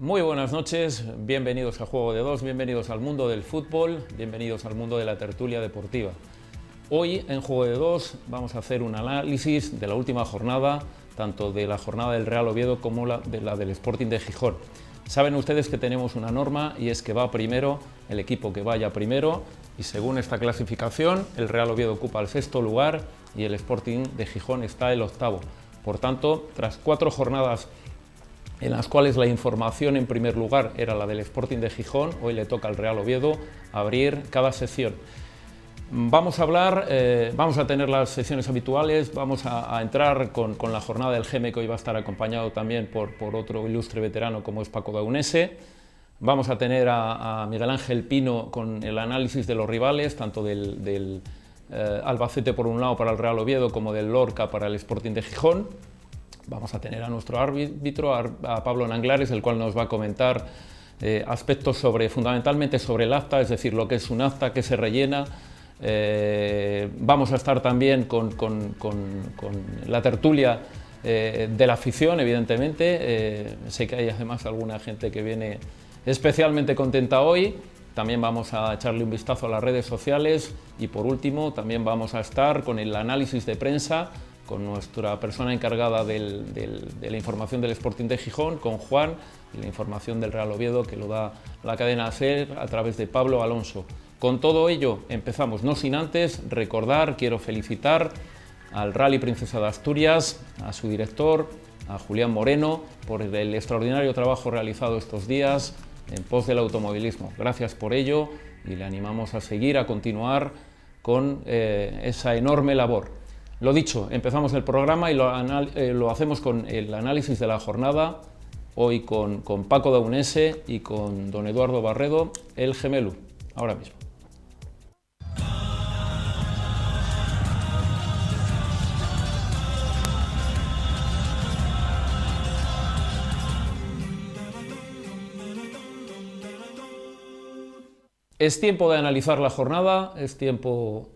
Muy buenas noches, bienvenidos a Juego de Dos, bienvenidos al mundo del fútbol, bienvenidos al mundo de la tertulia deportiva. Hoy en Juego de Dos vamos a hacer un análisis de la última jornada, tanto de la jornada del Real Oviedo como de la del Sporting de Gijón. Saben ustedes que tenemos una norma y es que va primero el equipo que vaya primero y según esta clasificación el Real Oviedo ocupa el sexto lugar y el Sporting de Gijón está el octavo. Por tanto, tras 4 jornadas en las cuales la información en primer lugar era la del Sporting de Gijón, hoy le toca al Real Oviedo abrir cada sección. Vamos a hablar, vamos a tener las secciones habituales, vamos a entrar con la jornada del GEME, que hoy va a estar acompañado también por otro ilustre veterano como es Paco Daunese. Vamos a tener a Miguel Ángel Pino con el análisis de los rivales, tanto del Albacete por un lado para el Real Oviedo como del Lorca para el Sporting de Gijón. Vamos a tener a nuestro árbitro, a Pablo Nanglares, el cual nos va a comentar aspectos fundamentalmente sobre el acta, es decir, lo que es un acta, que se rellena. Vamos a estar también con la tertulia de la afición, evidentemente. Sé que hay además alguna gente que viene especialmente contenta hoy. También vamos a echarle un vistazo a las redes sociales y por último también vamos a estar con el análisis de prensa con nuestra persona encargada de la información del Sporting de Gijón, con Juan, y la información del Real Oviedo, que lo da la cadena SER a través de Pablo Alonso. Con todo ello empezamos, no sin antes recordar, quiero felicitar al Rally Princesa de Asturias, a su director, a Julián Moreno, por el extraordinario trabajo realizado estos días en pos del automovilismo. Gracias por ello y le animamos a seguir, a continuar con esa enorme labor. Lo dicho, empezamos el programa y lo hacemos con el análisis de la jornada, hoy con Paco Daunese y con don Eduardo Barredo, el gemelo, ahora mismo. Es tiempo de analizar la jornada, es tiempo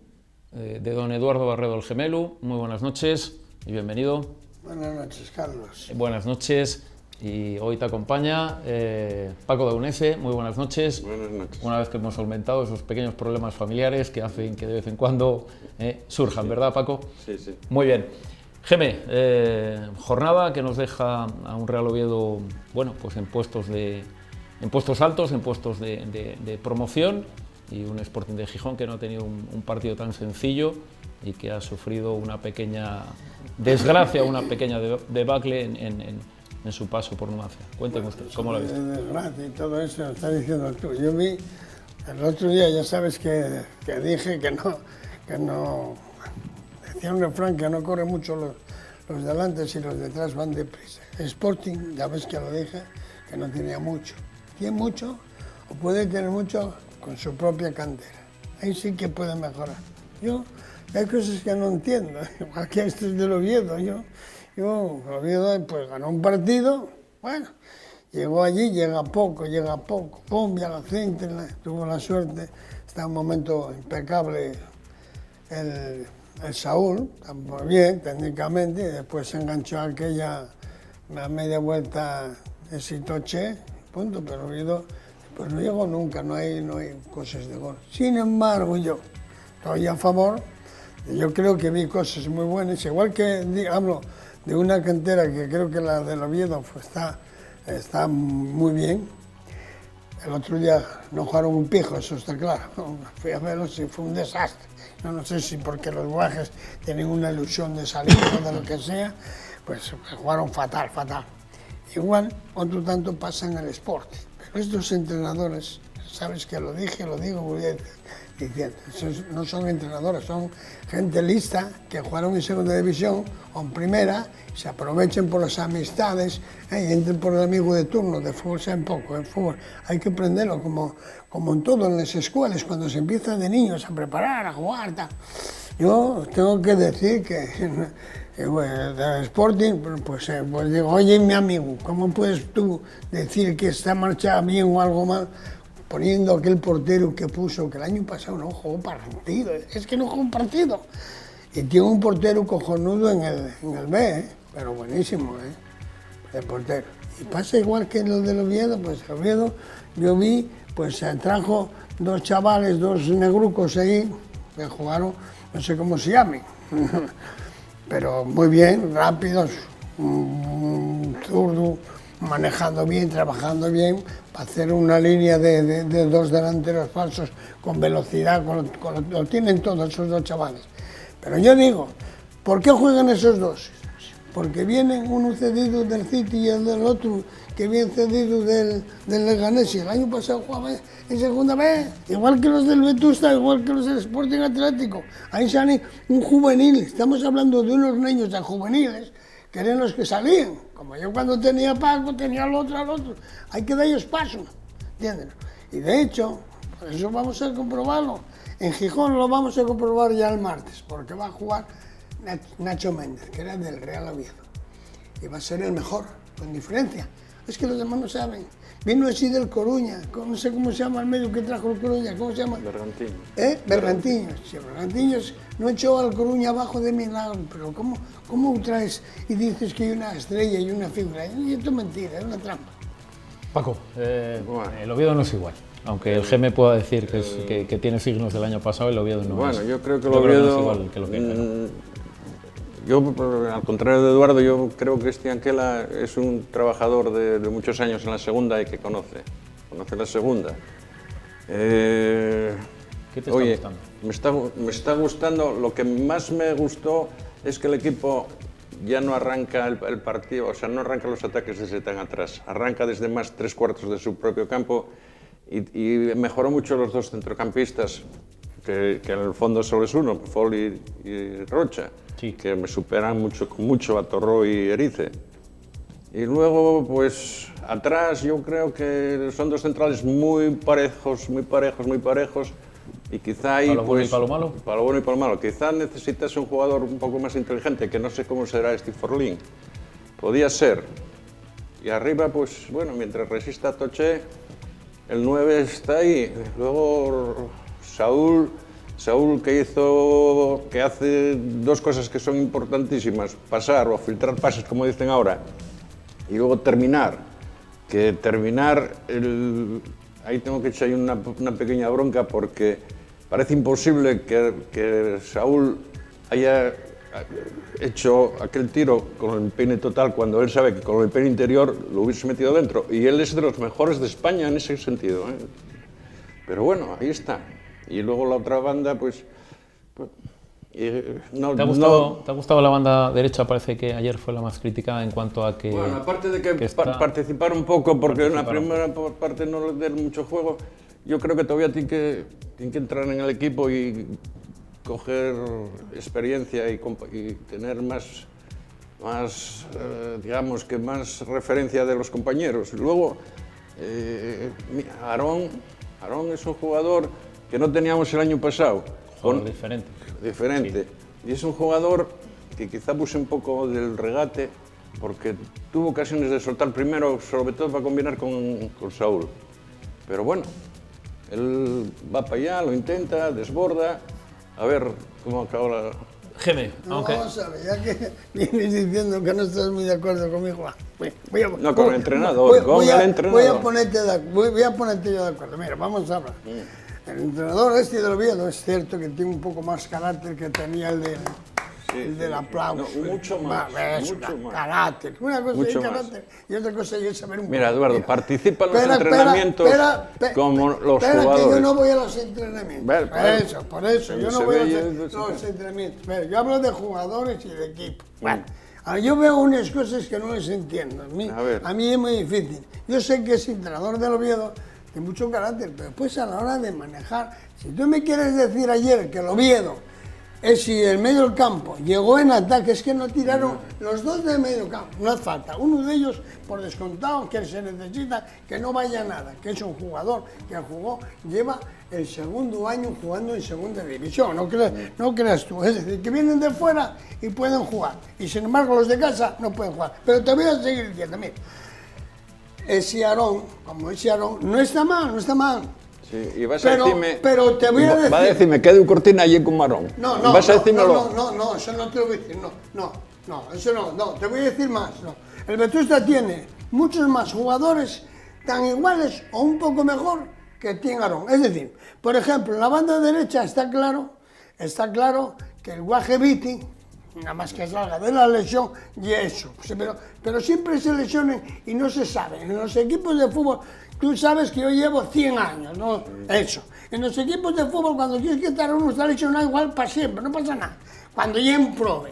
de don Eduardo Barredo, el gemelo. Muy buenas noches y bienvenido. Buenas noches, Carlos. Buenas noches, y hoy te acompaña Paco Daunese. Muy buenas noches. Buenas noches. Una vez que hemos solventado esos pequeños problemas familiares que hacen que de vez en cuando surjan, sí. ¿Verdad, Paco? Sí, sí. Muy bien. Geme, jornada que nos deja a un Real Oviedo, bueno, pues en puestos altos, en puestos de promoción, y un Sporting de Gijón que no ha tenido un partido tan sencillo y que ha sufrido una pequeña desgracia, una pequeña debacle en su paso por Numancia. Cuénteme usted, ¿cómo lo ha visto? Desgracia y todo eso lo está diciendo tú. Yo vi el otro día, ya sabes que dije que no, decía un refrán que no corre mucho los delantes y los detrás van deprisa. Sporting, ya ves que lo dije, que no tenía mucho. Tiene mucho o puede tener mucho con su propia cantera. Ahí sí que puede mejorar. Hay cosas que no entiendo. Aquí esto es del Oviedo. El Oviedo pues ganó un partido, bueno, llegó allí, llega poco, pum, ya la gente tuvo la suerte. Está en un momento impecable el Saúl, está muy bien técnicamente, y después se enganchó aquella media vuelta de Sitoche, punto, pero Oviedo pues no llegó nunca, no hay cosas de gol. Sin embargo, yo estoy a favor, yo creo que vi cosas muy buenas, igual que hablo de una cantera que creo que la del Oviedo pues, está muy bien. El otro día no jugaron un pijo, eso está claro. Fui a verlos y fue un desastre. Yo no sé si porque los guajes tienen una ilusión de salir o de lo que sea, pues jugaron fatal. Igual, otro tanto pasa en el Sporting. Pero estos entrenadores, sabes que lo digo muy bien, diciendo, no son entrenadores, son gente lista que jugaron en segunda división o en primera, se aprovechen por las amistades y entren por el amigo de turno. De fútbol saben poco, el fútbol hay que aprenderlo como en todo, en las escuelas, cuando se empieza de niños a preparar, a jugar, tal. Yo tengo que decir que bueno, del Sporting, pues digo, oye, mi amigo, ¿cómo puedes tú decir que está marchada bien o algo mal poniendo aquel portero que puso, que el año pasado no jugó partido? Es que no jugó un partido. Y tiene un portero cojonudo en el B, pero buenísimo, el portero. Y pasa igual que lo del Oviedo, pues Oviedo, yo vi, pues se trajo 2 chavales, 2 negrucos ahí, que jugaron, no sé cómo se llamen, pero muy bien, rápidos, zurdo, manejando bien, trabajando bien, para hacer una línea de 2 delanteros falsos con velocidad, lo tienen todos esos 2 chavales. Pero yo digo, ¿por qué juegan esos 2? Porque vienen uno cedido del City y el del otro que viene cedido del Leganés. Y el año pasado jugaba en segunda vez, igual que los del Vetusta, igual que los del Sporting Atlético. Ahí sale un juvenil, estamos hablando de unos niños de juveniles, que eran los que salían. Como yo cuando tenía Paco, tenía al otro. Hay que darles paso, ¿entienden? Y de hecho, por eso vamos a comprobarlo. En Gijón lo vamos a comprobar ya el martes, porque va a jugar Nacho Méndez, que era del Real Oviedo. Y va a ser el mejor, con diferencia. Es que los demás no saben. Vino así del Coruña, no sé cómo se llama el medio que trajo el Coruña, ¿cómo se llama? Bergantiños. Bergantiños. Sí, Bergantiños no echó al Coruña abajo de milagro, pero ¿cómo traes y dices que hay una estrella y una figura? Y esto es mentira, es una trampa. Paco, el Oviedo no es igual. Aunque el GM pueda decir que tiene signos del año pasado, el Oviedo no es. Bueno, yo creo que el Oviedo no es igual que lo que ¿no? Yo, al contrario de Eduardo, yo creo que Cristian Quela es un trabajador de muchos años en la segunda y que conoce la segunda. ¿Qué te está gustando? Me está gustando, lo que más me gustó es que el equipo ya no arranca el partido, o sea, no arranca los ataques desde tan atrás, arranca desde más 3/4 de su propio campo y mejoró mucho los 2 centrocampistas, que en el fondo solo es uno, Fol y Rocha, sí, que me superan mucho a Torró y Erice. Y luego, pues atrás yo creo que son 2 centrales muy parejos, y quizá ahí, ¿Palo bueno y palo malo? Palo bueno y palo malo. Quizá necesitas un jugador un poco más inteligente, que no sé cómo será Steve Forlín. Podía ser. Y arriba, pues bueno, mientras resista Toché, el 9 está ahí. Luego Saúl que hace 2 cosas que son importantísimas, pasar o filtrar pases, como dicen ahora, y luego terminar. Ahí tengo que echar una pequeña bronca porque parece imposible que Saúl haya hecho aquel tiro con el peine total cuando él sabe que con el peine interior lo hubiese metido dentro. Y él es de los mejores de España en ese sentido, ¿eh? Pero bueno, ahí está. Y luego la otra banda, pues no, ¿Te ha gustado la banda derecha? Parece que ayer fue la más crítica en cuanto a que... Bueno, aparte de que participar un poco, porque en la primera parte no le den mucho juego, yo creo que todavía tiene que entrar en el equipo y coger experiencia y tener más digamos que más referencia de los compañeros. Luego, Aarón es un jugador que no teníamos el año pasado. Diferente. Y es un jugador que quizá puse un poco del regate porque tuvo ocasiones de soltar primero, sobre todo para combinar con Saúl. Pero bueno, él va para allá, lo intenta, desborda. A ver cómo acaba la... Geme, aunque... Vamos a ver, ya que vienes diciendo que no estás muy de acuerdo conmigo, no, con el entrenador, voy a ponerte yo de acuerdo. Mira, vamos a hablar. El entrenador del Oviedo es cierto que tiene un poco más carácter que tenía el del aplauso. No, mucho más. Carácter. Una cosa es carácter y otra cosa es saber un poco. Mira, Eduardo, participa en los entrenamientos como los jugadores. Que yo no voy a los entrenamientos. Por eso, yo no voy a los entrenamientos. Yo hablo de jugadores y de equipo. Bueno, yo veo unas cosas que no les entiendo. A mí es muy difícil. Yo sé que es entrenador del Oviedo, de mucho carácter, pero después a la hora de manejar, si tú me quieres decir ayer que el Oviedo es si el medio del campo llegó en ataque, es que no tiraron los 2 del medio campo, no hace falta. Uno de ellos, por descontado, que se necesita que no vaya nada, que es un jugador que lleva el 2º año jugando en segunda división, no creas tú, es decir, que vienen de fuera y pueden jugar, y sin embargo los de casa no pueden jugar. Pero te voy a seguir diciendo, mira, ese Aarón, no está mal. Sí, y vas a decirme... Pero te voy a decir... Va a decirme que Edu Cortina allí con Marón. No, vas a decírmelo. No, eso no te lo voy a decir, eso no, te voy a decir más, no. El Vetusta tiene muchos más jugadores tan iguales o un poco mejor que tiene Aarón. Es decir, por ejemplo, en la banda derecha está claro que el Guaje Viti, nada más que salga de la lesión, y eso. Pero siempre se lesionan y no se sabe. En los equipos de fútbol, tú sabes que yo llevo 100 años, ¿no? Eso. En los equipos de fútbol, cuando quieres quitar a uno, está lesionado igual para siempre, no pasa nada. Cuando ya improve,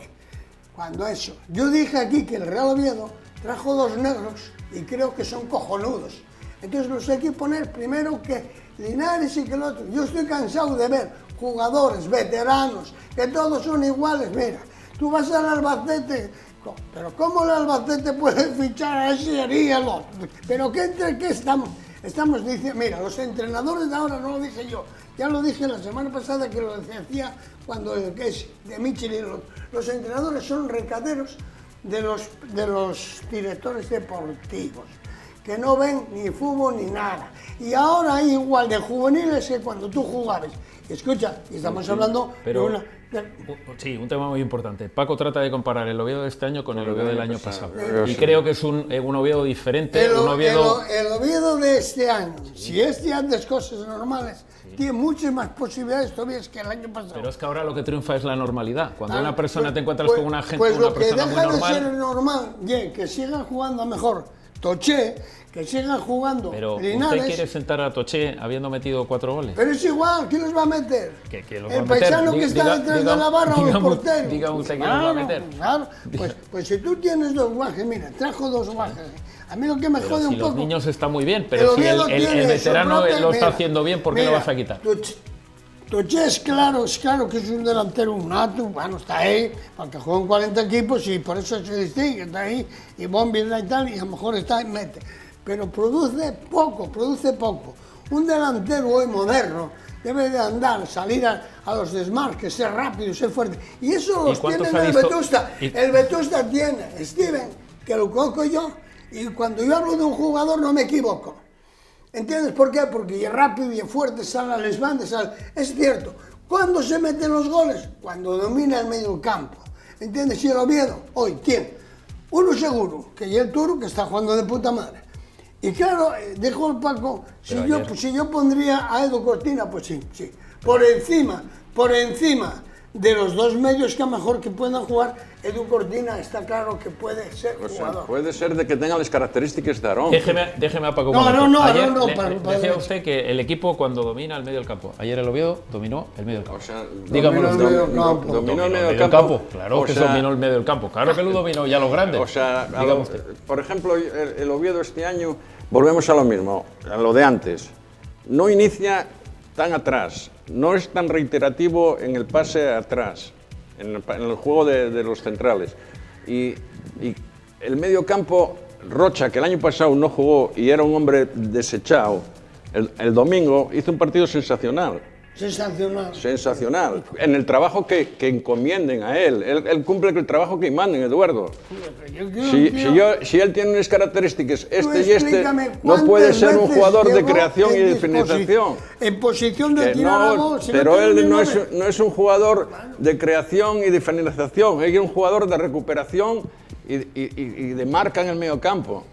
cuando eso. Yo dije aquí que el Real Oviedo trajo 2 negros y creo que son cojonudos. Entonces los hay que poner primero que Linares y que el otro. Yo estoy cansado de ver jugadores, veteranos, que todos son iguales. Mira, tú vas al Albacete, pero ¿cómo el Albacete puede fichar a ese y al otro? ¿Pero qué estamos? Estamos diciendo, mira, los entrenadores de ahora, no lo dije yo, ya lo dije la semana pasada que lo decía cuando el que es de Michel, los entrenadores son recaderos de los directores deportivos, que no ven ni fútbol ni nada. Y ahora hay igual de juveniles que cuando tú jugabas. Escucha, y estamos hablando de una... Sí, un tema muy importante. Paco trata de comparar el Oviedo de este año con el Oviedo del año pasado. Y creo que es un Oviedo diferente. El Oviedo de este año, si este hace cosas normales, tiene muchas más posibilidades todavía que el año pasado. Pero es que ahora lo que triunfa es la normalidad. Cuando una persona te encuentras con una gente, pues una persona muy normal... Pues lo que deja de ser normal, que sigan jugando mejor Toché, que sigan jugando pero Linares. ¿Usted quiere sentar a Toché habiendo metido 4 goles? Pero es igual, ¿quién los va a meter? ¿Quién los el va a meter? paisano que está detrás de la barra o el portero. Diga usted quién los va a meter. Claro, pues si tú tienes 2 guajes, mira, trajo 2 guajes. A mí lo que me jode un poco... Los niños está muy bien, pero si el veterano lo está haciendo bien, ¿por qué lo vas a quitar? Toché es claro que es un delantero, un nato, bueno, está ahí, porque juega en 40 equipos y por eso se distingue, está ahí, y bombi y tal, y a lo mejor está ahí, mete. Pero produce poco. Un delantero hoy moderno debe de andar, salir a los desmarques, ser rápido, ser fuerte. Y eso los tiene el Vetusta. El Vetusta tiene, Steven, que lo conozco yo, y cuando yo hablo de un jugador no me equivoco. ¿Entiendes por qué? Porque es rápido y es fuerte, sale a las bandas, es cierto. ¿Cuándo se meten los goles? Cuando domina el medio campo. ¿Entiendes? Si el Oviedo hoy tiene uno seguro, que es el Toro, que está jugando de puta madre. Y claro, dijo el Paco, si yo pondría a Edu Cortina, pues sí. Por encima de los 2 medios que mejor que puedan jugar, Edu Cortina está claro que puede ser jugador. Puede ser de que tenga las características de Aarón. Déjeme a Paco. No. Decía usted que el equipo cuando domina el medio del campo. Ayer el Oviedo dominó el medio del campo. O sea, dominó el medio del campo. Claro que dominó el medio del campo. Claro que lo dominó ya los grandes. O sea, por ejemplo, el Oviedo este año, volvemos a lo mismo, a lo de antes. No inicia tan atrás, no es tan reiterativo en el pase atrás, en el juego de los centrales. Y el medio campo, Rocha, que el año pasado no jugó y era un hombre desechado, el domingo hizo un partido sensacional. Sensacional. En el trabajo que encomienden a él. Él cumple el trabajo que manden, Eduardo. Si él tiene unas características, no puede ser un jugador de creación y de finalización. En posición de tirar a gol. Pero él no es un jugador de creación y de finalización. Él es un jugador de recuperación y de marca en el medio campo.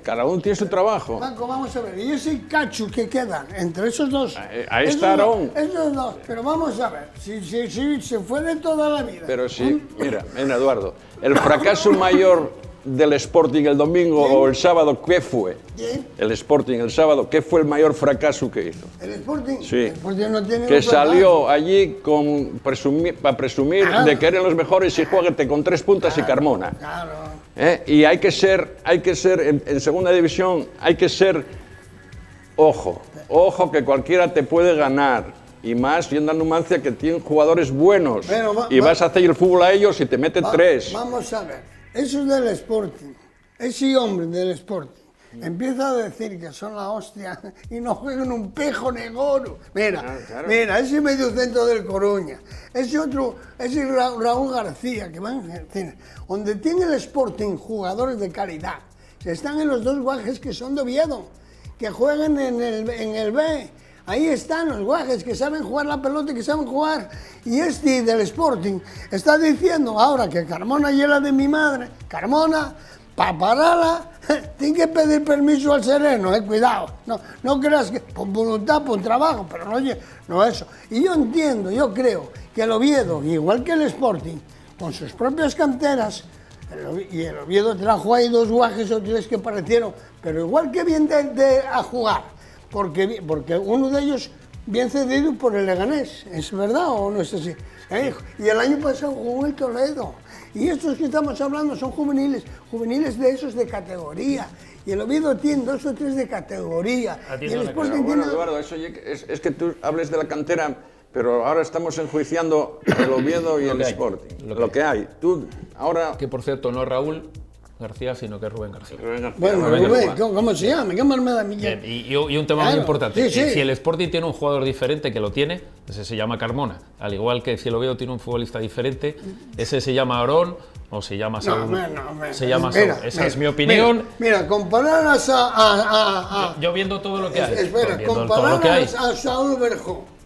Cada uno tiene su trabajo. Paco, vamos a ver, y ese cacho que queda entre esos dos. Ahí está Aarón. Esos dos, pero vamos a ver, si se fue de toda la vida. Pero sí, mira, Eduardo, el fracaso mayor del Sporting el domingo o el sábado, ¿qué fue? El Sporting el sábado, ¿qué fue el mayor fracaso que hizo? ¿El Sporting? Sí. El Sporting no tiene que salió allí para presumir de que eran los mejores y juégate con 3 puntas y Carmona. Claro. Y hay que ser en segunda división, hay que ser, ojo que cualquiera te puede ganar, y más yendo a Numancia que tienen jugadores buenos, vas a hacer el fútbol a ellos y te mete 3. Vamos a ver, eso es del Sporting, ese hombre del Sporting empieza a decir que son la hostia y no juegan un pejo negoro. Mira, ese medio centro del Coruña, ese Raúl García, que va en donde tiene el Sporting jugadores de calidad. Están en los 2 guajes que son de Oviedo, que juegan en el B. Ahí están los guajes que saben jugar la pelota, que saben jugar. Y del Sporting está diciendo ahora que Carmona y la de mi madre. Carmona para pararla, tiene que pedir permiso al sereno, cuidado. No creas que por voluntad, por trabajo, pero no eso. Y yo entiendo, yo creo que el Oviedo, igual que el Sporting, con sus propias canteras, y el Oviedo trajo ahí 2 guajes o 3 que parecieron, pero igual que bien a jugar, porque uno de ellos bien cedido por el Leganés, ¿es verdad o no es así? Y el año pasado jugó el Toledo. Y estos que estamos hablando son juveniles de esos de categoría. Y el Oviedo tiene 2 o 3 de categoría. Y el Sporting tiene... Eduardo, eso es que tú hables de la cantera, pero ahora estamos enjuiciando el Oviedo y el Sporting. Lo que hay. Tú ahora... Que por cierto, no Raúl García, sino que es Rubén García. Bueno, Rubén, ¿cómo se llama? ¿Qué más me da Miguel? Y un tema muy importante. Sí. Si el Sporting tiene un jugador diferente, que lo tiene, ese se llama Carmona. Al igual que si el Oviedo tiene un futbolista diferente, ese se llama Aarón o se llama Saúl. Se llama Saúl. Esa es mi opinión. Mira, comparar a yo viendo todo lo que hay. Espera, comparar a Saúl Berjón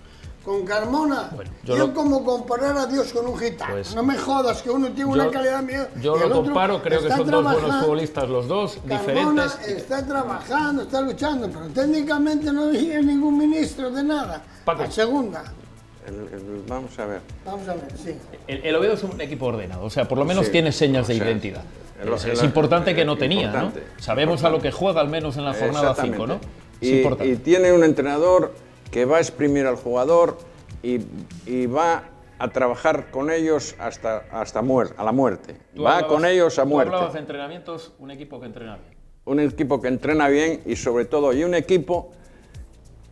con Carmona, bueno, yo como comparar a Dios con un gitano. Pues, no me jodas, que uno tiene una calidad mía. Yo lo comparo, creo que son 2 buenos futbolistas los dos, Carmona diferentes. Está trabajando, está luchando, pero técnicamente no es ningún ministro de nada. Paco. La segunda. Vamos a ver, sí. El Oviedo es un equipo ordenado, o sea, por lo menos tiene señas de identidad. Es importante que no tenía, ¿no? Sabemos a lo que juega al menos en la jornada 5, ¿no? Y tiene un entrenador que va a exprimir al jugador y va a trabajar con ellos hasta a la muerte. Va con ellos a muerte. Tú hablabas de entrenamientos, un equipo que entrena bien. Un equipo que entrena bien y sobre todo, un equipo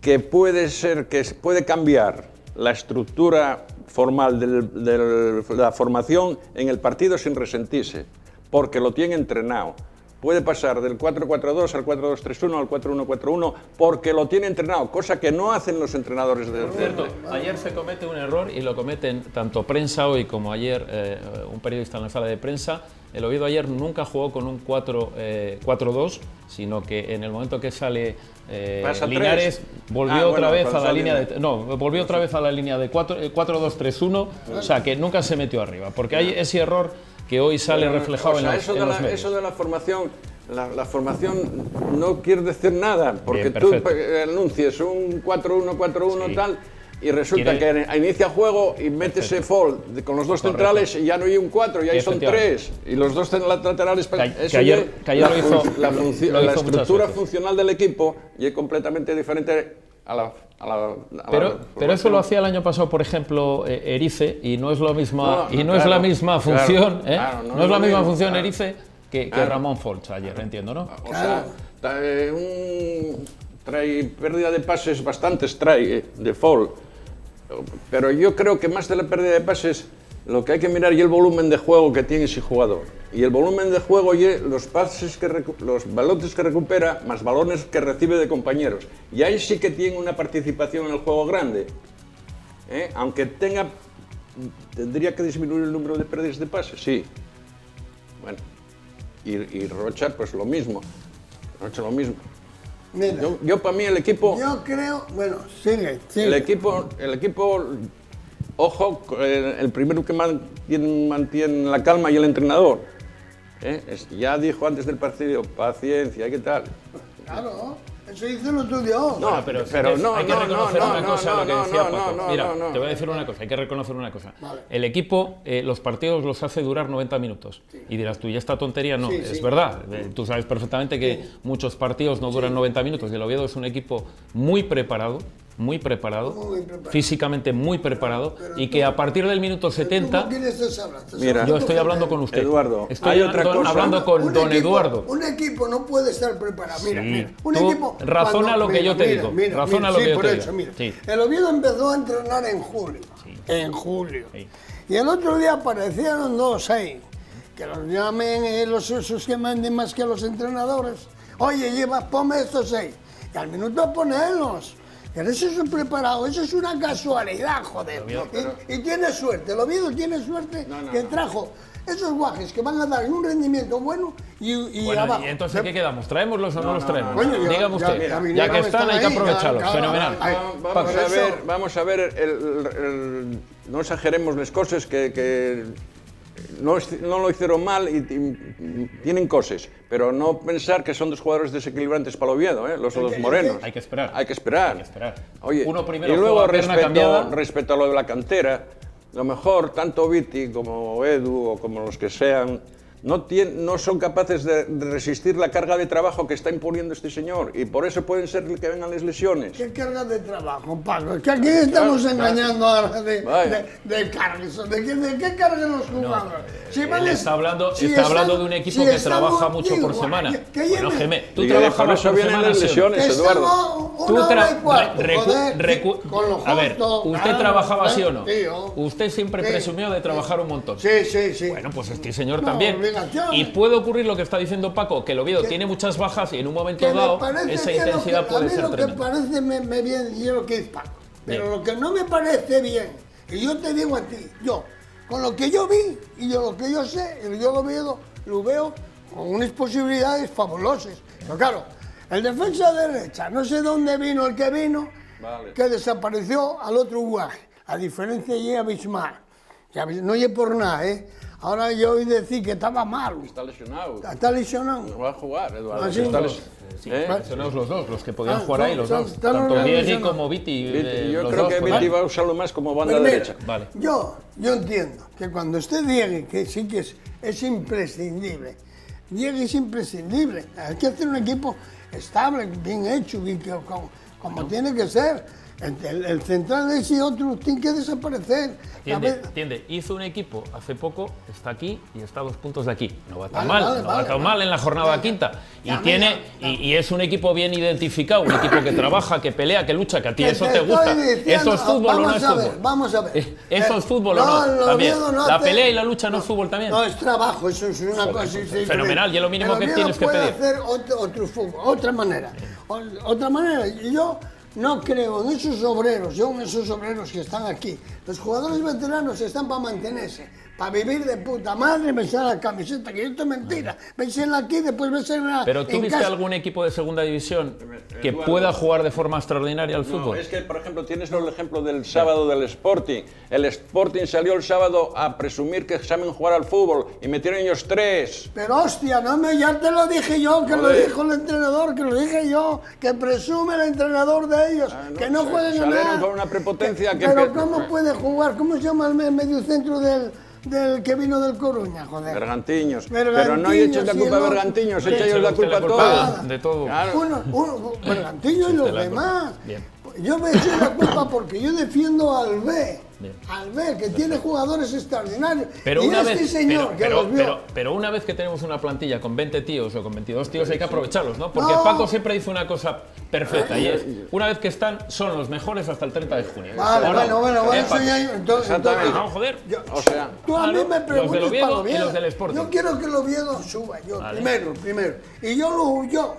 que puede cambiar la estructura formal de la formación en el partido sin resentirse, porque lo tiene entrenado. Puede pasar del 4-4-2 al 4-2-3-1 al 4-1-4-1 porque lo tiene entrenado, cosa que no hacen los entrenadores del cierto. Ayer se comete un error y lo cometen tanto prensa hoy como ayer un periodista en la sala de prensa. El Oviedo ayer nunca jugó con un 4-4-2, sino que en el momento que sale Linares volvió otra vez a la línea de volvió otra vez a la línea de 4-2-3-1, o sea que nunca se metió arriba, porque hay ese error que hoy sale reflejado en los medios. Eso de la formación, la formación no quiere decir nada, porque bien, tú anuncies un 4-1-4-1 sí. Tal, y resulta que inicia juego y metes ese fold con los 2 centrales y ya no hay un 4, ya son 3. Y los 2 laterales... Ayer lo hizo, la estructura funcional del equipo y es completamente diferente pero eso lo hacía el año pasado, por ejemplo, Erice, y no es la misma la misma función, no es la misma función Erice que Ramón Folch ayer, entiendo, ¿no? O sea, trae pérdida de pases bastantes, de Folch, pero yo creo que más de la pérdida de pases lo que hay que mirar es el volumen de juego que tiene ese jugador. Y el volumen de juego es los pases los balones que recupera más balones que recibe de compañeros. Y ahí sí que tiene una participación en el juego grande. Aunque tendría que disminuir el número de pérdidas de pases, sí. Bueno, y Rocha pues lo mismo. Mira, yo para mí el equipo... Yo creo... Bueno, sigue. El equipo ojo, el primero que mantiene la calma y el entrenador. Ya dijo antes del partido, paciencia, ¿qué tal? Claro, eso dice el estudio. No, pero hay que reconocer una cosa, lo que decía Paco. Mira, te voy a decir una cosa, hay que reconocer una cosa. Vale. El equipo, los partidos los hace durar 90 minutos. Sí. Y dirás tú, ¿y esta tontería? No, es verdad. Tú sabes perfectamente que muchos partidos no duran 90 minutos. Y el Oviedo es un equipo muy preparado, físicamente muy preparado, y que a partir del minuto 70... Mira, yo estoy hablando con usted. Eduardo, estoy hablando con don Eduardo. Un equipo no puede estar preparado. Mira, un tú equipo... Razona lo que yo te digo. Razona lo que yo te digo. Sí. El Oviedo empezó a entrenar en julio. Sí. En julio. Sí. Y el otro día aparecieron 2 ahí. Que los llamen esos que manden más que los entrenadores. Oye, ponme estos 6. Y al minuto ponerlos. Pero eso es un preparado, eso es una casualidad, joder. Y tiene suerte, el Oviedo tiene suerte que trajo esos guajes que van a dar un rendimiento bueno y abajo. ¿Y entonces qué quedamos? ¿Traémoslos o no los traemos? Bueno, dígame usted, ya que están hay que aprovecharlos, fenomenal. Vamos a ver, no exageremos las cosas que no lo hicieron mal y tienen cosas, pero no pensar que son dos jugadores desequilibrantes para el Oviedo, los dos morenos. Hay que esperar. Hay que esperar. Hay que esperar. Oye, uno primero y luego respecto a lo de la cantera, lo mejor tanto Viti como Edu o como los que sean no son capaces de resistir la carga de trabajo que está imponiendo este señor y por eso pueden ser que vengan las lesiones. ¿Qué carga de trabajo, Paco? Es que aquí estamos engañando ahora de cargas. ¿De qué cargan los jugadores? Él está hablando de un equipo que trabaja mucho por semana. Bueno, Geme, tú trabajas por semana. Las lesiones, Eduardo. A ver, ¿usted trabajaba sí o no? Usted siempre presumió de trabajar un montón. Sí. Bueno, pues este señor también. Y puede ocurrir lo que está diciendo Paco, que el Oviedo tiene muchas bajas y en un momento dado esa intensidad puede ser tremenda. Lo que parece me bien y lo que es Paco, pero lo que no me parece bien, y yo te digo a ti, con lo que yo vi y lo que yo sé, yo lo veo con unas posibilidades fabulosas. Pero claro, el defensa derecha, no sé dónde vino el que vino, que desapareció al otro lugar, a diferencia de abismal. No es por nada, Ahora yo oí decir que estaba mal. Está lesionado. Está lesionado. No va a jugar, Eduardo. ¿Ah, sí? Lesionados los dos, los que podían jugar ahí, los dos. Tanto Diego como Viti. Yo creo que Viti va a usarlo más como banda derecha. Vale. Yo entiendo que cuando usted Diego, que sí que es imprescindible, Diego es imprescindible. Hay que hacer un equipo estable, bien hecho, como tiene que ser. El central de ese otro tiene que desaparecer. Entiende, hizo un equipo hace poco, está aquí y está a 2 puntos de aquí. No va tan mal en la jornada quinta. Y es un equipo bien identificado, un equipo que trabaja, que pelea, que lucha, que a ti eso te gusta. ¿Eso es fútbol o no es fútbol? Vamos a ver. ¿Eso es fútbol o no? También. La pelea y la lucha no es fútbol también. No, es trabajo, eso es una cosa. Fenomenal, y es lo mínimo que tienes que pedir. Hacer otro fútbol, otra manera. Y yo no creo en esos obreros, que están aquí. Los jugadores veteranos están para mantenerse, para vivir de puta madre, besar la camiseta, que esto es mentira. Vesela aquí, después vesela. ¿Pero tú viste algún equipo de segunda división que pueda jugar de forma extraordinaria al fútbol? Es que, por ejemplo, tienes el ejemplo del sábado del Sporting. El Sporting salió el sábado a presumir que saben jugar al fútbol y metieron ellos 3. Pero hostia, ya te lo dije yo, que lo dijo el entrenador, que lo dije yo, que presume el entrenador de ellos, que no jueguen a nada. Salieron con una prepotencia que... Pero ¿cómo puede jugar? ¿Cómo se llama el mediocentro del que vino del Coruña, joder? Bergantiños. Pero no eches la culpa a Bergantiños, echa ellos la culpa a todos. De todo. Claro. Bergantiños y los demás. Yo me echo la culpa porque yo defiendo al B. Al B, que tiene jugadores extraordinarios. Pero una vez que tenemos una plantilla con 20 tíos o con 22 tíos hay que aprovecharlos, ¿no? Porque Paco siempre dice una cosa perfecta y es, una vez que están, son los mejores hasta el 30 de junio. Bueno, eso ya... Entonces, no, joder. O sea... Tú a mí me preguntas los del para Oviedo y los del Sporting. Yo quiero que el Oviedo suba, primero. Y yo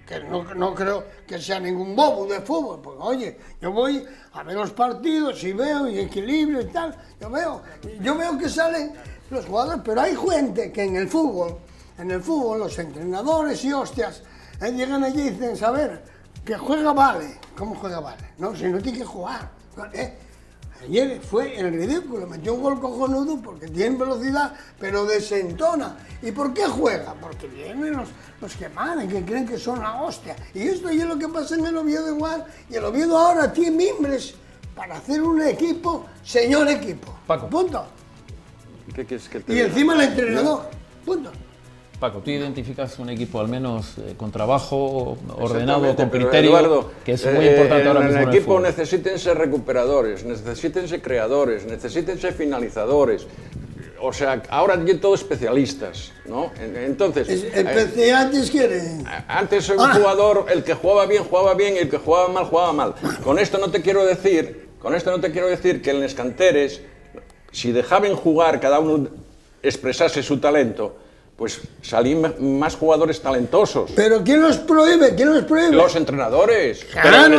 que no creo que sea ningún bobo de fútbol, pues oye, yo voy a ver los partidos y veo y equilibrio y tal, yo veo que salen los jugadores, pero hay gente que en el fútbol los entrenadores y hostias llegan allí y dicen, saber, que juega Vale, ¿cómo juega Vale? No, si no tiene que jugar, Ayer fue el ridículo, metió un gol cojonudo porque tiene velocidad, pero desentona. ¿Y por qué juega? Porque vienen los que mandan, que creen que son la hostia. Y esto es lo que pasa en el Oviedo igual. Y el Oviedo ahora tiene mimbres para hacer un equipo, señor equipo. Paco. Punto. ¿Qué quieres que te diga? Y encima el entrenador. Punto. Paco, tú identificas un equipo al menos con trabajo ordenado, con criterio, Eduardo, que es muy importante ahora mismo en el equipo necesiten ser recuperadores, necesiten ser creadores, necesiten ser finalizadores. O sea, ahora ya todos especialistas, ¿no? Entonces... Especialistas quieren... Antes un jugador, el que jugaba bien y el que jugaba mal. Con esto no te quiero decir que en los canteres, si dejaban jugar, cada uno expresase su talento, pues salían más jugadores talentosos. ¿Pero quién los prohíbe? Los entrenadores. Claro,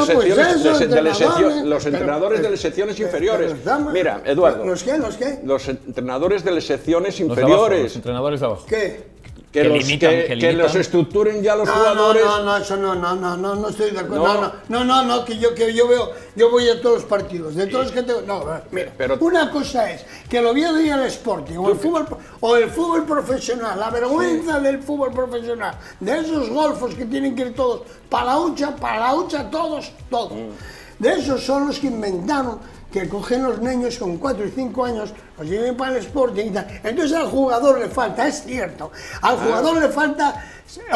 Los entrenadores de las secciones inferiores. Mira, Eduardo. ¿Los qué? Los entrenadores de las secciones inferiores. Los entrenadores de abajo. ¿Qué? que los estructuren ya los jugadores. Eso no estoy de acuerdo. No, que yo veo, yo voy a todos los partidos, de todos los que tengo. No, mira, pero una cosa es que el Oviedo y el Sporting, o el fútbol profesional, la vergüenza del fútbol profesional, de esos golfos que tienen que ir todos para la hucha, todos. De esos son los que inventaron que cogen los niños con 4 y 5 años, los lleven para el Sporting y tal. Entonces al jugador le falta, es cierto, al jugador le falta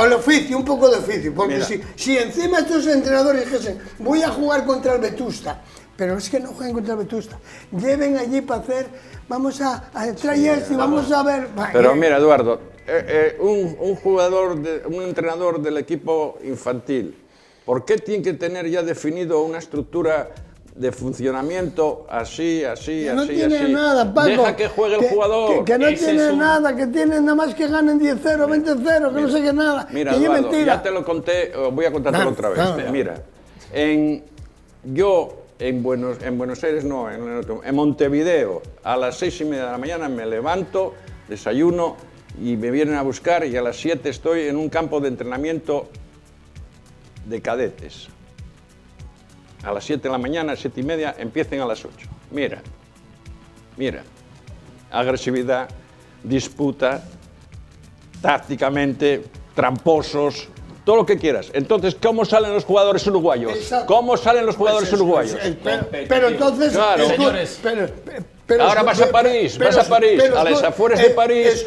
el oficio, un poco de oficio, porque si encima estos entrenadores dijesen, voy a jugar contra el Vetusta, pero es que no jueguen contra el Vetusta, lleven allí para hacer, vamos a traer esto y vamos a ver. Pero mira, Eduardo, un entrenador del equipo infantil, ¿por qué tiene que tener ya definido una estructura de funcionamiento así? No tiene nada, Paco. Deja que juegue el jugador. Que no tiene nada, que tiene nada más que ganen 10-0, 20-0, que no sé qué nada. Mira, Eduardo, ya te lo conté, voy a contártelo otra vez. Mira, yo en Buenos Aires, no, en Montevideo, a las 6:30 de la mañana me levanto, desayuno y me vienen a buscar y a las 7 estoy en un campo de entrenamiento de cadetes. A las 7 de la mañana, 7:30, empiecen a las 8. Mira, agresividad, disputa, tácticamente, tramposos, todo lo que quieras. Entonces, ¿cómo salen los jugadores uruguayos? Exacto. ¿Cómo salen los jugadores uruguayos? Pero entonces, claro. Señores, ahora vas a París, a las afueras de París,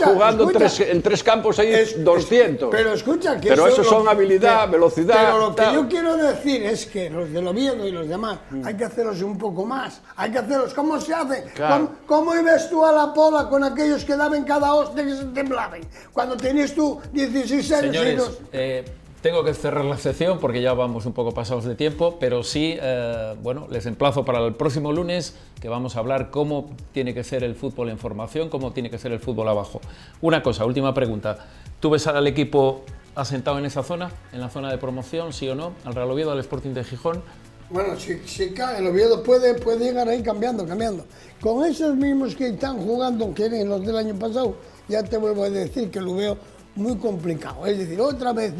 jugando en 3 campos ahí 200. Pero escucha, que eso son habilidad, velocidad. Pero lo que yo quiero decir es que los del Oviedo y los demás hay que hacerlos un poco más. Hay que hacerlos. ¿Cómo se hace? Claro. ¿Cómo ibas tú a la pola con aquellos que daban cada hostia que se temblaban? Cuando tenías tú 16 años. Señores, tengo que cerrar la sección porque ya vamos un poco pasados de tiempo, pero sí, les emplazo para el próximo lunes que vamos a hablar cómo tiene que ser el fútbol en formación, cómo tiene que ser el fútbol abajo. Una cosa, última pregunta. ¿Tú ves al equipo asentado en esa zona, en la zona de promoción, sí o no? ¿Al Real Oviedo, al Sporting de Gijón? Bueno, si cae, el Oviedo puede llegar ahí cambiando. Con esos mismos que están jugando, que eran los del año pasado, ya te vuelvo a decir que lo veo muy complicado. Es decir, otra vez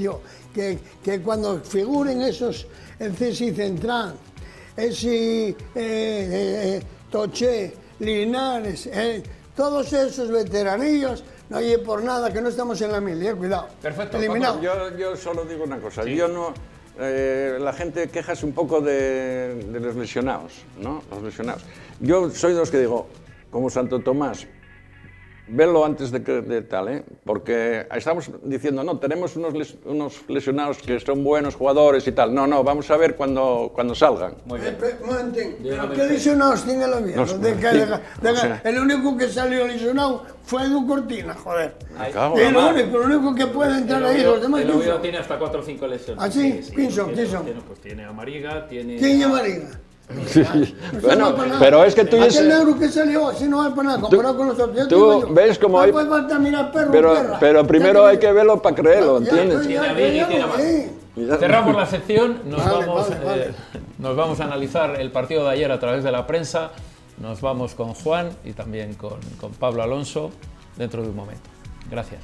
que cuando figuren esos, el Cesi Central, ese Toché, Linares, todos esos veteranillos, no hay por nada que no estamos en la mil, cuidado. Perfecto. Eliminado. Yo solo digo una cosa, sí. La gente quejase un poco de los lesionados, ¿no? Los lesionados. Yo soy de los que digo, como Santo Tomás, verlo antes de tal, porque estamos diciendo, no, tenemos unos lesionados que son buenos jugadores y tal. No, vamos a ver cuando salgan. Muy bien. ¿Pero qué lesionados tiene el Oviedo? El único que salió lesionado fue Edu Cortina, joder. El único que puede entrar ahí, los demás. El Oviedo tiene hasta 4 o 5 lesiones. ¿Ah, sí? ¿Quién son? Tiene a Mariga, tiene... ¿Quién es Mariga? Sí. Bueno, pero es que tú dices... Aquel euro que salió, así no vale para nada, comparado con los otros. Tú ves cómo hay... Pero primero hay que verlo para creerlo, ¿entiendes? Cerramos la sección, nos vamos a analizar el partido de ayer a través de la prensa, nos vamos con Juan y también con Pablo Alonso dentro de un momento. Gracias.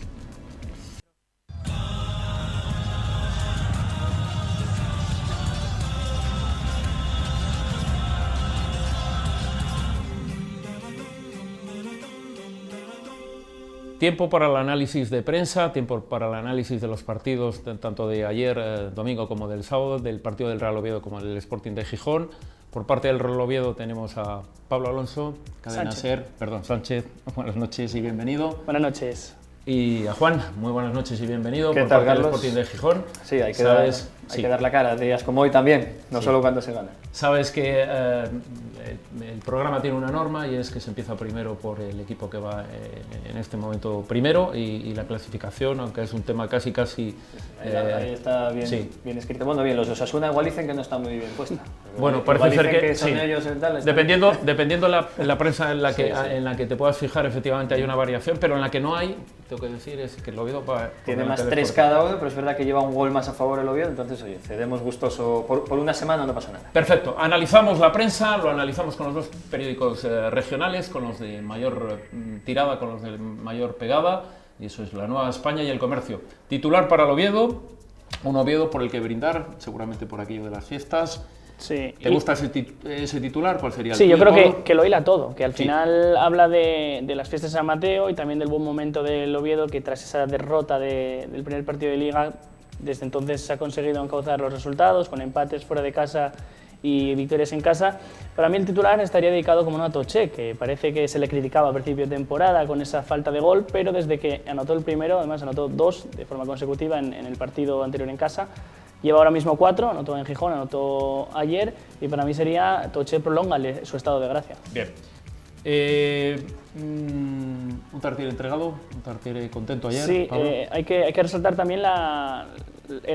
Tiempo para el análisis de prensa, tiempo para el análisis de los partidos tanto de ayer domingo como del sábado, del partido del Real Oviedo como del Sporting de Gijón. Por parte del Real Oviedo tenemos a Pablo Alonso, Sánchez. Buenas noches y bienvenido. Buenas noches. Y a Juan, muy buenas noches y bienvenido por parte del Sporting de Gijón. Sí, hay que dar la cara, días como hoy también, no solo cuando se gana. Sabes que el programa tiene una norma y es que se empieza primero por el equipo que va en este momento primero y la clasificación, aunque es un tema casi... Ahí está bien escrito. Bueno, bien, los de Osasuna igual dicen que no está muy bien puesta. Bueno, parece ser que son ellos en tal, dependiendo la prensa en la que te puedas fijar, efectivamente hay una variación, pero en la que no hay, tengo que decir, es que el Oviedo tiene más 3 cada uno, pero es verdad que lleva un gol más a favor el Oviedo, entonces oye, cedemos gustoso, por una semana no pasa nada. Perfecto, analizamos la prensa, lo analizamos con los dos periódicos regionales, con los de mayor tirada, con los de mayor pegada. y eso es la Nueva España y el comercio. Titular para el Oviedo, un Oviedo por el que brindar, seguramente por aquello de las fiestas. Sí. ¿Te gusta ese titular? ¿Cuál sería el Sí, yo tuyo, creo Pablo? que lo hila todo, que al final habla de las fiestas de San Mateo y también del buen momento del Oviedo, que tras esa derrota del primer partido de Liga, desde entonces se ha conseguido encauzar los resultados, con empates fuera de casa y victorias en casa. Para mí el titular estaría dedicado como a Toché, que parece que se le criticaba a principio de temporada con esa falta de gol, pero desde que anotó el primero, además anotó 2 de forma consecutiva en el partido anterior en casa, lleva ahora mismo 4, anotó en Gijón, anotó ayer, y para mí sería Toché prolonga su estado de gracia. Bien. Un Tartiere entregado, un Tartiere contento ayer. Sí, Pablo. hay que resaltar también la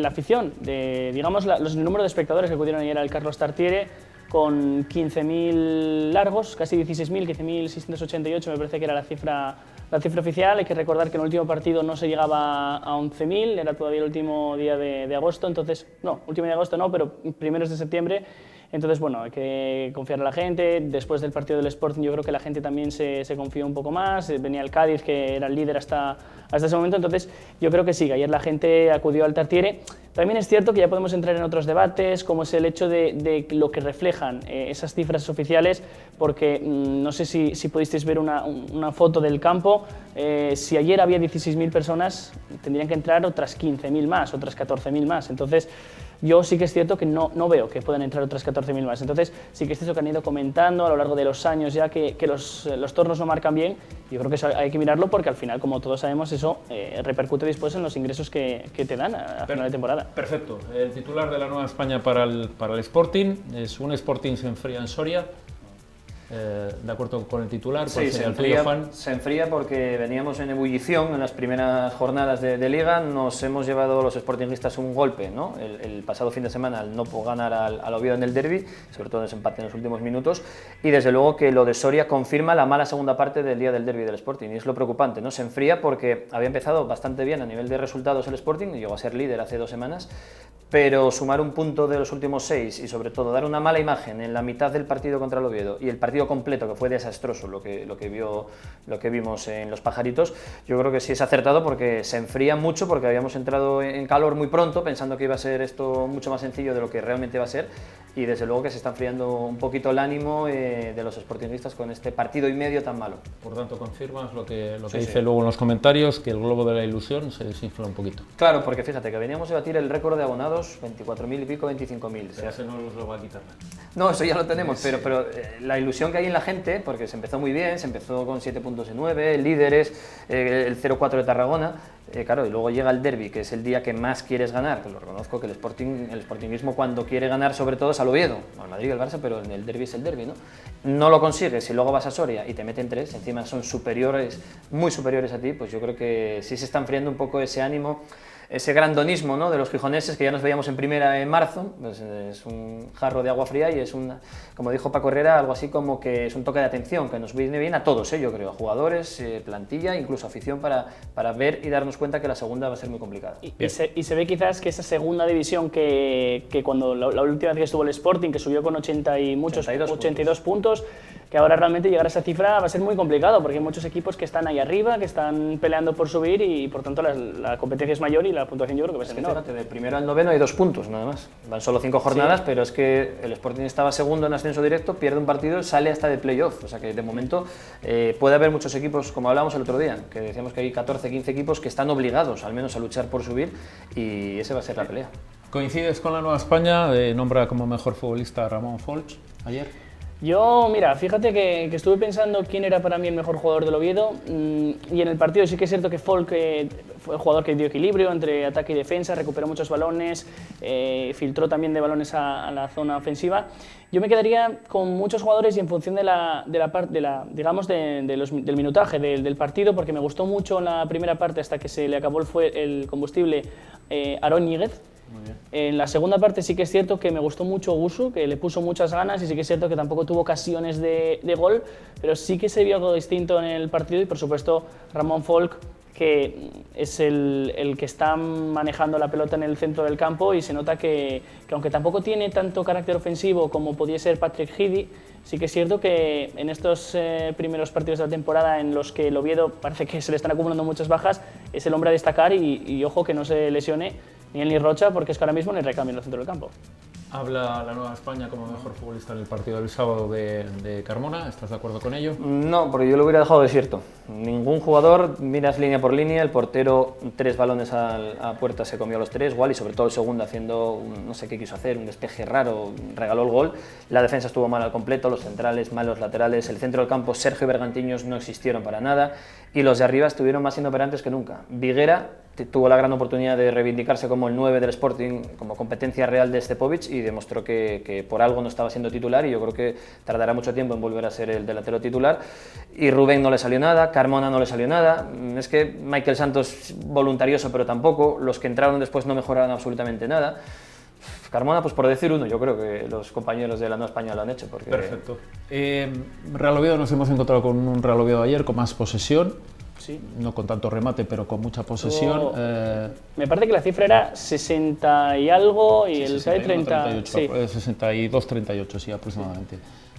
afición, digamos los números de espectadores que acudieron ayer al Carlos Tartiere, con 15.000 largos, casi 16.000, 15.688 me parece que era la cifra oficial. Hay que recordar que en el último partido no se llegaba a 11.000, era todavía el último día de agosto, entonces, no, último día de agosto no, pero primeros de septiembre. Entonces, bueno, hay que confiar en la gente. Después del partido del Sporting yo creo que la gente también se confió un poco más. Venía el Cádiz, que era el líder hasta ese momento. Entonces, yo creo que sí, que ayer la gente acudió al Tartiere. También es cierto que ya podemos entrar en otros debates, como es el hecho de lo que reflejan esas cifras oficiales, porque no sé si pudisteis ver una foto del campo. Si ayer había 16.000 personas, tendrían que entrar otras 15.000 más, otras 14.000 más. Entonces, yo sí que es cierto que no veo que puedan entrar otras 14.000 más. Entonces, sí que es cierto que han ido comentando a lo largo de los años ya que los tornos no marcan bien. Yo creo que eso hay que mirarlo porque al final, como todos sabemos, eso repercute después en los ingresos que te dan a final de temporada. Perfecto. El titular de la Nueva España para el Sporting es un Sporting se enfría en Soria. De acuerdo con el titular, ¿cuál Sí, sería el tuyo, Juan? se enfría porque veníamos en ebullición en las primeras jornadas de Liga. Nos hemos llevado los sportingistas un golpe, ¿no? El pasado fin de semana al no ganar al Oviedo en el derbi, sobre todo en ese empate en los últimos minutos, y desde luego que lo de Soria confirma la mala segunda parte del día del derbi del Sporting, y es lo preocupante, ¿no? Se enfría porque había empezado bastante bien a nivel de resultados el Sporting, llegó a ser líder hace 2 semanas, pero sumar un punto de los últimos 6 y sobre todo dar una mala imagen en la mitad del partido contra el Oviedo y el partido completo, que fue desastroso lo que vimos en los Pajaritos, yo creo que sí es acertado porque se enfría mucho, porque habíamos entrado en calor muy pronto pensando que iba a ser esto mucho más sencillo de lo que realmente va a ser, y desde luego que se está enfriando un poquito el ánimo de los sportingistas con este partido y medio tan malo. Por tanto, confirmas lo que Sí, dice sí. luego en los comentarios, que el globo de la ilusión se desinfla un poquito. Claro, porque fíjate que veníamos a batir el récord de abonados, 24.000 y pico, 25.000. Pero ese no los lo va a quitar. No, eso ya lo tenemos, pero la ilusión que hay en la gente, porque se empezó muy bien, se empezó con 7 puntos de 9, líderes, el 0-4 de Tarragona, claro, y luego llega el derbi, que es el día que más quieres ganar, que lo reconozco que el sportingismo cuando quiere ganar sobre todo es al Oviedo, al Madrid y al Barça, pero en el derbi es el derbi, ¿no? No lo consigues y luego vas a Soria y te meten 3, encima son superiores, muy superiores a ti, pues yo creo que sí se está enfriando un poco ese ánimo, ese grandonismo, ¿no?, de los gijoneses, que ya nos veíamos en primera en marzo. Pues es un jarro de agua fría y es como dijo Paco Herrera, algo así como que es un toque de atención que nos viene bien a todos, yo creo, a jugadores, plantilla, incluso afición, para ver y darnos cuenta que la segunda va a ser muy complicada. Y se ve quizás que esa segunda división que cuando la última vez que estuvo el Sporting, que subió con 82 puntos, que ahora realmente llegar a esa cifra va a ser muy complicado, porque hay muchos equipos que están ahí arriba, que están peleando por subir y por tanto la competencia es mayor y la puntuación yo creo que va a ser menor. Fíjate, del primero al noveno hay 2 puntos nada más, van solo 5 jornadas, sí. Pero es que el Sporting estaba segundo en ascenso directo, pierde un partido, sale hasta de playoff, o sea que de momento puede haber muchos equipos, como hablábamos el otro día, que decíamos que hay 14, 15 equipos que están obligados al menos a luchar por subir, y esa va a ser la pelea. ¿Coincides con la Nueva España? Nombra como mejor futbolista a Ramón Folch ayer. Yo, mira, fíjate que estuve pensando quién era para mí el mejor jugador del Oviedo, y en el partido sí que es cierto que Folk fue el jugador que dio equilibrio entre ataque y defensa, recuperó muchos balones, filtró también de balones a la zona ofensiva. Yo me quedaría con muchos jugadores y en función del minutaje del partido, porque me gustó mucho en la primera parte hasta que se le acabó el combustible Aarón Ñíguez. En la segunda parte sí que es cierto que me gustó mucho Gusu, que le puso muchas ganas, y sí que es cierto que tampoco tuvo ocasiones de gol, pero sí que se vio algo distinto en el partido, y por supuesto Ramón Folk, que es el que está manejando la pelota en el centro del campo, y se nota que aunque tampoco tiene tanto carácter ofensivo como podía ser Patrick Heady, sí que es cierto que en estos primeros partidos de la temporada en los que el Oviedo parece que se le están acumulando muchas bajas, es el hombre a destacar, y ojo que no se lesione ni él ni Rocha, porque es que ahora mismo no hay recambio en el centro del campo. Habla la Nueva España como mejor futbolista en el partido del sábado de Carmona. ¿Estás de acuerdo con ello? No, porque yo lo hubiera dejado desierto. Ningún jugador, miras línea por línea, el portero 3 balones a puerta se comió los 3, igual, y sobre todo el segundo haciendo, no sé qué quiso hacer, un despeje raro, regaló el gol. La defensa estuvo mal al completo, los centrales, malos laterales, el centro del campo, Sergio y Bergantiños no existieron para nada, y los de arriba estuvieron más inoperantes que nunca. Viguera tuvo la gran oportunidad de reivindicarse como el 9 del Sporting, como competencia real de Stepovic, y demostró que por algo no estaba siendo titular, y yo creo que tardará mucho tiempo en volver a ser el delantero titular. Y Rubén no le salió nada, Carmona no le salió nada, es que Michael Santos voluntarioso pero tampoco, los que entraron después no mejoraron absolutamente nada. Carmona, pues por decir uno, yo creo que los compañeros de la Nueva España lo han hecho. Porque... Perfecto. Real Oviedo, nos hemos encontrado con un Real Oviedo ayer con más posesión. Sí. No con tanto remate, pero con mucha posesión. Me parece que la cifra era 60 y algo, y Sí, el 61, 30, 38, sí. 62-38, sí, aproximadamente.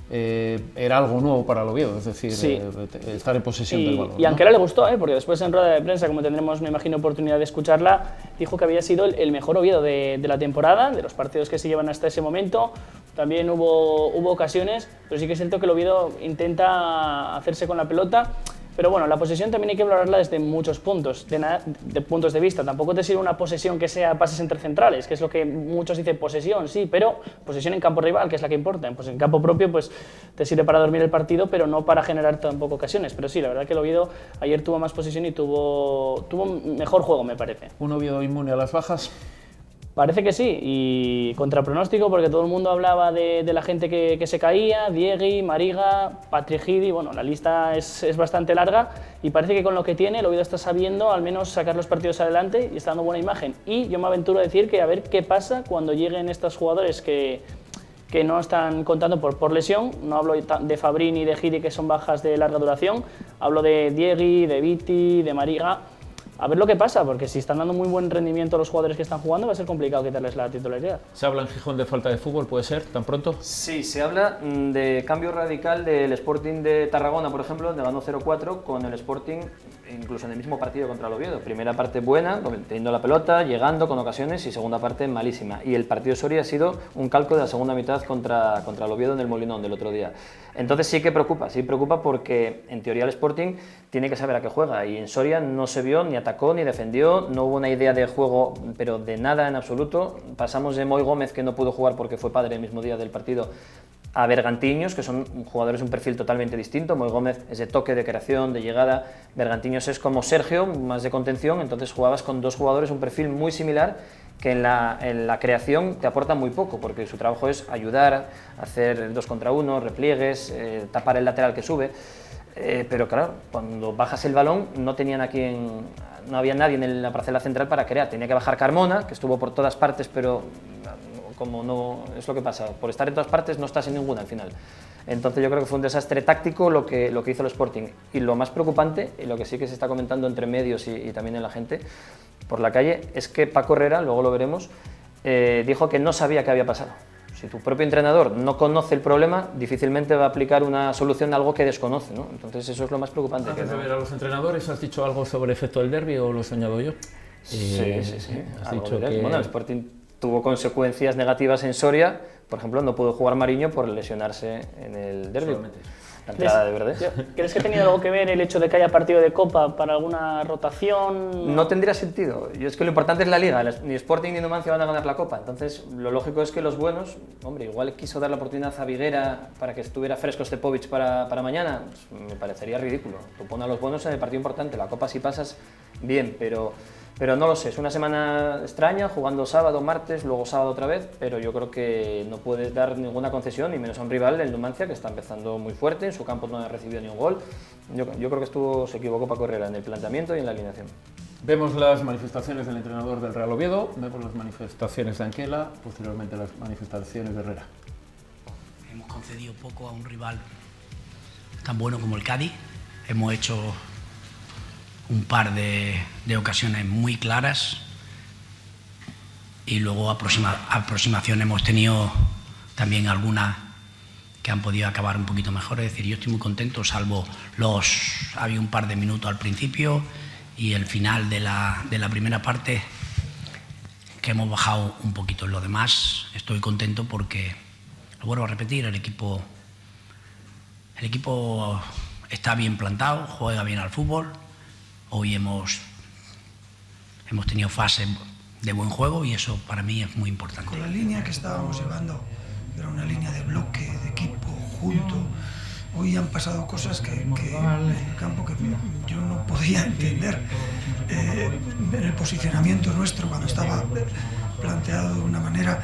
Era algo nuevo para el Oviedo, es decir, Sí. estar en posesión del balón. Y a Anquela le gustó, porque después en rueda de prensa, como tendremos, me imagino, oportunidad de escucharla, dijo que había sido el mejor Oviedo de la temporada, de los partidos que se llevan hasta ese momento. También hubo ocasiones, pero sí que es cierto que el Oviedo intenta hacerse con la pelota. Pero bueno, la posesión también hay que valorarla desde muchos puntos de vista. Tampoco te sirve una posesión que sea pases entre centrales, que es lo que muchos dicen posesión, sí, pero posesión en campo rival, que es la que importa. Pues en campo propio pues te sirve para dormir el partido, pero no para generar tampoco ocasiones. Pero sí, la verdad que el Oviedo ayer tuvo más posesión y tuvo mejor juego, me parece. ¿Un Oviedo inmune a las bajas? Parece que sí, y contra pronóstico, porque todo el mundo hablaba de la gente que se caía: Diegui, Mariga, Patrick Heady. Bueno, la lista es bastante larga, y parece que con lo que tiene el Oviedo está sabiendo al menos sacar los partidos adelante y está dando buena imagen. Y yo me aventuro a decir que a ver qué pasa cuando lleguen estos jugadores que no están contando por lesión. No hablo de Fabrini y de Heady, que son bajas de larga duración, hablo de Diegui, de Viti, de Mariga. A ver lo que pasa, porque si están dando muy buen rendimiento los jugadores que están jugando, va a ser complicado quitarles la titularidad. ¿Se habla en Gijón de falta de fútbol? ¿Puede ser tan pronto? Sí, se habla de cambio radical del Sporting de Tarragona, por ejemplo, donde ganó 0-4 con el Sporting, incluso en el mismo partido contra el Oviedo. Primera parte buena, teniendo la pelota, llegando con ocasiones, y segunda parte malísima. Y el partido de Soria ha sido un calco de la segunda mitad contra el Oviedo en el Molinón del otro día. Entonces sí preocupa porque en teoría el Sporting tiene que saber a qué juega, y en Soria no se vio, ni atacó ni defendió, no hubo una idea de juego, pero de nada en absoluto. Pasamos de Moi Gómez, que no pudo jugar porque fue padre el mismo día del partido, a Bergantiños, que son jugadores de un perfil totalmente distinto. Moi Gómez es de toque, de creación, de llegada. Bergantiños es como Sergio, más de contención. Entonces jugabas con dos jugadores, un perfil muy similar, que en la creación te aporta muy poco, porque su trabajo es ayudar, hacer 2 contra 1, repliegues, tapar el lateral que sube. Pero claro, cuando bajas el balón no había nadie en la parcela central para crear. Tenía que bajar Carmona, que estuvo por todas partes, pero como no es lo que pasa, por estar en todas partes no estás en ninguna al final. Entonces yo creo que fue un desastre táctico lo que hizo el Sporting. Y lo más preocupante, y lo que sí que se está comentando entre medios y también en la gente por la calle, es que Paco Herrera, luego lo veremos, dijo que no sabía qué había pasado. Si tu propio entrenador no conoce el problema, difícilmente va a aplicar una solución a algo que desconoce, ¿no? Entonces eso es lo más preocupante. Antes de ver a los entrenadores, ¿has dicho algo sobre el efecto del derbi o lo he soñado yo? Sí. Has dicho que... Bueno, el Sporting tuvo consecuencias negativas en Soria. Por ejemplo, no pudo jugar Mariño por lesionarse en el derbi. La entrada de Verde. ¿Crees que ha tenido algo que ver el hecho de que haya partido de Copa para alguna rotación? No tendría sentido. Es que lo importante es la Liga. Ni Sporting ni Numancia van a ganar la Copa. Entonces, lo lógico es que los buenos... Hombre, igual quiso dar la oportunidad a Viguera para que estuviera fresco Stepovic para mañana. Pues me parecería ridículo. Tú pones a los buenos en el partido importante. La Copa si pasas, bien, pero no lo sé. Es una semana extraña, jugando sábado, martes, luego sábado otra vez, pero yo creo que no puedes dar ninguna concesión, y menos a un rival, el Numancia, que está empezando muy fuerte. En su campo no ha recibido ni un gol. Yo creo que se equivocó Paco Herrera en el planteamiento y en la alineación. Vemos las manifestaciones del entrenador del Real Oviedo, vemos las manifestaciones de Anquela, posteriormente las manifestaciones de Herrera. Hemos concedido poco a un rival tan bueno como el Cádiz. Hemos hecho un par de ocasiones muy claras y luego aproximación hemos tenido también algunas que han podido acabar un poquito mejor. Es decir, yo estoy muy contento, salvo había un par de minutos al principio y el final de la primera parte que hemos bajado un poquito. En lo demás estoy contento porque, lo vuelvo a repetir, el equipo está bien plantado, juega bien al fútbol. Hoy hemos tenido fases de buen juego y eso para mí es muy importante. Con la línea que estábamos llevando, era una línea de bloque, de equipo, junto. Hoy han pasado cosas en el campo que yo no podía entender. En el posicionamiento nuestro, cuando estaba planteado de una manera,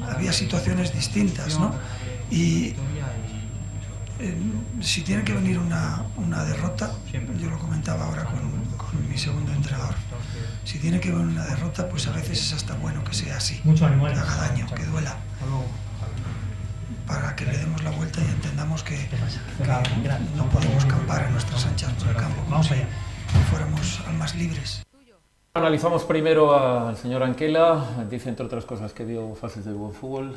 había situaciones distintas, ¿no? Y si tiene que venir una derrota, yo lo comentaba ahora con mi segundo entrenador, si tiene que venir una derrota, pues a veces es hasta bueno que sea así, que haga daño, que duela, para que le demos la vuelta y entendamos que no podemos campar en nuestras anchas por el campo como si fuéramos almas libres. Analizamos primero al señor Anquela. Dice, entre otras cosas, que dio fases de buen fútbol.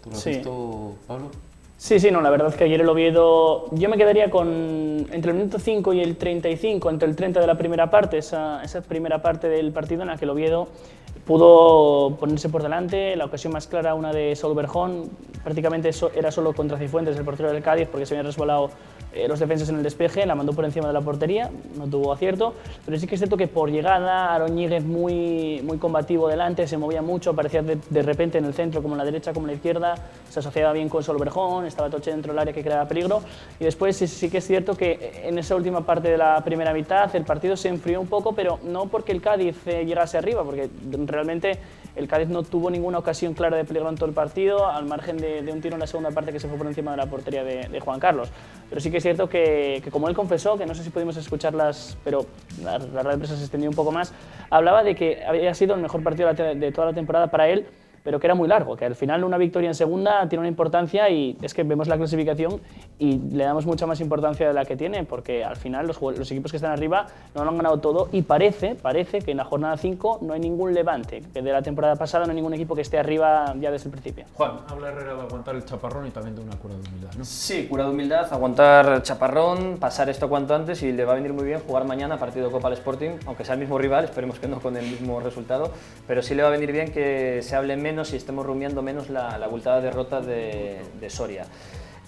¿Tú lo has visto, Pablo? Sí, no, la verdad es que ayer el Oviedo, yo me quedaría entre el minuto 5 y el 35, entre el 30 de la primera parte, esa primera parte del partido en la que el Oviedo pudo ponerse por delante. La ocasión más clara, una de Saúl Berjón, prácticamente era solo contra Cifuentes, el portero del Cádiz, porque se habían resbalado los defensas en el despeje, la mandó por encima de la portería, no tuvo acierto, pero sí que es cierto que por llegada Aaron Ñíguez muy combativo delante, se movía mucho, aparecía de repente en el centro, como en la derecha como en la izquierda, se asociaba bien con Saúl Berjón, estaba Toche dentro del área que creaba peligro, y después sí que es cierto que en esa última parte de la primera mitad el partido se enfrió un poco, pero no porque el Cádiz llegase arriba, porque realmente el Cádiz no tuvo ninguna ocasión clara de peligro en todo el partido, al margen de un tiro en la segunda parte que se fue por encima de la portería de Juan Carlos. Pero sí que es cierto que como él confesó, que no sé si pudimos escucharlas, pero la rueda de prensa se extendió un poco más, hablaba de que había sido el mejor partido de toda la temporada para él, pero que era muy largo, que al final una victoria en segunda tiene una importancia, y es que vemos la clasificación y le damos mucha más importancia de la que tiene, porque al final los equipos que están arriba no lo han ganado todo, y parece que en la jornada 5 no hay ningún Levante, que de la temporada pasada no hay ningún equipo que esté arriba ya desde el principio. Juan, habla Herrera de aguantar el chaparrón y también de una cura de humildad, ¿no? Sí, cura de humildad, aguantar chaparrón, pasar esto cuanto antes, y le va a venir muy bien jugar mañana partido de Copa al Sporting, aunque sea el mismo rival, esperemos que no con el mismo resultado, pero sí le va a venir bien que se hable menos y estemos rumiando menos la abultada derrota de Soria.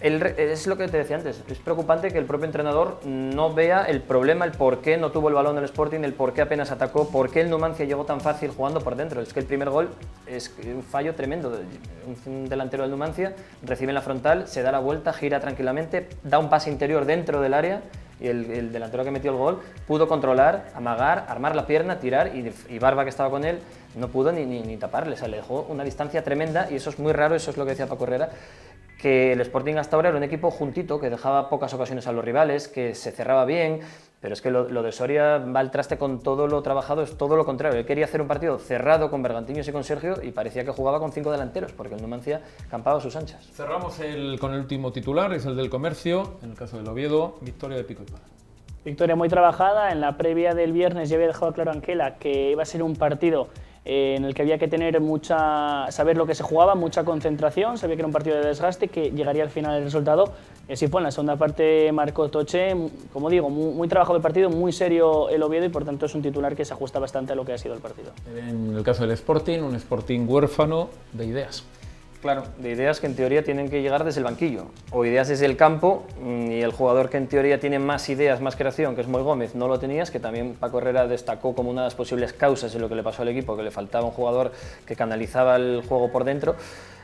Es lo que te decía antes, es preocupante que el propio entrenador no vea el problema, el por qué no tuvo el balón el Sporting, el por qué apenas atacó, por qué el Numancia llegó tan fácil jugando por dentro. Es que el primer gol es un fallo tremendo, un delantero del Numancia recibe en la frontal, se da la vuelta, gira tranquilamente, da un pase interior dentro del área, y el delantero que metió el gol pudo controlar, amagar, armar la pierna, tirar, y Barba, que estaba con él, no pudo ni taparle, o sea, le dejó una distancia tremenda, y eso es muy raro, eso es lo que decía Paco Herrera, que el Sporting hasta ahora era un equipo juntito, que dejaba pocas ocasiones a los rivales, que se cerraba bien, pero es que lo de Soria va al traste con todo lo trabajado, es todo lo contrario. Él quería hacer un partido cerrado con Bergantiños y con Sergio, y parecía que jugaba con 5 delanteros, porque el Numancia campaba a sus anchas. Cerramos con el último titular, es el del Comercio, en el caso del Oviedo, victoria de pico y pala. Victoria muy trabajada. En la previa del viernes ya había dejado claro Anquela que iba a ser un partido en el que había que tener saber lo que se jugaba, mucha concentración, sabía que era un partido de desgaste, que llegaría al final el resultado, y así fue. En la segunda parte marcó Toche, como digo, muy trabajado el partido, muy serio el Oviedo, y por tanto es un titular que se ajusta bastante a lo que ha sido el partido. En el caso del Sporting, un Sporting huérfano de ideas. Claro, de ideas que en teoría tienen que llegar desde el banquillo, o ideas desde el campo, y el jugador que en teoría tiene más ideas, más creación, que es Moi Gómez, no lo tenías, que también Paco Herrera destacó como una de las posibles causas de lo que le pasó al equipo, que le faltaba un jugador que canalizaba el juego por dentro.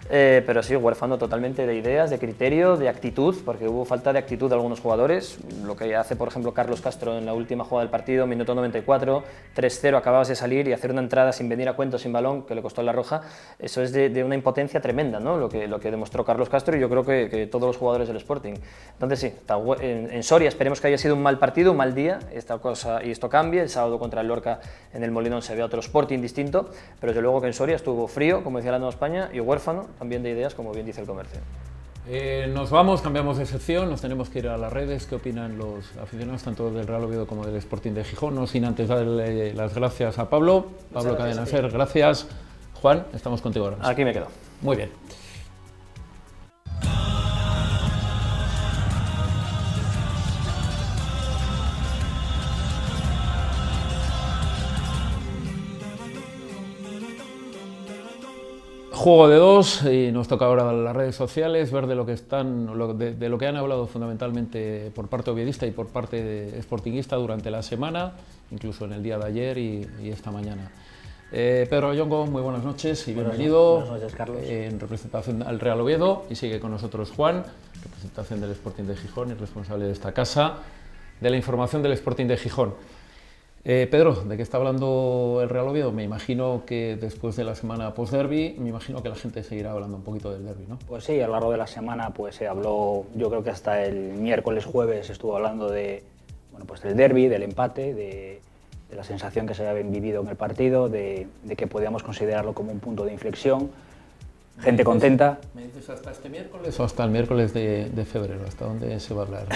Pero sí, huérfano totalmente de ideas, de criterio, de actitud, porque hubo falta de actitud de algunos jugadores, lo que hace por ejemplo Carlos Castro en la última jugada del partido, minuto 94, 3-0, acababas de salir y hacer una entrada sin venir a cuento, sin balón, que le costó la roja, eso es de una impotencia tremenda, ¿no? Lo que demostró Carlos Castro, y yo creo que todos los jugadores del Sporting. Entonces sí, en Soria esperemos que haya sido un mal partido, un mal día, y esto cambie. El sábado contra el Lorca en el Molinón se ve otro Sporting distinto, pero desde luego que en Soria estuvo frío, como decía la Nueva España, y huérfano también de ideas, como bien dice el Comercio. Nos vamos, cambiamos de sección, nos tenemos que ir a las redes. ¿Qué opinan los aficionados, tanto del Real Oviedo como del Sporting de Gijón? No sin antes darle las gracias a Pablo Cadena Ser, gracias. Juan, estamos contigo ahora mismo. Aquí me quedo. Muy bien. Juego de dos, y nos toca ahora las redes sociales, ver de lo que han hablado fundamentalmente por parte oviedista y por parte de sportinguista durante la semana, incluso en el día de ayer y esta mañana. Pedro Oyongo, muy buenas noches y bienvenido. Buenas noches, Carlos. En representación al Real Oviedo, y sigue con nosotros Juan, representación del Sporting de Gijón y responsable de esta casa, de la información del Sporting de Gijón. Pedro, ¿de qué está hablando el Real Oviedo? Me imagino que después de la semana post-derbi, me imagino que la gente seguirá hablando un poquito del derbi, ¿no? Pues sí, a lo largo de la semana pues se habló, yo creo que hasta el miércoles, jueves, estuvo hablando de, bueno, pues del derbi, del empate, de la sensación que se había vivido en el partido, de que podíamos considerarlo como un punto de inflexión. Gente contenta. ¿Me dices hasta este miércoles o hasta el miércoles de febrero? ¿Hasta dónde se va a hablar?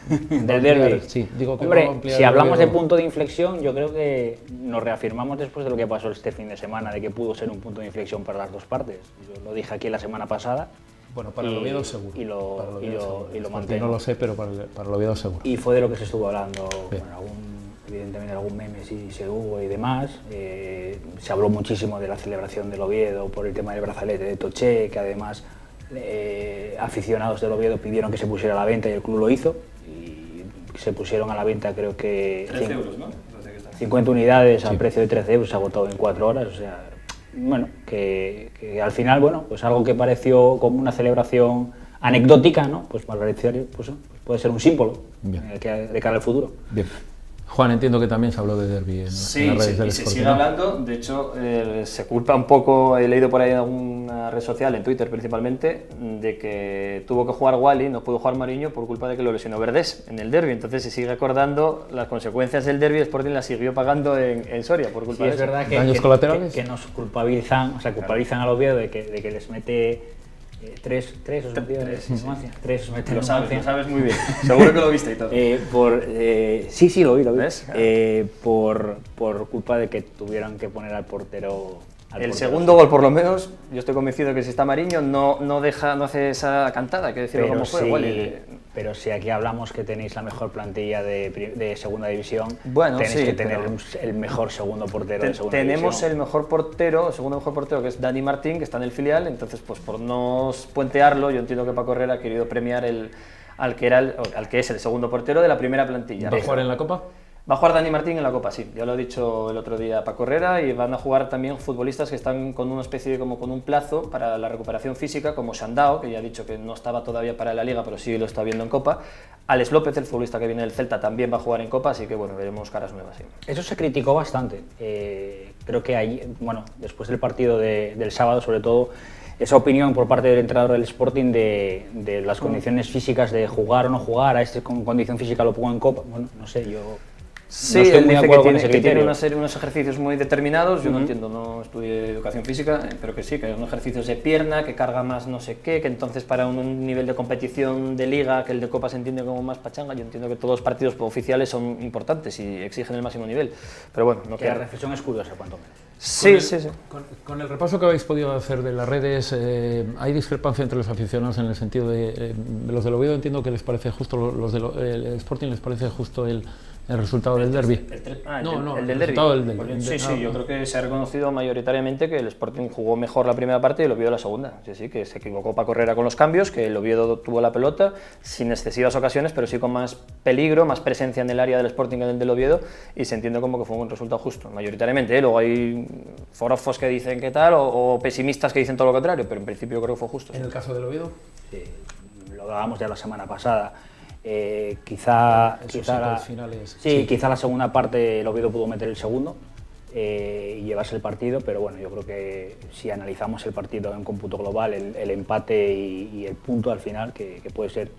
¿Del derbi? Sí, digo que hombre, si hablamos de punto de inflexión, yo creo que nos reafirmamos después de lo que pasó este fin de semana, de que pudo ser un punto de inflexión para las dos partes. Yo lo dije aquí la semana pasada. Bueno, para el Oviedo seguro. Y lo mantengo. No lo sé, pero para el Oviedo seguro. Y fue de lo que se estuvo hablando, bueno, evidentemente algún meme sí se hubo y demás. Se habló muchísimo de la celebración del Oviedo por el tema del brazalete de Toché, que además aficionados del Oviedo pidieron que se pusiera a la venta y el club lo hizo. Y se pusieron a la venta, creo que 13 euros, ¿no? 50 unidades al precio de 13 euros, se ha agotado en 4 horas. O sea, bueno, que al final, bueno, pues algo que pareció como una celebración anecdótica, ¿no? Pues para el pues puede ser un símbolo de cara al futuro. Bien. Juan, entiendo que también se habló de derbi en las redes del Sporting. Sí, se sigue hablando. De hecho, se culpa un poco, he leído por ahí en alguna red social, en Twitter principalmente, de que tuvo que jugar Wally, no pudo jugar Mariño por culpa de que lo lesionó Verdés en el derbi. Entonces se sigue acordando las consecuencias del derbi. El Sporting las siguió pagando en Soria por culpa de eso. Es verdad ¿Daños colaterales? Que nos culpabilizan, o sea, culpabilizan al Oviedo de que les mete... Tres os metió en Numancia. Lo sabes muy bien. Seguro que lo viste y todo. Sí, lo vi. ¿Ves? Por culpa de que tuvieran que poner al portero. Segundo gol, por lo menos, yo estoy convencido que si está Mariño no hace esa cantada, hay que decirlo como fue. Pero si aquí hablamos que tenéis la mejor plantilla de segunda división, bueno, tenéis que tener el mejor segundo portero de segunda división. Tenemos el segundo mejor portero, que es Dani Martín, que está en el filial. Entonces, pues por no puentearlo, yo entiendo que Paco Herrera ha querido premiar al que es el segundo portero de la primera plantilla. ¿Va a jugar en la Copa? Va a jugar Dani Martín en la Copa, sí, ya lo ha dicho el otro día Paco Herrera, y van a jugar también futbolistas que están con una especie de con un plazo para la recuperación física, como Xandao, que ya ha dicho que no estaba todavía para la Liga, pero sí lo está viendo en Copa. Alex López, el futbolista que viene del Celta, también va a jugar en Copa, así que bueno, veremos caras nuevas. Sí. Eso se criticó bastante. Creo que ahí, bueno, después del partido del sábado, sobre todo, esa opinión por parte del entrenador del Sporting de las condiciones físicas de jugar o no jugar, a este con condición física lo pongo en Copa, bueno, no sé, yo... Sí, él dice que tiene unos ejercicios muy determinados, yo no entiendo, no estudié educación física, pero que sí, que hay unos ejercicios de pierna, que carga más no sé qué, que entonces para un nivel de competición de liga, que el de Copa se entiende como más pachanga, yo entiendo que todos los partidos oficiales son importantes y exigen el máximo nivel, pero bueno, no queda. La reflexión es curiosa, cuanto menos. Sí. Con el repaso que habéis podido hacer de las redes, hay discrepancia entre los aficionados en el sentido de los del Oviedo, entiendo que les parece justo, los del Sporting les parece justo el resultado del derbi. El del derbi. Sí, yo creo que se ha reconocido mayoritariamente que el Sporting jugó mejor la primera parte y el Oviedo la segunda. Sí, que se equivocó Paco Herrera con los cambios, que el Oviedo tuvo la pelota sin excesivas ocasiones, pero sí con más peligro, más presencia en el área del Sporting que en el del Oviedo, y se entiende como que fue un resultado justo, mayoritariamente. Luego hay forofos que dicen que tal, o pesimistas que dicen todo lo contrario, pero en principio yo creo que fue justo. ¿En el caso del Oviedo? Sí, lo hablábamos ya la semana pasada. Quizá la segunda parte el Oviedo pudo meter el segundo y llevarse el partido, pero bueno, yo creo que si analizamos el partido en cómputo global, el empate y el punto al final, que puede ser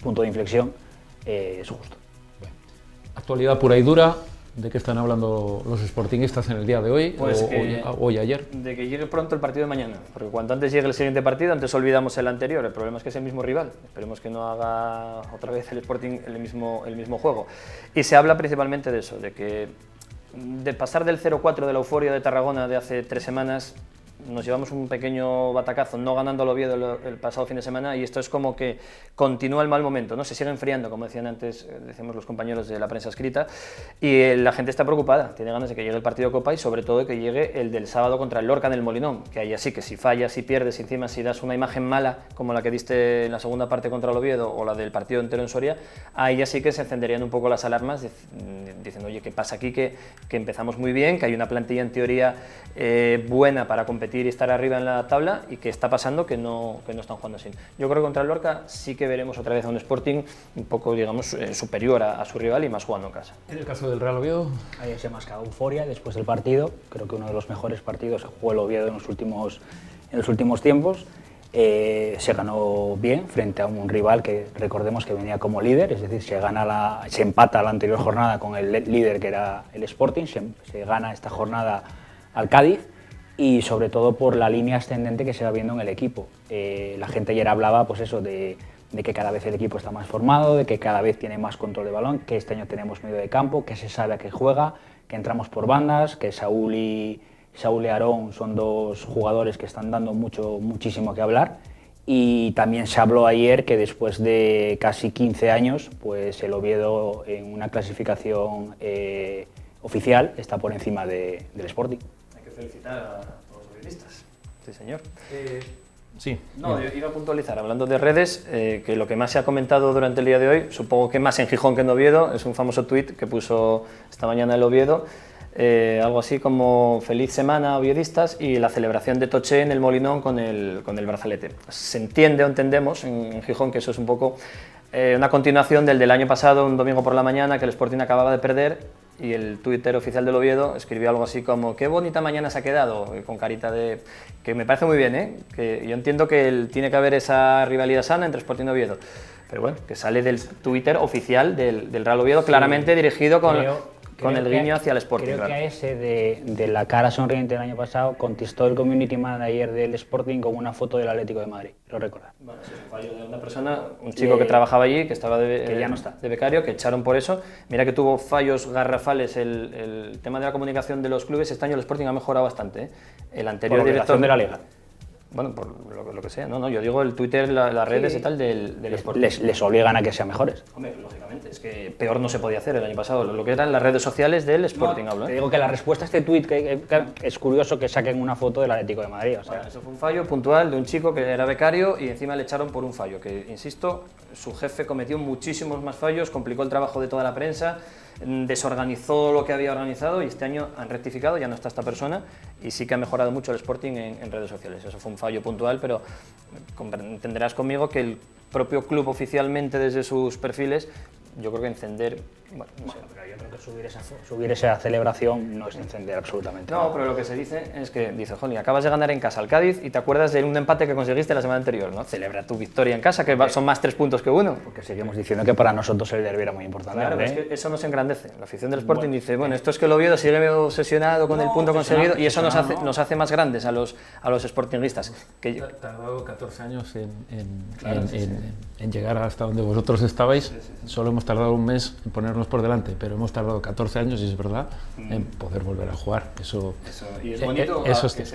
punto de inflexión, es justo. Actualidad pura y dura, ¿De qué están hablando los sportinguistas en el día de hoy Pues hoy ayer? De que llegue pronto el partido de mañana, porque cuanto antes llegue el siguiente partido, antes olvidamos el anterior. El problema es que es el mismo rival. Esperemos que no haga otra vez el Sporting el mismo juego. Y se habla principalmente de eso, de pasar del 0-4 de la euforia de Tarragona de hace 3 semanas. Nos llevamos un pequeño batacazo, no ganando al Oviedo el pasado fin de semana, y esto es como que continúa el mal momento, ¿no? Se sigue enfriando, como decían antes, decíamos los compañeros de la prensa escrita, y la gente está preocupada, tiene ganas de que llegue el partido de Copa y sobre todo de que llegue el del sábado contra el Lorca en el Molinón, que ahí así que si fallas, si pierdes, y encima si das una imagen mala, como la que diste en la segunda parte contra el Oviedo o la del partido entero en Soria, ahí ya sí que se encenderían un poco las alarmas, diciendo, oye, ¿qué pasa aquí? Que empezamos muy bien, que hay una plantilla en teoría buena para competir y estar arriba en la tabla, y que está pasando que no están jugando así. Yo creo que contra el Lorca sí que veremos otra vez a un Sporting un poco, digamos, superior a su rival y más jugando en casa. En el caso del Real Oviedo, ayer se mascaba euforia después del partido. Creo que uno de los mejores partidos se jugó el Oviedo en los últimos tiempos. Se ganó bien frente a un rival que recordemos que venía como líder, es decir, se empata la anterior jornada con el líder que era el Sporting, se gana esta jornada al Cádiz, y sobre todo por la línea ascendente que se va viendo en el equipo. La gente ayer hablaba pues eso, de que cada vez el equipo está más formado, de que cada vez tiene más control de balón, que este año tenemos medio de campo, que se sabe a qué juega, que entramos por bandas, que Saúl y Aarón son dos jugadores que están dando muchísimo que hablar. Y también se habló ayer que después de casi 15 años, pues el Oviedo en una clasificación oficial está por encima del Sporting. Felicitar a los periodistas. Sí, señor. sí. No, yo iba a puntualizar, hablando de redes, que lo que más se ha comentado durante el día de hoy, supongo que más en Gijón que en Oviedo, es un famoso tuit que puso esta mañana el Oviedo, algo así como feliz semana oviedistas, y la celebración de Toché en el Molinón con el brazalete. Se entiende o entendemos en Gijón que eso es un poco una continuación del año pasado, un domingo por la mañana, que el Sporting acababa de perder, y el Twitter oficial del Oviedo escribió algo así como qué bonita mañana se ha quedado, con carita de... que me parece muy bien, que yo entiendo que tiene que haber esa rivalidad sana entre Sporting y Oviedo, pero bueno, que sale del Twitter oficial del Real Oviedo, claramente dirigido con el guiño hacia el Sporting. Creo que a ese de la cara sonriente del año pasado contestó el community manager del Sporting con una foto del Atlético de Madrid, lo recuerdas. Bueno, es un fallo de una persona, un chico que trabajaba allí, que estaba que ya no está. de becario, que echaron por eso. Mira que tuvo fallos garrafales el tema de la comunicación de los clubes. Este año el Sporting ha mejorado bastante. El anterior director de la Liga. Bueno, por lo que sea, no, yo digo el Twitter, las redes y tal del Sporting. Les obligan a que sean mejores. Hombre, lógicamente, es que peor no se podía hacer el año pasado, lo que eran las redes sociales del Sporting, no, hablo. Te digo que la respuesta a este tuit, que es curioso que saquen una foto del Atlético de Madrid. O sea. Bueno, eso fue un fallo puntual de un chico que era becario y encima le echaron por un fallo, que, insisto, su jefe cometió muchísimos más fallos, complicó el trabajo de toda la prensa, desorganizó lo que había organizado, y este año han rectificado, ya no está esta persona, y sí que ha mejorado mucho el Sporting en redes sociales. Eso fue un fallo puntual, pero entenderás conmigo que el propio club oficialmente desde sus perfiles, yo creo que encender... Bueno, no sé. Pero yo creo que subir esa celebración no es encender absolutamente nada. No, pero lo que se dice es que, dice, Joni, acabas de ganar en casa al Cádiz y te acuerdas de un empate que conseguiste la semana anterior, ¿no? Celebra tu victoria en casa, que son más 3 puntos que 1. Porque seguimos diciendo que para nosotros el derbi era muy importante. Claro, pero es que eso nos engrandece. La afición del Sporting dice, bueno, esto es que el Oviedo sigue obsesionado con el punto conseguido, y eso nos hace más grandes a los sportinguistas. Que he tardado 14 años en llegar hasta donde vosotros estabais. Solo hemos tardado un mes en ponernos por delante, pero hemos tardado 14 años, y es verdad, en poder volver a jugar. Y es bonito eso que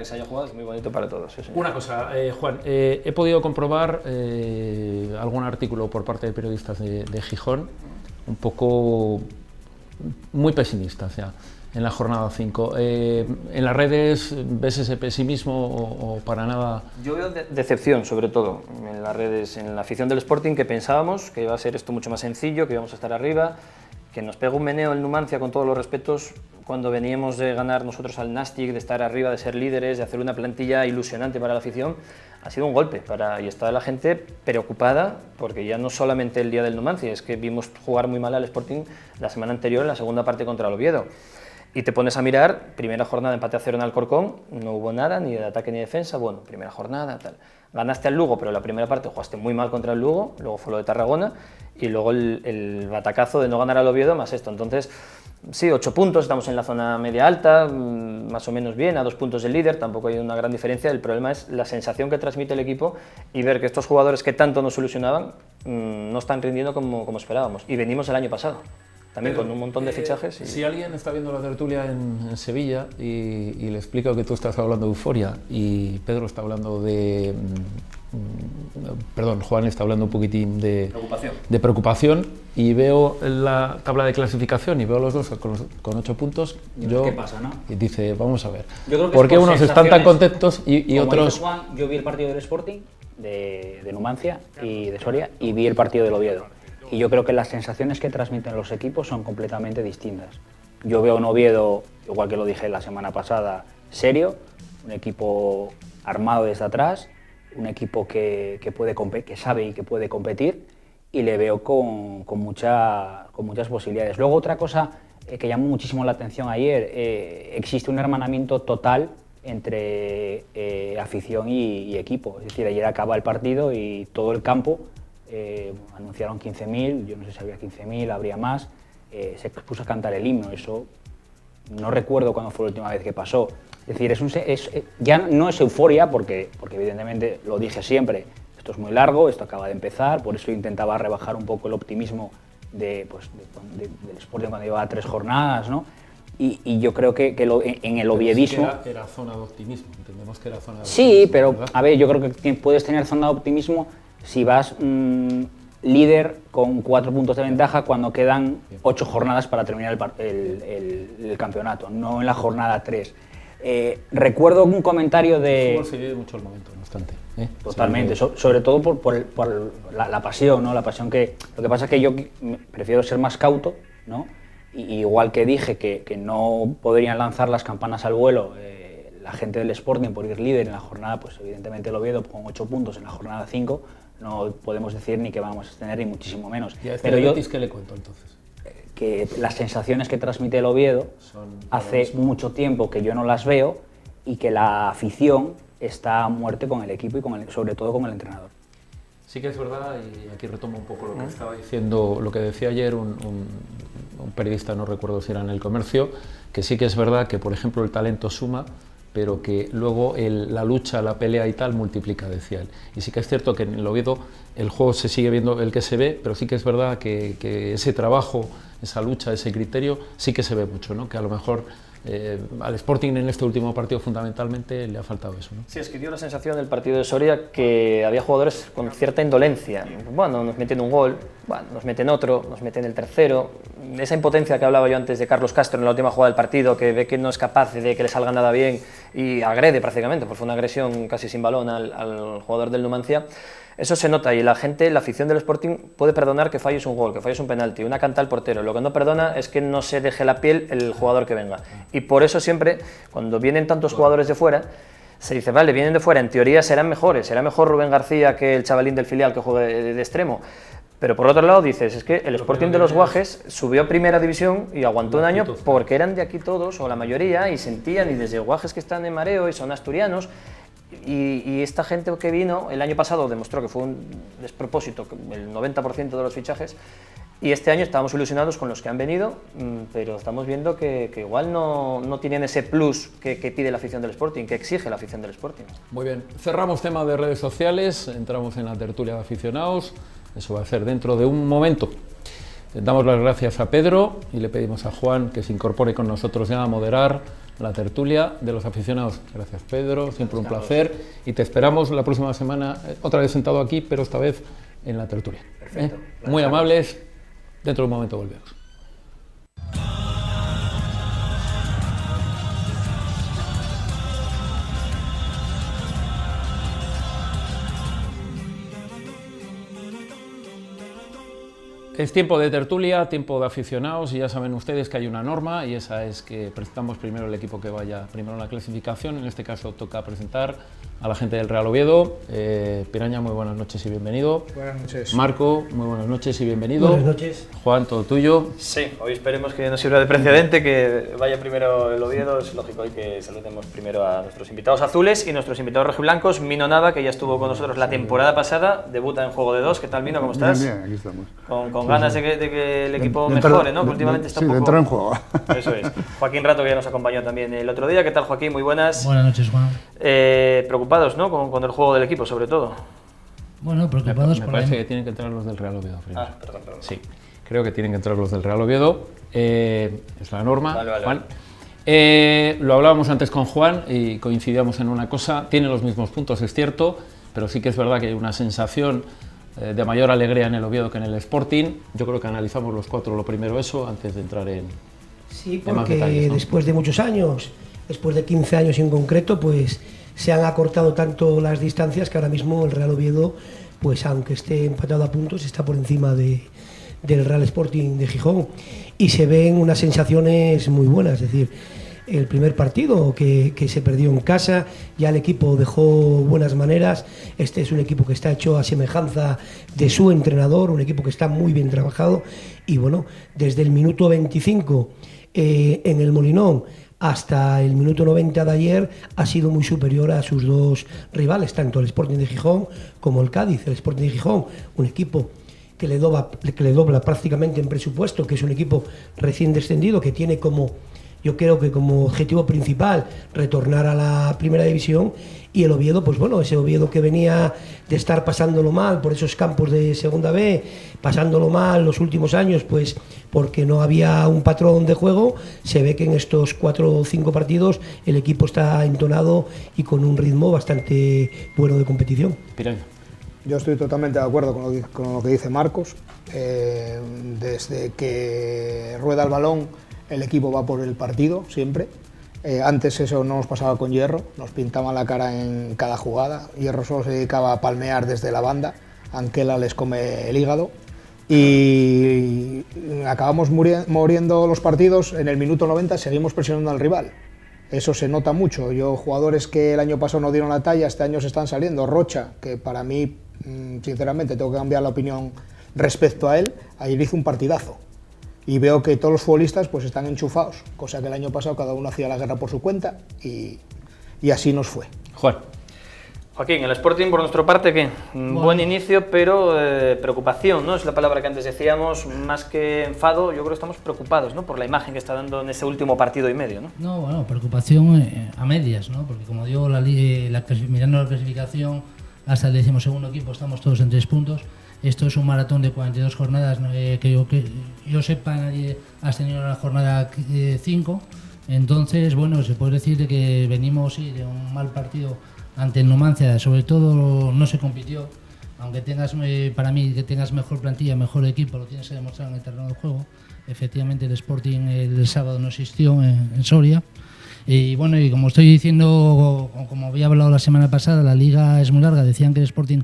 se haya jugado, es muy bonito para todos. Sí, una cosa, Juan, he podido comprobar algún artículo por parte de periodistas de Gijón, un poco muy pesimistas ya, en la jornada 5. ¿En las redes ves ese pesimismo o para nada? Yo veo decepción, sobre todo, en las redes, en la afición del Sporting, que pensábamos que iba a ser esto mucho más sencillo, que íbamos a estar arriba, que nos pegó un meneo el Numancia, con todos los respetos, cuando veníamos de ganar nosotros al Nastic, de estar arriba, de ser líderes, de hacer una plantilla ilusionante para la afición. Ha sido un golpe y está la gente preocupada, porque ya no solamente el día del Numancia, es que vimos jugar muy mal al Sporting la semana anterior en la segunda parte contra el Oviedo. Y te pones a mirar, primera jornada empate a 0 en Alcorcón, no hubo nada, ni de ataque ni de defensa, bueno, primera jornada, tal. Ganaste al Lugo, pero la primera parte jugaste muy mal contra el Lugo, luego fue lo de Tarragona, y luego el batacazo de no ganar al Oviedo más esto. Entonces, Sí, 8 puntos, estamos en la zona media-alta, más o menos bien, a 2 puntos del líder, tampoco hay una gran diferencia. El problema es la sensación que transmite el equipo y ver que estos jugadores que tanto nos solucionaban no están rindiendo como esperábamos. Y venimos el año pasado, también con un montón de fichajes. Si alguien está viendo la tertulia en Sevilla y le explico que tú estás hablando de euforia y Pedro está hablando de... Perdón, Juan está hablando un poquitín de preocupación y veo la tabla de clasificación y veo a los dos con 8 puntos. ¿Qué pasa, no? Y dice, vamos a ver, ¿por qué unos están tan contentos y otros...? Dice Juan, yo vi el partido del Sporting, de Numancia y de Soria, y vi el partido del Oviedo. Y yo creo que las sensaciones que transmiten los equipos son completamente distintas. Yo veo un Oviedo, igual que lo dije la semana pasada, serio, un equipo armado desde atrás, un equipo que sabe y que puede competir, y le veo con muchas posibilidades. Luego, otra cosa que llamó muchísimo la atención ayer, existe un hermanamiento total entre afición y equipo. Es decir, ayer acaba el partido y todo el campo, anunciaron 15.000, yo no sé si había 15.000, habría más, se puso a cantar el himno. Eso no recuerdo cuándo fue la última vez que pasó. Es decir, ya no es euforia, porque evidentemente lo dije siempre, esto es muy largo, esto acaba de empezar, por eso intentaba rebajar un poco el optimismo del Sporting cuando llevaba 3 jornadas, ¿no? Y yo creo que en el oviedismo... Sí, era zona de optimismo, entendemos que era zona de optimismo. Sí, pero ¿verdad? A ver, yo creo que puedes tener zona de optimismo si vas líder con 4 puntos de ventaja cuando quedan 8 jornadas para terminar el campeonato, no en la jornada 3. Recuerdo un comentario de... El fútbol se vive mucho el momento, no obstante. Totalmente, sobre todo por la pasión, ¿no? La pasión que... Lo que pasa es que yo prefiero ser más cauto, ¿no? Y igual que dije que no podrían lanzar las campanas al vuelo la gente del Sporting por ir líder en la jornada, pues evidentemente el Oviedo con 8 puntos en la jornada 5, no podemos decir ni que vamos a tener ni muchísimo menos. ¿Y a este Betis qué le cuento entonces? Que las sensaciones que transmite el Oviedo hace mucho tiempo que yo no las veo y que la afición está a muerte con el equipo y sobre todo con el entrenador. Sí que es verdad, y aquí retomo un poco lo que estaba diciendo, lo que decía ayer un periodista, no recuerdo si era en El Comercio, que sí que es verdad que, por ejemplo, el talento suma, pero que luego la lucha, la pelea y tal multiplica, decía él. Y sí que es cierto que en el Oviedo el juego se sigue viendo el que se ve, pero sí que es verdad que ese trabajo, esa lucha, ese criterio, sí que se ve mucho, ¿no? Que a lo mejor al Sporting en este último partido fundamentalmente le ha faltado eso, ¿no? Sí, es que dio la sensación del partido de Soria que había jugadores con cierta indolencia. Bueno, nos meten un gol, bueno, nos meten otro, nos meten el tercero. Esa impotencia que hablaba yo antes de Carlos Castro en la última jugada del partido, que ve que no es capaz de que le salga nada bien y agrede prácticamente, porque fue una agresión casi sin balón al jugador del Numancia. Eso se nota y la gente, la afición del Sporting puede perdonar que falles un gol, que falles un penalti, una canta al portero. Lo que no perdona es que no se deje la piel el jugador que venga. Y por eso siempre, cuando vienen tantos jugadores de fuera, se dice, vale, vienen de fuera, en teoría serán mejores, será mejor Rubén García que el chavalín del filial que juegue de extremo. Pero por otro lado dices, es que el Sporting de los Guajes subió a primera división y aguantó un año porque eran de aquí todos, o la mayoría, y sentían, y desde Guajes que están en mareo y son asturianos. Y esta gente que vino el año pasado demostró que fue un despropósito, el 90% de los fichajes, y este año estábamos ilusionados con los que han venido, pero estamos viendo que igual no tienen ese plus que pide la afición del Sporting, que exige la afición del Sporting. Muy bien, cerramos tema de redes sociales, entramos en la tertulia de aficionados, eso va a ser dentro de un momento. Damos las gracias a Pedro y le pedimos a Juan que se incorpore con nosotros ya a moderar la tertulia de los aficionados. Gracias, Pedro, siempre un placer, y te esperamos la próxima semana, otra vez sentado aquí, pero esta vez en la tertulia. Perfecto. Muy amables, dentro de un momento volvemos. Es tiempo de tertulia, tiempo de aficionados, y ya saben ustedes que hay una norma, y esa es que presentamos primero el equipo que vaya primero en la clasificación. En este caso toca presentar a la gente del Real Oviedo. Piraña, muy buenas noches y bienvenido. Buenas noches. Marco, muy buenas noches y bienvenido. Buenas noches. Juan, todo tuyo. Sí, hoy esperemos que no sirva de precedente, que vaya primero el Oviedo. Es lógico hoy que saludemos primero a nuestros invitados azules y nuestros invitados rojiblancos. Mino Nava, que ya estuvo con nosotros la temporada pasada, debuta en Juego de Dos. ¿Qué tal, Mino? ¿Cómo estás? Bien, aquí estamos. Con ganas de que el equipo mejore, ¿no? Que últimamente está un poco... de entrar en juego. Eso es. Joaquín Rato, que ya nos acompañó también el otro día. ¿Qué tal, Joaquín? Muy buenas. Buenas noches, Juan. Preocupados, ¿no? Con el juego del equipo, sobre todo. Bueno, preocupados Me por parece que tienen que entrar los del Real Oviedo primero. Perdón. Sí, creo que tienen que entrar los del Real Oviedo. Es la norma, Vale. Juan. Lo hablábamos antes con Juan y coincidíamos en una cosa. Tiene los mismos puntos, es cierto, pero sí que es verdad que hay una sensación de mayor alegría en el Oviedo que en el Sporting. Yo creo que analizamos los cuatro lo primero eso, antes de entrar en Sí, en más porque detalles, ¿no? después de muchos años, después de 15 años en concreto, pues se han acortado tanto las distancias que ahora mismo el Real Oviedo, pues aunque esté empatado a puntos, está por encima del Real Sporting de Gijón. Y se ven unas sensaciones muy buenas, es decir, el primer partido que se perdió en casa, ya el equipo dejó buenas maneras. Este es un equipo que está hecho a semejanza de su entrenador, un equipo que está muy bien trabajado. Y bueno, desde el minuto 25 en el Molinón hasta el minuto 90 de ayer ha sido muy superior a sus dos rivales, tanto el Sporting de Gijón como el Cádiz. El Sporting de Gijón, un equipo que le dobla prácticamente en presupuesto, que es un equipo recién descendido, que tiene yo creo que como objetivo principal retornar a la primera división. Y el Oviedo, pues bueno, ese Oviedo que venía de estar pasándolo mal por esos campos de Segunda B, pasándolo mal los últimos años, pues porque no había un patrón de juego, se ve que en estos 4 o 5 partidos el equipo está entonado y con un ritmo bastante bueno de competición. Piraña. Yo estoy totalmente de acuerdo con lo que dice Marcos. Desde que rueda el balón, el equipo va por el partido, siempre. Antes eso no nos pasaba con Hierro, nos pintaban la cara en cada jugada. Hierro solo se dedicaba a palmear desde la banda, Anquela les come el hígado y acabamos muriendo los partidos. En el minuto 90 seguimos presionando al rival. Eso se nota mucho. Jugadores que el año pasado no dieron la talla, este año se están saliendo. Rocha, que para mí, sinceramente, tengo que cambiar la opinión respecto a él, ayer hizo un partidazo. Y veo que todos los futbolistas pues están enchufados, cosa que el año pasado cada uno hacía la guerra por su cuenta y así nos fue. Juan. Joaquín, el Sporting por nuestra parte, ¿qué? Buen inicio, pero preocupación, ¿no? Es la palabra que antes decíamos, más que enfado, yo creo que estamos preocupados, ¿no? Por la imagen que está dando en ese último partido y medio, ¿no? No, bueno, preocupación a medias, ¿no? Porque como digo, mirando la clasificación, hasta el 12º equipo estamos todos en 3 puntos. Esto es un maratón de 42 jornadas, que yo sepa, nadie ha tenido la jornada 5. Entonces, bueno, se puede decir que venimos de un mal partido ante el Numancia. Sobre todo no se compitió, aunque tengas, para mí, que tengas mejor plantilla, mejor equipo, lo tienes que demostrar en el terreno de juego. Efectivamente, el Sporting el sábado no existió en Soria. Y bueno, y como estoy diciendo, como había hablado la semana pasada, la liga es muy larga. Decían que el Sporting,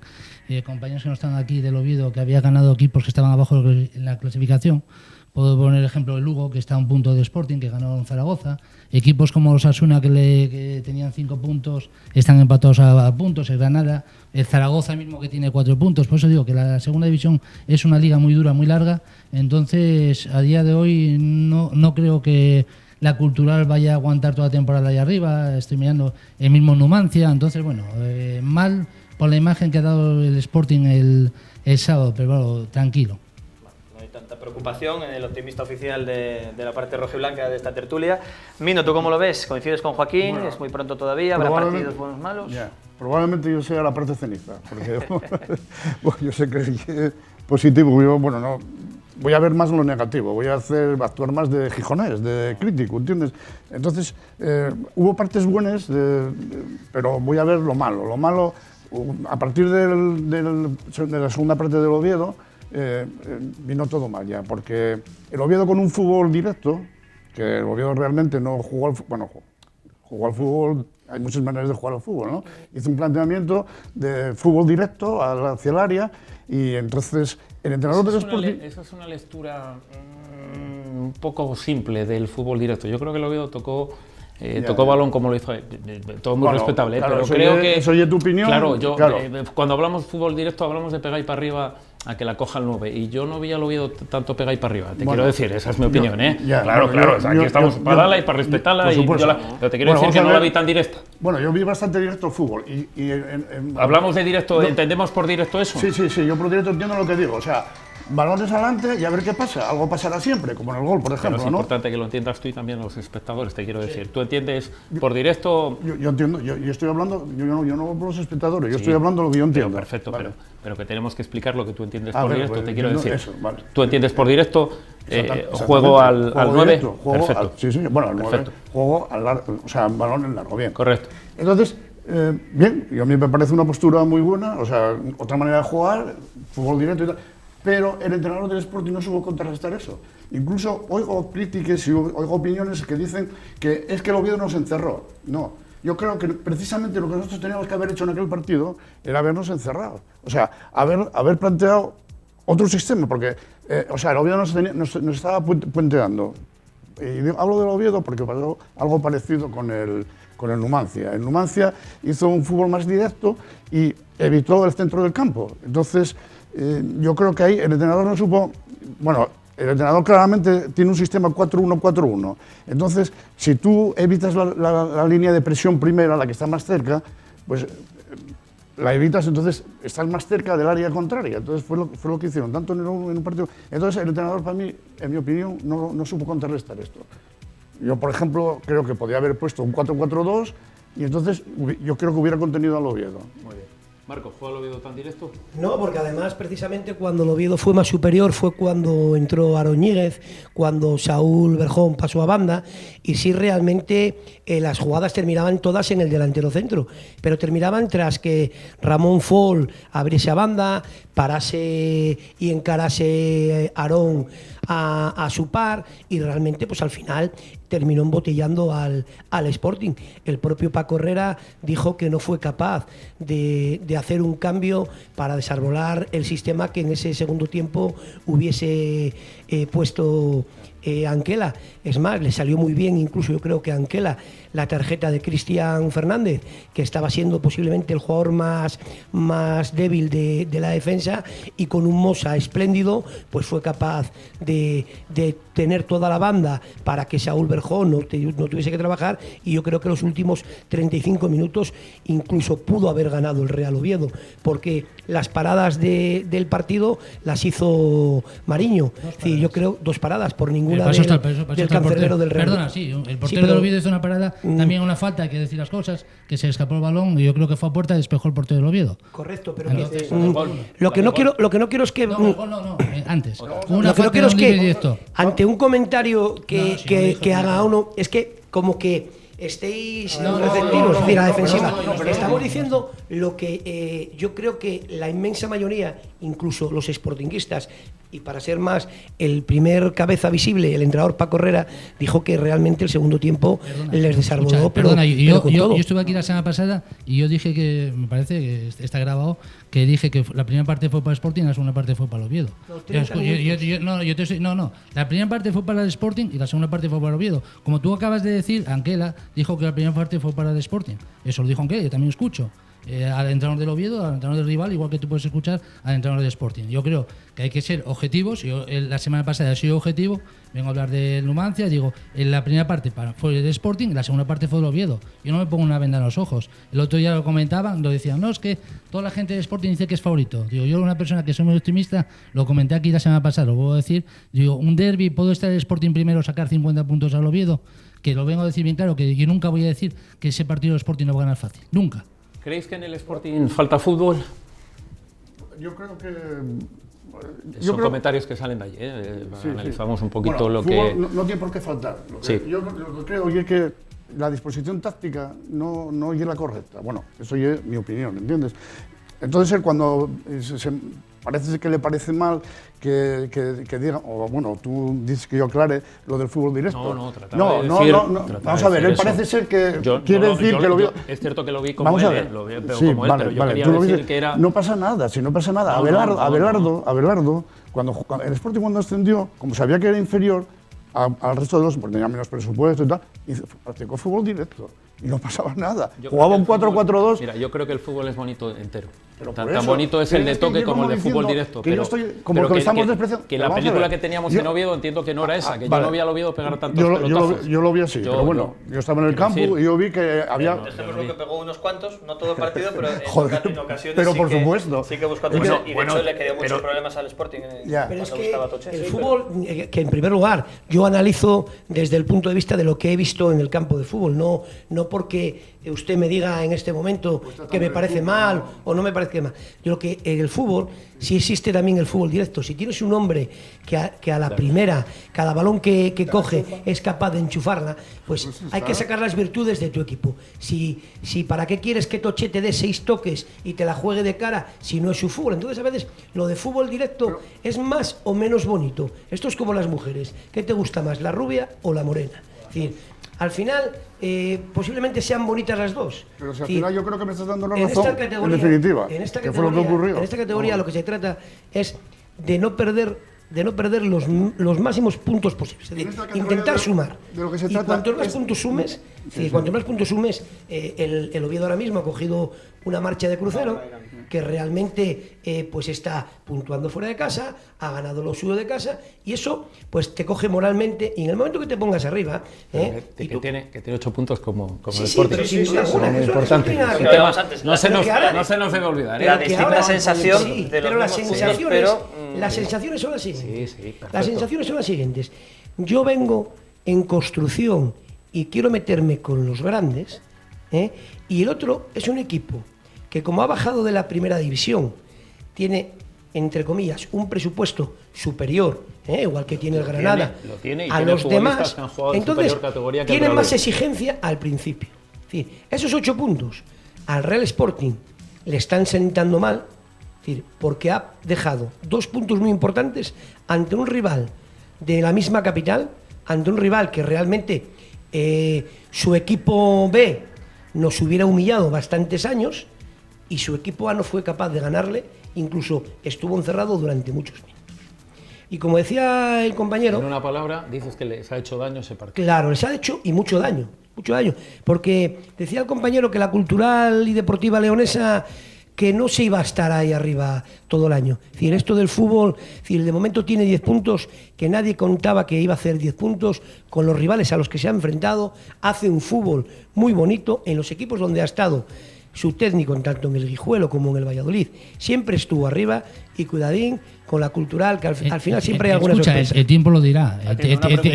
compañeros que no están aquí del Oviedo, que había ganado equipos que estaban abajo en la clasificación. Puedo poner el ejemplo de Lugo, que está a un punto de Sporting, que ganó en Zaragoza. Equipos como los Osasuna, que tenían 5 puntos, están empatados a puntos. El Granada, el Zaragoza mismo, que tiene 4 puntos. Por eso digo que la segunda división es una liga muy dura, muy larga. Entonces, a día de hoy no creo que la Cultural vaya a aguantar toda la temporada ahí arriba. Estoy mirando el mismo Numancia. Entonces, bueno, mal por la imagen que ha dado el Sporting el sábado, pero bueno, tranquilo. No hay tanta preocupación en el optimista oficial de la parte rojiblanca de esta tertulia. Mino, ¿tú cómo lo ves? ¿Coincides con Joaquín? Bueno, es muy pronto todavía, ¿habrá partidos buenos malos? Yeah. Probablemente yo sea la parte ceniza, porque bueno, yo sé que es positivo. Yo, bueno, no, voy a ver más lo negativo, voy a actuar más de gijonés, de crítico, ¿entiendes? Entonces, hubo partes buenas, pero voy a ver lo malo. Lo malo, a partir de la segunda parte del Oviedo, vino todo mal ya, porque el Oviedo con un fútbol directo, que el Oviedo realmente no jugó al fútbol, bueno, jugó al fútbol, hay muchas maneras de jugar al fútbol, ¿no? Hizo un planteamiento de fútbol directo hacia el área y entonces el entrenador del Sporting... Eso es una lectura un poco simple del fútbol directo. Yo creo que el Oviedo tocó tocó balón como lo hizo, todo muy respetable, claro, pero creo que... Eso es tu opinión. Claro, claro. Cuando hablamos fútbol directo hablamos de pegar y para arriba a que la coja el 9, y yo no había oído tanto pegar y para arriba, quiero decir, esa es mi opinión, claro, aquí estamos para darla y para respetarla, pero te quiero decir que no la vi tan directa. Bueno, yo vi bastante directo el fútbol. ¿Hablamos de directo, entendemos por directo eso? Sí, yo por directo entiendo lo que digo, o sea, balones adelante y a ver qué pasa, algo pasará siempre, como en el gol, por ejemplo. Pero es importante que lo entiendas tú y también los espectadores, te quiero decir. ¿Tú entiendes por directo? Yo entiendo, yo estoy hablando, yo no por los espectadores, yo estoy hablando lo que yo entiendo. Perfecto, vale. pero que tenemos que explicar lo que tú entiendes por directo, pues, te quiero decir. Eso, vale. ¿Tú entiendes por directo juego al 9? Perfecto. Sí, bueno, al 9, juego al largo, o sea, balón en largo, bien. Correcto. Entonces, bien, a mí me parece una postura muy buena, o sea, otra manera de jugar, fútbol directo y tal. Pero el entrenador del Sporting no supo contrarrestar eso. Incluso oigo críticas y oigo opiniones que dicen que es que el Oviedo nos encerró. No, yo creo que precisamente lo que nosotros teníamos que haber hecho en aquel partido era habernos encerrado. O sea, haber planteado otro sistema, porque o sea, el Oviedo nos estaba puenteando. Y hablo del Oviedo porque pasó algo parecido con el Numancia. El Numancia hizo un fútbol más directo y evitó el centro del campo. Entonces, yo creo que ahí el entrenador no supo, bueno, el entrenador claramente tiene un sistema 4-1-4-1, entonces si tú evitas la línea de presión primera, la que está más cerca, pues la evitas, entonces estás más cerca del área contraria, entonces fue lo que hicieron, tanto en un partido, entonces el entrenador para mí, en mi opinión, no supo contrarrestar esto. Yo, por ejemplo, creo que podía haber puesto un 4-4-2 y entonces yo creo que hubiera contenido al Oviedo. Muy bien. Marco, ¿fue el Oviedo tan directo? No, porque además precisamente cuando el Oviedo fue más superior fue cuando entró Aroñíguez, cuando Saúl Berjón pasó a banda, y sí realmente las jugadas terminaban todas en el delantero centro, pero terminaban tras que Ramón Fol abriese a banda, parase y encarase Aarón a su par, y realmente pues al final terminó embotellando al Sporting. El propio Paco Herrera dijo que no fue capaz de hacer un cambio para desarbolar el sistema que en ese segundo tiempo hubiese puesto Anquela. Es más, le salió muy bien, incluso yo creo que a Anquela, la tarjeta de Cristian Fernández, que estaba siendo posiblemente el jugador más débil de la defensa, y con un Mosa espléndido, pues fue capaz de tener toda la banda para que Saúl Berjón no tuviese que trabajar, y yo creo que los últimos 35 minutos incluso pudo haber ganado el Real Oviedo, porque las paradas del partido las hizo Mariño. Sí, yo creo 2 paradas por ninguna del cancerbero del Real. Perdona, sí, el portero del Oviedo hizo una parada, también una falta, hay que decir las cosas, que se escapó el balón y yo creo que fue a puerta y despejó el portero del Oviedo. Correcto, pero lo que no quiero es que antes. Lo que no quiero es que ante un comentario que haga uno, es que como que estéis receptivos, es decir, a la defensiva. Estamos diciendo lo que yo creo que la inmensa mayoría, incluso los sportinguistas, y para ser más, el primer cabeza visible, el entrenador Paco Herrera, dijo que realmente el segundo tiempo les desarbolló. Yo estuve aquí la semana pasada y yo dije que, me parece que está grabado, que dije que la primera parte fue para el Sporting y la segunda parte fue para el Oviedo. La primera parte fue para el Sporting y la segunda parte fue para el Oviedo. Como tú acabas de decir, Anquela dijo que la primera parte fue para el Sporting. Eso lo dijo Anquela, yo también escucho. Al entrenador del Oviedo, al entrenador del rival, igual que tú puedes escuchar al entrenador del Sporting. Yo creo que hay que ser objetivos. Yo la semana pasada he sido objetivo, vengo a hablar del Numancia, digo, en la primera parte fue el Sporting y la segunda parte fue el Oviedo. Yo no me pongo una venda en los ojos. El otro día lo comentaban, lo decían, no, es que toda la gente del Sporting dice que es favorito. Digo, yo una persona que soy muy optimista, lo comenté aquí la semana pasada, lo puedo decir, digo, un derbi, ¿puedo estar el Sporting primero, sacar 50 puntos al Oviedo? Que lo vengo a decir bien claro, que yo nunca voy a decir que ese partido del Sporting no va a ganar fácil, nunca. ¿Creéis que en el Sporting falta fútbol? Yo creo que... Son comentarios que salen de allí, analizamos un poquito lo fútbol que... No tiene por qué faltar. Yo lo que creo es que la disposición táctica no es la correcta. Bueno, eso es mi opinión, ¿entiendes? Entonces cuando parece que le parece mal que diga, o bueno, tú dices que yo aclare lo del fútbol directo. No, vamos a ver, él parece ser que quiere decir que lo vio. Es cierto que lo vi como él, lo vi como él, pero yo quería decir que era... No pasa nada, si no pasa nada. Abelardo, cuando el Sporting cuando ascendió, como sabía que era inferior, al resto de los, porque tenía menos presupuesto y tal, y practicó fútbol directo. Y no pasaba nada. Jugaba un 4-4-2. Mira, yo creo que el fútbol es bonito entero. Tan bonito es el de toque como el de fútbol directo. Pero que la película que teníamos en Oviedo entiendo que no era esa, que yo no había al Oviedo pegar tantos pelotazos. Yo lo vi así, pero bueno, yo estaba en el campo y yo vi que había... Dejemos lo que pegó unos cuantos, no todo el partido, pero en ocasiones pero por supuesto. Sí que buscó Toche, y de hecho le creó muchos problemas al Sporting pero es que el fútbol, que en primer lugar yo analizo desde el punto de vista de lo que he visto en el campo de fútbol, no porque usted me diga en este momento que me parece mal o no me parece mal. Yo creo que en el fútbol, si existe también el fútbol directo, si tienes un hombre que a la primera, cada balón que coge es capaz de enchufarla, pues hay que sacar las virtudes de tu equipo. Si para qué quieres que Toche te dé 6 toques y te la juegue de cara si no es su fútbol. Entonces a veces lo de fútbol directo es más o menos bonito. Esto es como las mujeres. ¿Qué te gusta más, la rubia o la morena? Es decir, al final, posiblemente sean bonitas las dos. Pero si al final yo creo que me estás dando la razón, en definitiva, que fue lo que ocurrió. En esta categoría lo que se trata es de no perder los máximos puntos posibles. Es decir, intentar sumar. De lo que se y cuanto más puntos sumes, el Oviedo ahora mismo ha cogido una marcha de crucero que realmente pues está puntuando fuera de casa, ha ganado lo suyo de casa y eso pues te coge moralmente y en el momento que te pongas arriba que tiene 8 puntos como el Sporting. Pero sin duda alguna, es importante. No se nos debe olvidar. La distinta sensación de los las sensaciones son las siguientes. Las sensaciones son las siguientes. Yo vengo en construcción y quiero meterme con los grandes, y el otro es un equipo que como ha bajado de la primera división, tiene, entre comillas, un presupuesto superior, igual que tiene el Granada, a los demás, entonces tiene más exigencia al principio. Es decir, esos 8 puntos al Real Sporting le están sentando mal, es decir, porque ha dejado 2 puntos muy importantes ante un rival de la misma capital, ante un rival que realmente su equipo B nos hubiera humillado bastantes años y su equipo A no fue capaz de ganarle, incluso estuvo encerrado durante muchos minutos. Y como decía el compañero... En una palabra, dices que les ha hecho daño ese partido. Claro, les ha hecho y mucho daño, porque decía el compañero que la Cultural y Deportiva Leonesa que no se iba a estar ahí arriba todo el año. Es decir, esto del fútbol, es decir, de momento tiene 10 puntos, que nadie contaba que iba a hacer 10 puntos, con los rivales a los que se ha enfrentado, hace un fútbol muy bonito en los equipos donde ha estado su técnico, tanto en el Guijuelo como en el Valladolid, siempre estuvo arriba y cuidadín con la Cultural, que al final siempre hay alguna sorpresa. El tiempo lo dirá, el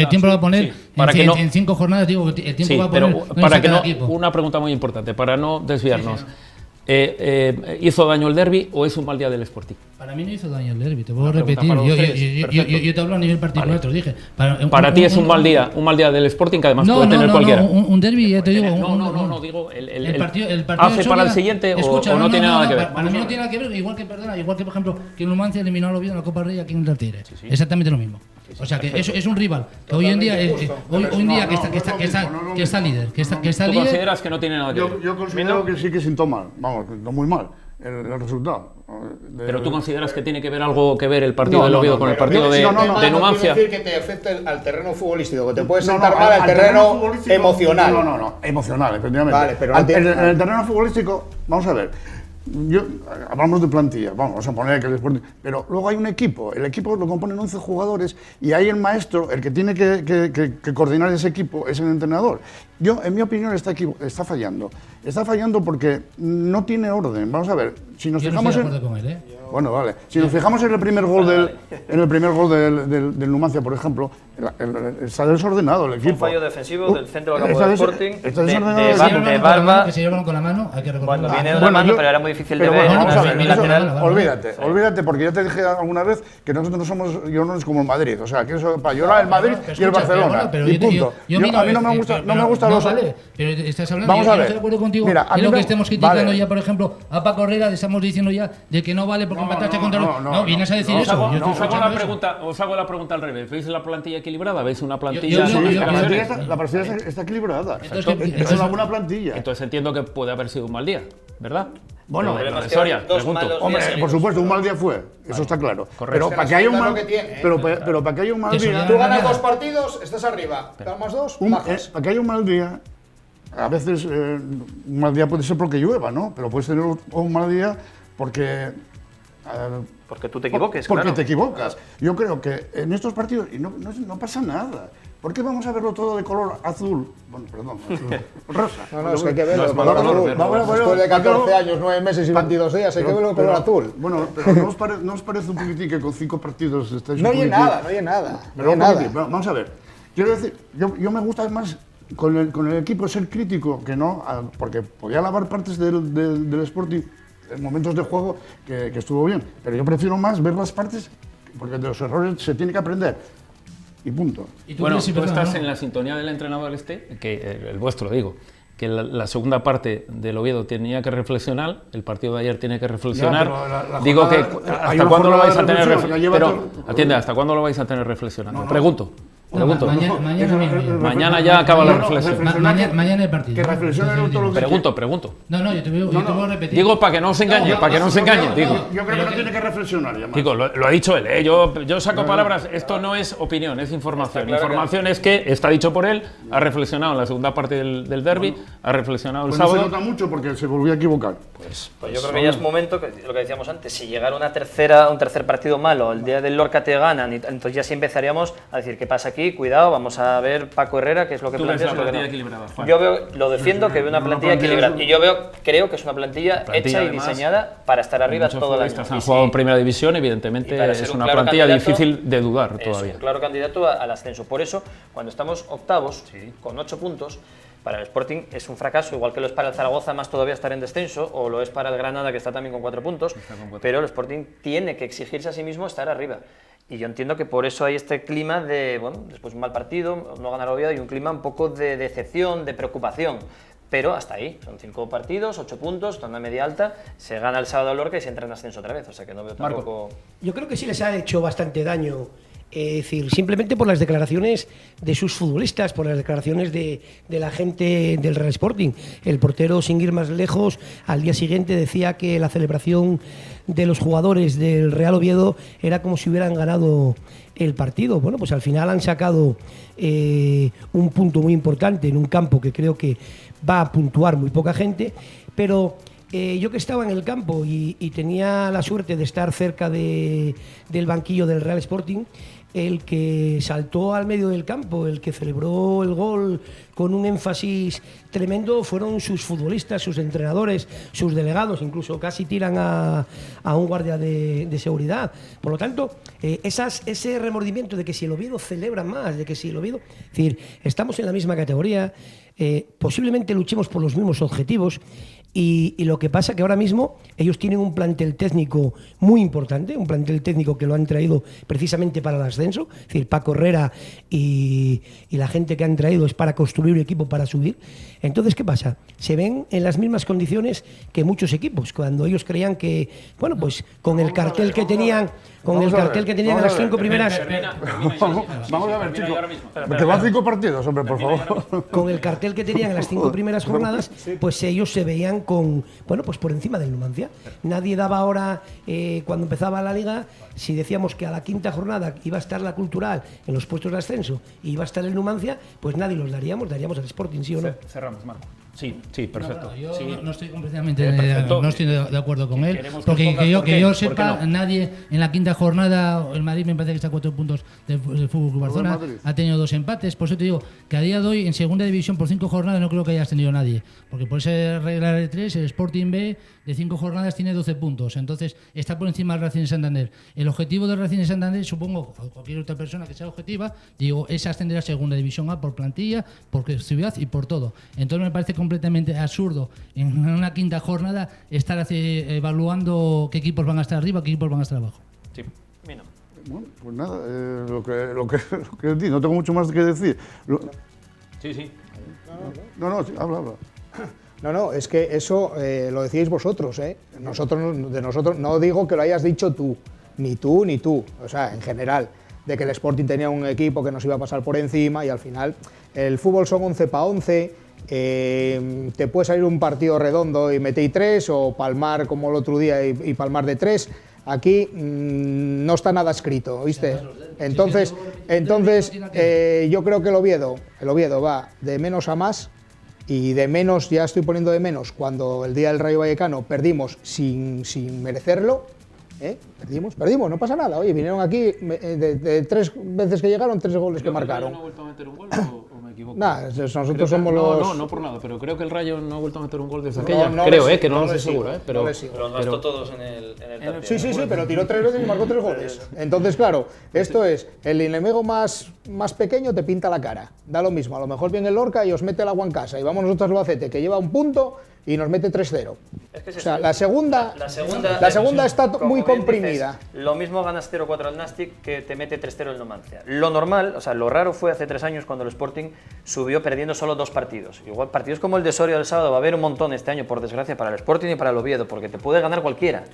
tiempo lo va a poner, en 5 jornadas digo, el tiempo va a poner... Pero para que no, una pregunta muy importante, para no desviarnos. ¿Hizo daño el derbi o es un mal día del Sporting? Para mí no hizo daño el derbi, te puedo repetir. Yo te hablo a nivel particular, te lo dije. Para ti es un mal día del Sporting que además puede tener cualquiera. Un derbi, ya te digo. No, digo, el partido ¿hace para el siguiente o no tiene nada que ver? Para mí no tiene nada que ver, igual que por ejemplo, que el Numancia eliminó al Oviedo en la Copa Rey aquí en el Tartiere. Exactamente lo mismo. O sea, que eso es un rival que hoy en día que está líder. ¿Tú consideras que no tiene nada que ver? Yo considero que sí que sintó mal, vamos, no muy mal, el resultado. ¿Pero tú consideras que tiene que ver algo que ver el partido del Oviedo con el partido de Numancia? No quiere decir que te afecte al terreno futbolístico, que te puede sentar mal al terreno emocional. No, emocional, efectivamente. Vale, pero en el terreno futbolístico, vamos a ver. Hablamos de plantilla, vamos a poner que el Sporting, pero luego hay un equipo, el equipo lo componen 11 jugadores y ahí el maestro, el que tiene que coordinar ese equipo es el entrenador. En mi opinión, está fallando porque no tiene orden. Vamos a ver, si nos fijamos no estoy de acuerdo con él, Bueno, vale. Si nos fijamos en el primer gol del Numancia, por ejemplo, está desordenado el equipo. Un fallo defensivo del centro del campo del Sporting, de Barba, que se llevaron con la mano, hay que recordar. Cuando viene de la mano, pero era muy difícil de ver. Olvídate, porque ya te dije alguna vez que nosotros no somos, no es como el Madrid, o sea, que eso para llorar el Madrid y el Barcelona, y punto. A mí no me gusta los... Vale, pero estás hablando, vamos a ver. Estoy de acuerdo contigo en lo que estemos criticando ya, por ejemplo, a Paco Herrera, estamos diciendo ya de que no vale porque empataste contra los... No, vienes a decir eso. Os hago la pregunta al revés. ¿Veis la plantilla equilibrada? ¿Veis una plantilla? La plantilla está equilibrada. Es una buena plantilla. Entonces entiendo que puede haber sido un mal día, ¿verdad? Bueno, Soria, pregunto. Hombre, por supuesto, un mal día fue, eso está claro. Pero para que haya un mal, pero para que haya un mal día, tú ganas 2 partidos, estás arriba. Ganas 2, bajas. Para que haya un mal día, a veces un mal día puede ser porque llueva, ¿no? Pero puedes tener un mal día porque tú te equivoques, porque claro. te equivocas. Yo creo que en estos partidos y no pasa nada. ¿Por qué vamos a verlo todo de color azul? Bueno, perdón, azul, rosa. No, es que hay que verlo de color azul. Después de 14 años, 9 meses y 22 días, hay que verlo de color azul. Bueno, pero ¿no os parece un poquito que con 5 partidos estáis No oye nada, no oye nada. Vamos a ver. Quiero decir, yo me gusta más con el equipo ser crítico que no, porque podía alabar partes del Sporting en momentos de juego que estuvo bien, pero yo prefiero más ver las partes porque de los errores se tiene que aprender. Y punto. Bueno, tú estás en la sintonía del entrenador que el vuestro digo, que la segunda parte del Oviedo tenía que reflexionar, el partido de ayer tiene que reflexionar. Digo que ¿hasta cuándo lo vais a tener reflexionando? Pero atiende, ¿hasta cuándo lo vais a tener reflexionando? Pregunto. Mañana ya acaba la reflexión. Mañana el partido. Que reflexionen todo lo que Pregunto. No, yo te voy a repetir. Digo para que no os engañe, Digo. Yo creo que no tiene que reflexionar ya más. Digo, lo ha dicho él, ¿eh? Yo saco palabras, esto no es opinión, es información. Información es que está dicho por él, ha reflexionado en la segunda parte del derbi, ha reflexionado el sábado. No se nota mucho porque se volvió a equivocar. Pues yo creo que ya es momento, lo que decíamos antes, si llegara un tercer partido malo, el día del Lorca te ganan, entonces ya sí empezaríamos a decir qué pasa aquí, cuidado, vamos a ver Paco Herrera, qué es lo que plantea. Yo lo defiendo, que veo una plantilla equilibrada. Y yo creo que es una plantilla hecha y diseñada para estar arriba todo el año. Han jugado en primera división, evidentemente es una plantilla difícil de dudar todavía. Es un claro candidato al ascenso. Por eso, cuando estamos octavos, con 8 puntos, para el Sporting es un fracaso, igual que lo es para el Zaragoza, más todavía estar en descenso, o lo es para el Granada, que está también con 4 puntos, pero el Sporting tiene que exigirse a sí mismo estar arriba. Y yo entiendo que por eso hay este clima de, bueno, después un mal partido, no ganar Oviedo, y un clima un poco de decepción, de preocupación. Pero hasta ahí, son 5 partidos, 8 puntos, está en una media alta, se gana el sábado al Lorca y se entra en ascenso otra vez, o sea que no veo tampoco... Yo creo que sí les ha hecho bastante daño, es decir, simplemente por las declaraciones de sus futbolistas, por las declaraciones de la gente del Real Sporting. El portero, sin ir más lejos, al día siguiente decía que la celebración de los jugadores del Real Oviedo era como si hubieran ganado el partido. Bueno, pues al final han sacado un punto muy importante en un campo que creo que va a puntuar muy poca gente, pero yo que estaba en el campo y tenía la suerte de estar cerca del banquillo del Real Sporting, el que saltó al medio del campo, el que celebró el gol con un énfasis tremendo, fueron sus futbolistas, sus entrenadores, sus delegados, incluso casi tiran a un guardia de seguridad. Por lo tanto, ese remordimiento de que si el Oviedo celebra más, de que si el Oviedo... Es decir, estamos en la misma categoría, posiblemente luchemos por los mismos objetivos, y lo que pasa que ahora mismo ellos tienen un plantel técnico muy importante, un plantel técnico que lo han traído precisamente para el ascenso, es decir, Paco Herrera y la gente que han traído es para construir un equipo para subir. Entonces, ¿qué pasa? Se ven en las mismas condiciones que muchos equipos, cuando ellos creían que, bueno, pues con el cartel que tenían, en las 5 primeras... Vamos a ver, chicos, que van 5 partidos, hombre, por favor. Con el cartel que tenían en las 5 primeras jornadas, pues ellos se veían pues por encima del Numancia. Nadie daba ahora, cuando empezaba la Liga, si decíamos que a la 5ª jornada iba a estar la Cultural en los puestos de ascenso y iba a estar el Numancia, pues nadie los daríamos al Sporting, ¿sí o no? Cerramos, Marco. Sí, perfecto. Yo no estoy completamente no estoy de acuerdo con él, porque que yo sepa, nadie en la 5ª jornada, el Madrid me parece que está a 4 puntos del Fútbol Club Barcelona, ha tenido 2 empates, por eso te digo que a día de hoy en segunda división por 5 jornadas no creo que hayas tenido nadie, porque por esa regla de 3 el Sporting B de 5 jornadas tiene 12 puntos, entonces está por encima del Racing de Santander. El objetivo del Racing de Santander, supongo, o cualquier otra persona que sea objetiva, digo, es ascender a segunda división A por plantilla, por ciudad y por todo. Entonces me parece completamente absurdo en una 5ª jornada estar evaluando qué equipos van a estar arriba, qué equipos van a estar abajo. Sí, bueno, pues nada, lo que decir, no tengo mucho más que decir. Sí. No, habla. No, es que eso lo decíais vosotros, ¿eh? Nosotros no digo que lo hayas dicho tú, ni tú, o sea, en general, de que el Sporting tenía un equipo que nos iba a pasar por encima y al final el fútbol son 11 para 11, te puede salir un partido redondo y metéis 3 o palmar como el otro día y palmar de 3. Aquí no está nada escrito, ¿viste? Entonces yo creo que el Oviedo va de menos a más, y de menos, ya estoy poniendo de menos, cuando el día del Rayo Vallecano perdimos sin merecerlo. Perdimos, no pasa nada. Oye, vinieron aquí de 3 veces que llegaron, 3 goles que marcaron. ¿No ha vuelto a meter un gol o me equivoco? Nah, nosotros somos los... No por nada, pero creo que el Rayo no ha vuelto a meter un gol desde aquella. Creo, que no lo sé seguro, pero nos gastó todos en el Sí, pero tiró 3 veces y marcó 3 goles. Entonces, claro, esto es, el enemigo más pequeño te pinta la cara. Da lo mismo, a lo mejor viene el Lorca y os mete el agua en casa, y vamos nosotros al Albacete, que lleva 1 punto y nos mete 3-0. O sea, la segunda está muy comprimida. Dices, lo mismo ganas 0-4 al Nastic que te mete 3-0 el Numancia. Lo normal, o sea, lo raro fue hace 3 años cuando el Sporting subió perdiendo solo 2 partidos. Igual partidos como el de Soria del sábado va a haber un montón este año, por desgracia, para el Sporting y para el Oviedo, porque te puede ganar cualquiera.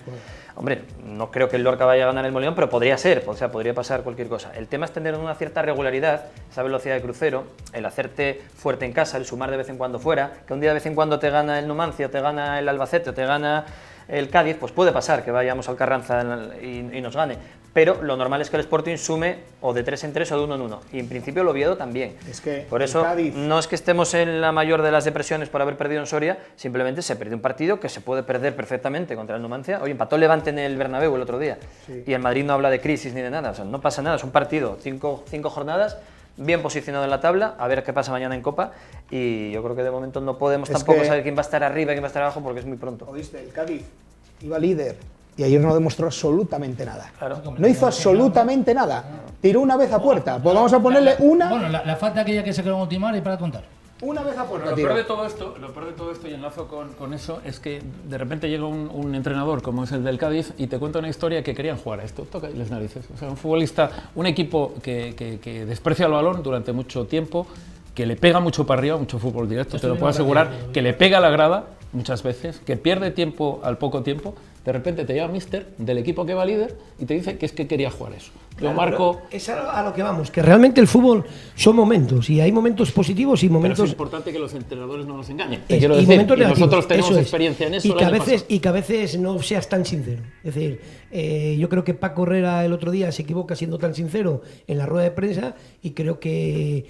Hombre, no creo que el Lorca vaya a ganar el Molinón, pero podría ser, o sea, podría pasar cualquier cosa. El tema es tener una cierta regularidad, esa velocidad de crucero, el hacerte fuerte en casa, el sumar de vez en cuando fuera, que un día de vez en cuando te gana el Numancia, te gana el Albacete, te gana el Cádiz, pues puede pasar que vayamos al Carranza y nos gane. Pero lo normal es que el Sporting sume o de 3 en 3 o de 1 en 1. Y en principio el Oviedo también. Es que por eso no es que estemos en la mayor de las depresiones por haber perdido en Soria, simplemente se perdió un partido que se puede perder perfectamente contra el Numancia. Oye, empató Levante en el Bernabéu el otro día. Sí. Y el Madrid no habla de crisis ni de nada. O sea, no pasa nada, es un partido, 5 jornadas, bien posicionado en la tabla, a ver qué pasa mañana en Copa. Y yo creo que de momento no podemos tampoco saber quién va a estar arriba y quién va a estar abajo porque es muy pronto. ¿Oíste? El Cádiz iba líder y ayer no demostró absolutamente nada. Claro. No hizo absolutamente nada. Tiró una vez a puerta. Pues vamos a ponerle una... Bueno, la falta aquella que se quedó en ultimar y para contar. Una vez a puerta. Lo peor de todo esto, y enlazo con eso, es que de repente llega un entrenador como es el del Cádiz y te cuenta una historia que querían jugar a esto. Toca las narices. O sea, un futbolista, un equipo que desprecia el balón durante mucho tiempo, que le pega mucho para arriba, mucho fútbol directo, te lo puedo asegurar, que le pega a la grada muchas veces, que pierde tiempo al poco tiempo. De repente te llama míster del equipo que va líder y te dice que es que quería jugar eso. Claro, Marco... Es a lo que vamos, que realmente el fútbol son momentos, y hay momentos positivos y momentos... Pero es importante que los entrenadores no nos engañen. Y momentos negativos, nosotros tenemos experiencia en eso. Y que a veces no seas tan sincero. Es decir, yo creo que Paco Herrera el otro día se equivoca siendo tan sincero en la rueda de prensa, y creo que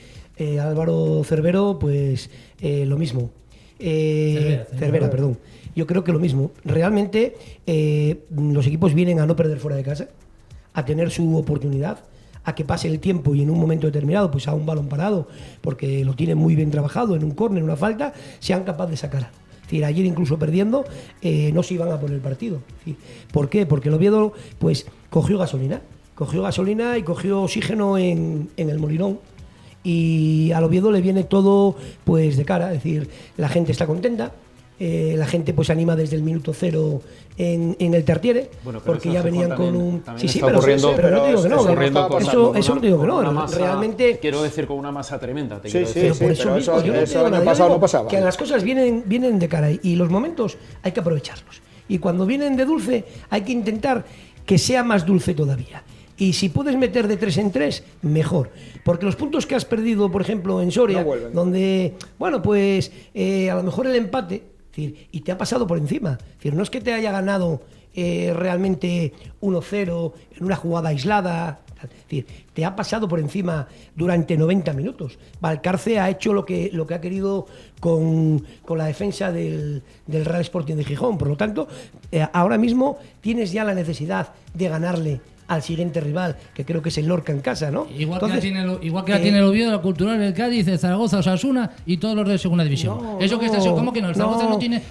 Álvaro Cervero, pues lo mismo. Cervera, perdón. Yo creo que lo mismo. Realmente los equipos vienen a no perder fuera de casa, a tener su oportunidad, a que pase el tiempo y en un momento determinado, pues a un balón parado, porque lo tienen muy bien trabajado, en un córner, en una falta, sean capaces de sacar. Es decir, ayer incluso perdiendo, no se iban a poner el partido. ¿Por qué? Porque el Oviedo pues cogió gasolina y cogió oxígeno en el Molinón. Y al Oviedo le viene todo pues de cara, es decir, la gente está contenta, la gente pues anima desde el minuto 0 en el Tartiere, bueno, porque ya venían con un... Sí, pero no te digo que no, eso no te digo que no, realmente... Quiero decir, con una masa tremenda. Pero eso el año pasado no pasaba. Que las cosas vienen de cara y los momentos hay que aprovecharlos. Y cuando vienen de dulce hay que intentar que sea más dulce todavía. Y si puedes meter de 3 en 3, mejor. Porque los puntos que has perdido, por ejemplo, en Soria, donde, bueno, pues a lo mejor el empate, es decir, y te ha pasado por encima. Es decir, no es que te haya ganado realmente 1-0 en una jugada aislada. Es decir, te ha pasado por encima durante 90 minutos. Valcarce ha hecho lo que ha querido con la defensa del Real Sporting de Gijón. Por lo tanto, ahora mismo tienes ya la necesidad de ganarle al siguiente rival, que creo que es el Lorca en casa, ¿no? Igual que la tiene el Oviedo, la Cultural, el Cádiz, el Zaragoza, Osasuna y todos los de segunda división. ¿Cómo que no? El Zaragoza no tiene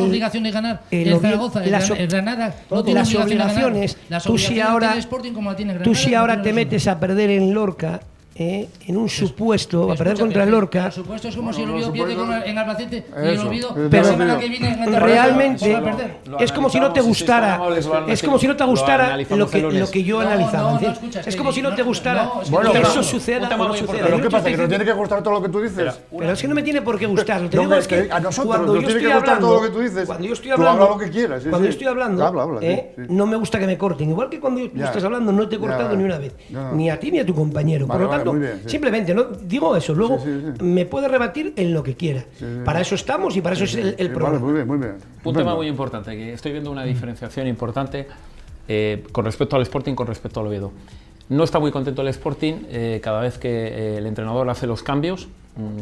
obligación de ganar. El Zaragoza, el Granada no tiene obligación de ganar. Las obligaciones del Sporting como la tiene el Granada. Tú si ahora te metes a perder en Lorca, en un supuesto, a perder contra el Lorca. Por supuesto, es como si el Oviedo pierde en Albacete y el Oviedo la semana que viene realmente es como si no te gustara, lo que yo analizaba. Es como si no te gustara que eso suceda o no suceda. Pero ¿qué pasa? ¿Que nos tiene que gustar todo lo que tú dices? Pero es que no me tiene por qué gustar. Lo que digo es que a nosotros nos tiene que gustar todo lo que tú dices. Cuando yo estoy hablando, tú habla lo que quieras. Cuando yo estoy hablando, no me gusta que me corten. Igual que cuando tú estás hablando, no te he cortado ni una vez. Ni a ti ni a tu compañero. Por lo tanto, mundo. Simplemente, ¿no? Digo eso, luego me puede rebatir en lo que quiera. Para eso estamos y para eso es el programa. Vale, muy bien. Un tema muy importante, que estoy viendo una diferenciación importante con respecto al Sporting, con respecto al Oviedo. No está muy contento el Sporting cada vez que el entrenador hace los cambios.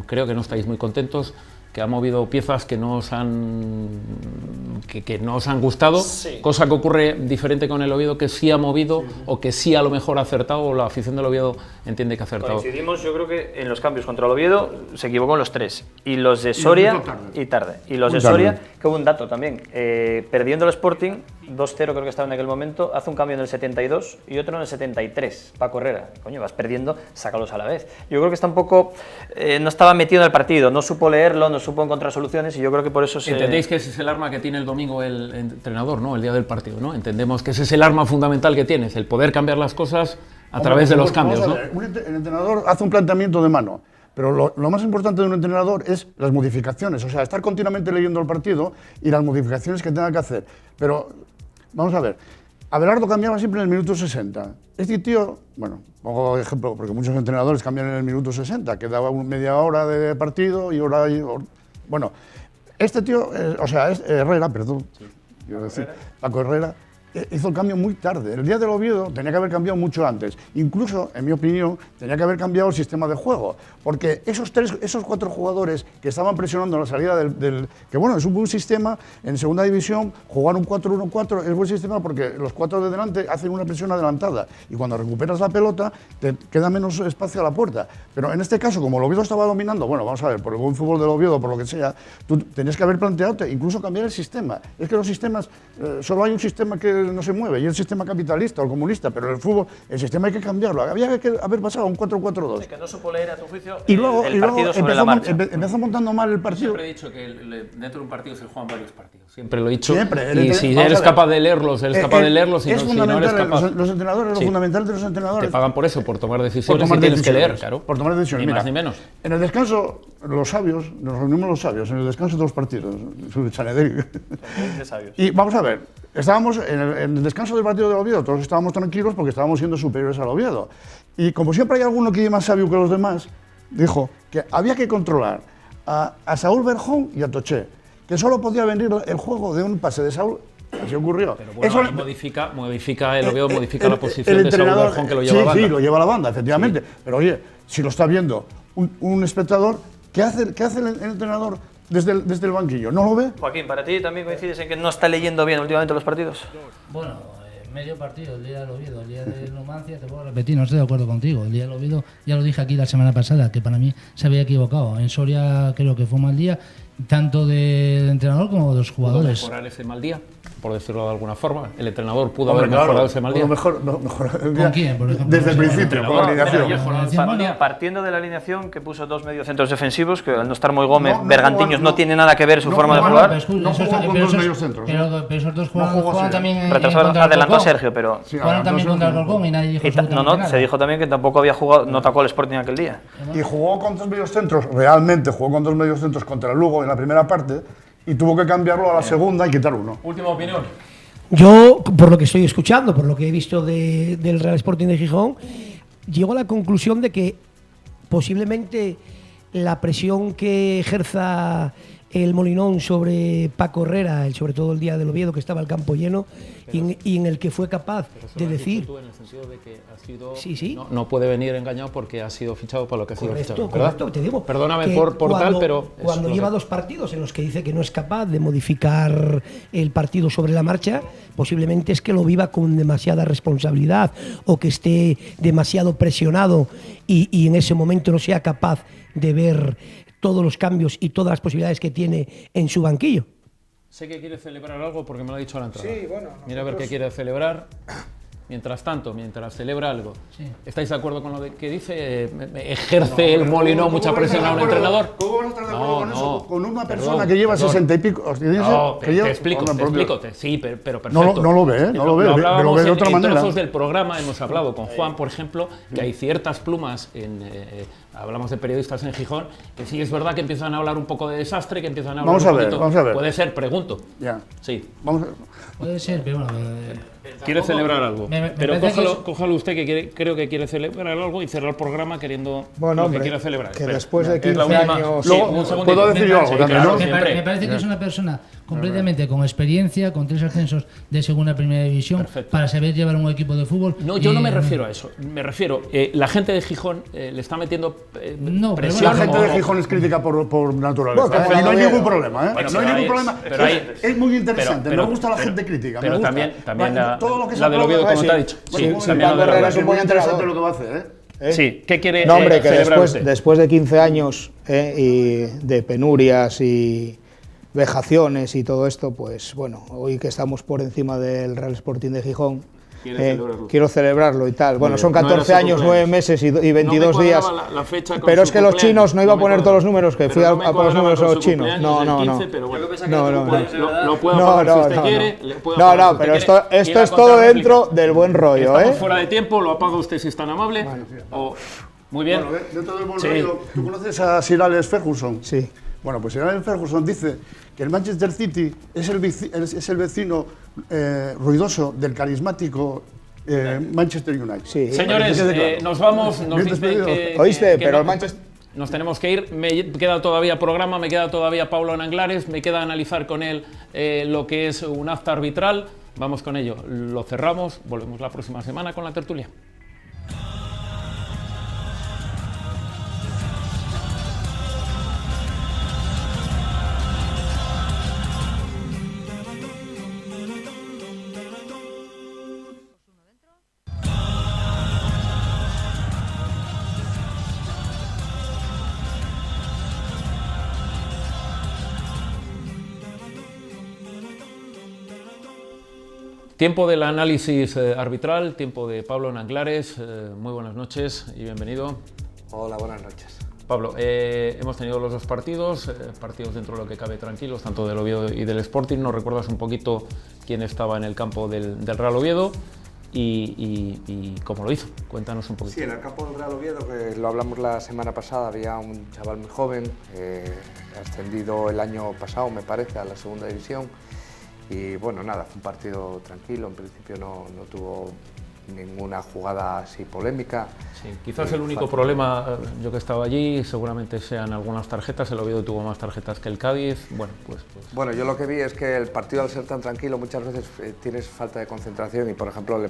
Creo que no estáis muy contentos, que ha movido piezas que no os han gustado, cosa que ocurre diferente con el Oviedo, que sí ha movido o que sí a lo mejor ha acertado, o la afición del Oviedo entiende que ha acertado. Coincidimos, yo creo que en los cambios contra el Oviedo se equivocó los tres, y los de Soria y los de Soria, que hubo un dato también, perdiendo el Sporting 2-0 creo que estaba en aquel momento, hace un cambio en el 72 y otro en el 73, Paco Herrera. Coño, vas perdiendo, sácalos a la vez. Yo creo que está un poco, no estaba metido en el partido, no supo leerlo, no supo encontrar soluciones, y yo creo que por eso se... ¿Entendéis que ese es el arma que tiene el domingo el entrenador, ¿no? El día del partido, ¿no? Entendemos que ese es el arma fundamental que tienes, el poder cambiar las cosas a través de los cambios, ¿no? El entrenador hace un planteamiento de mano, pero lo más importante de un entrenador es las modificaciones, o sea, estar continuamente leyendo el partido y las modificaciones que tenga que hacer. Pero, vamos a ver, Abelardo cambiaba siempre en el minuto 60. Este tío, bueno, pongo ejemplo, porque muchos entrenadores cambian en el minuto 60, que daba media hora de partido y hora... Bueno, este tío, Herrera, perdón, quiero decir, Paco Herrera, hizo el cambio muy tarde. El día del Oviedo tenía que haber cambiado mucho antes. Incluso, en mi opinión, tenía que haber cambiado el sistema de juego. Porque esos 4 jugadores que estaban presionando la salida que bueno, es un buen sistema, en segunda división, jugar un 4-1-4 es buen sistema porque los 4 de delante hacen una presión adelantada. Y cuando recuperas la pelota, te queda menos espacio a la puerta. Pero en este caso, como el Oviedo estaba dominando, bueno, vamos a ver, por el buen fútbol del Oviedo, por lo que sea, tú tenías que haber planteado incluso cambiar el sistema. Es que los sistemas, solo hay un sistema que no se mueve, y el sistema capitalista o el comunista, pero el fútbol, el sistema hay que cambiarlo. Había que haber pasado a un 4-4-2. Que no supo leer, a tu juicio, y luego, el partido sobre la marcha. Empezó montando mal el partido. Siempre he dicho que dentro de un partido se juegan varios partidos. Siempre lo he dicho. Siempre. Y si eres capaz de leerlos, eres capaz de leerlos. Es fundamental, si no eres capaz, los entrenadores, lo fundamental de los entrenadores. Te pagan por eso, por tomar decisiones, y tienes que leer, claro. Por tomar decisiones. Ni más ni menos. En el descanso, los sabios, nos reunimos los sabios, en el descanso de los partidos. Y vamos a ver, estábamos en el descanso del partido del Oviedo, todos estábamos tranquilos porque estábamos siendo superiores al Oviedo. Y como siempre hay alguno que es más sabio que los demás, dijo que había que controlar a Saúl Berjón y a Toché, que solo podía venir el juego de un pase de Saúl. Así ocurrió. Pero bueno, eso modifica el Oviedo, modifica la posición de Saúl Berjón, que lo lleva a la banda. Sí, lo lleva a la banda, efectivamente. Sí. Pero oye, si lo está viendo un espectador, ¿qué hace el entrenador desde el banquillo? ¿No lo ve? Joaquín, ¿para ti también coincides en que no está leyendo bien últimamente los partidos? Bueno, medio partido, el día del Oviedo, el día de Numancia, te puedo repetir, no estoy de acuerdo contigo. El día del Oviedo, ya lo dije aquí la semana pasada, que para mí se había equivocado. En Soria creo que fue un mal día, tanto del entrenador como de los jugadores. ¿Pudo mejorar ese mal día, por decirlo de alguna forma? ¿El entrenador pudo haber mejorado ese mal día? ¿Con quién, por ejemplo? Desde el principio, con la alineación. Partiendo de la alineación que puso 2 mediocentros defensivos, que al no estar muy Gómez, Bergantiños no tiene nada que ver su forma de jugar. No jugó con 2 mediocentros. Pero esos dos jugaban también adelantó a Sergio, pero... Jugaron también contra el Alcorcón y nadie dijo absolutamente nada. Se dijo también que tampoco había jugado, no atacó al Sporting aquel día. Y jugó con 2 mediocentros, realmente jugó con 2 mediocentros contra el Lugo en la primera parte, y tuvo que cambiarlo a la segunda y quitar uno. Última opinión. Yo, por lo que estoy escuchando, por lo que he visto del Real Sporting de Gijón, llego a la conclusión de que posiblemente la presión que ejerza el Molinón sobre Paco Herrera, sobre todo el día del Oviedo, que estaba el campo lleno, y en el que fue capaz de decir... Tú en el sentido de que ha sido, sí. No puede venir engañado porque ha sido fichado para lo que ha sido fichado. Correcto, te digo. Perdóname por tal, pero... Cuando lleva 2 partidos en los que dice que no es capaz de modificar el partido sobre la marcha, posiblemente es que lo viva con demasiada responsabilidad o que esté demasiado presionado y en ese momento no sea capaz de ver todos los cambios y todas las posibilidades que tiene en su banquillo. Sé que quiere celebrar algo porque me lo ha dicho a la entrada. Sí, bueno, mira a ver qué quiere celebrar. Mientras tanto, mientras celebra algo, ¿estáis de acuerdo con lo que dice? ¿Ejerce el Molinón mucha presión a un entrenador? ¿Cómo vas a estar de acuerdo con eso? Con una persona que lleva 60 y pico... Te explico. Sí, pero perfecto. No lo ve, no lo ve. Lo ve de otra manera. En trozos del programa hemos hablado con Juan, por ejemplo, que hay ciertas plumas hablamos de periodistas en Gijón, que sí es verdad que empiezan a hablar un poco de desastre, que empiezan a hablar vamos a ver. Puede ser, pregunto. Ya. Sí. Vamos a ver. Puede ser, pero bueno, quiere celebrar algo. Pero parece cójalo usted, que creo que quiere celebrar algo y cerrar el programa queriendo Bueno, lo hombre, que quiera celebrar. que Espera, después de es la 15 última- años- Sí, Luego, un segundito. ¿puedo decir yo algo Sí, también, claro, no? siempre. Me parece que es una persona completamente con experiencia, con 3 ascensos de segunda a primera división, Perfecto. para saber llevar un equipo de fútbol. No, yo no me refiero a eso. Me refiero, la gente de Gijón le está metiendo No, pero presión. La gente de o- Gijón es crítica por naturaleza. Bueno, y no hay pero- ningún problema, ¿eh? Bueno, no hay pero ningún ahí- problema. pero ahí- Es muy interesante. pero- me gusta la pero- gente crítica. pero me gusta. también la- todo lo que se la del aplaude- Oviedo, como sí. te ha dicho. Sí, Sí, sí, también la Paco del Herrera Oviedo. es un muy buen interesante entrenador. lo que va a hacer, ¿eh? Sí, ¿qué quiere No, hombre, que celebrar usted? después de 15 años y de penurias y vejaciones y todo esto, pues bueno, hoy que estamos por encima del Real Sporting de Gijón, quiero celebrarlo y tal. Bueno, bien. son No era 14 su años, cumpleaños. 9 meses y 22 No me días. cuadraba la fecha con Pero es su que los cumpleaños. chinos, no iba a me poner cuadraba. todos los números, que Pero fui no a me por los cuadraba números a con los su chinos. cumpleaños No, del no, 15, no. pero bueno. Yo que pensaba que No, era tu no, cumpleaños, de verdad. Lo puedo No, pagar no, si usted no, quiere. no. le puedo No, pagar si no, usted pero quiere, esto y la es todo contrarréplica. dentro del buen rollo, Estamos ¿eh? fuera de tiempo, lo apaga usted si es tan amable. Muy bien. Bueno, dentro del buen Sí. rollo, ¿tú conoces a Sir Alex Ferguson? Sí. Bueno, pues Sir Alex Ferguson dice que el Manchester City es el vecino ruidoso del carismático Manchester United. Sí. Señores, Para que quede claro. nos vamos. Nos Bien dicen despedido. Oíste, pero no- el Manchester- Nos tenemos que ir. Me queda todavía programa, me queda todavía Pablo Ananglares, me queda analizar con él lo que es un acta arbitral. Vamos con ello. Lo cerramos. Volvemos la próxima semana con la tertulia. Tiempo del análisis arbitral, tiempo de Pablo Nanglares. Muy buenas noches y bienvenido. Hola, buenas noches. Pablo, hemos tenido los dos partidos, partidos dentro de lo que cabe tranquilos, tanto del Oviedo y del Sporting. ¿Nos recuerdas un poquito quién estaba en el campo del Real Oviedo y cómo lo hizo? Cuéntanos un poquito. Sí, en el campo del Real Oviedo, que lo hablamos la semana pasada, había un chaval muy joven, ascendido el año pasado, me parece, a la segunda división. Y bueno, nada, fue un partido tranquilo, en principio no tuvo ninguna jugada así polémica. Sí, quizás el único problema, yo que estaba allí, seguramente sean algunas tarjetas. El Oviedo tuvo más tarjetas que el Cádiz. Bueno, pues. Bueno, yo lo que vi es que el partido, al ser tan tranquilo, muchas veces tienes falta de concentración y, por ejemplo,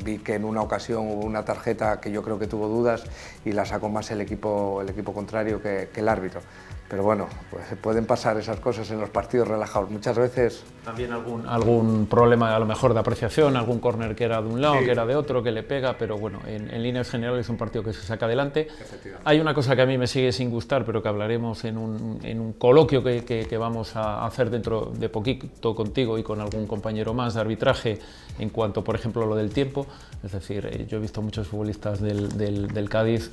vi que en una ocasión hubo una tarjeta que yo creo que tuvo dudas y la sacó más el equipo contrario que el árbitro. Pero bueno, pues pueden pasar esas cosas en los partidos relajados. Muchas veces... También algún problema a lo mejor de apreciación, algún córner que era de un lado, que era de otro, que le pega, pero bueno, en líneas generales es un partido que se saca adelante. Hay una cosa que a mí me sigue sin gustar, pero que hablaremos en un coloquio que vamos a hacer dentro de poquito contigo y con algún compañero más de arbitraje en cuanto, por ejemplo, lo del tiempo. Es decir, yo he visto muchos futbolistas del Cádiz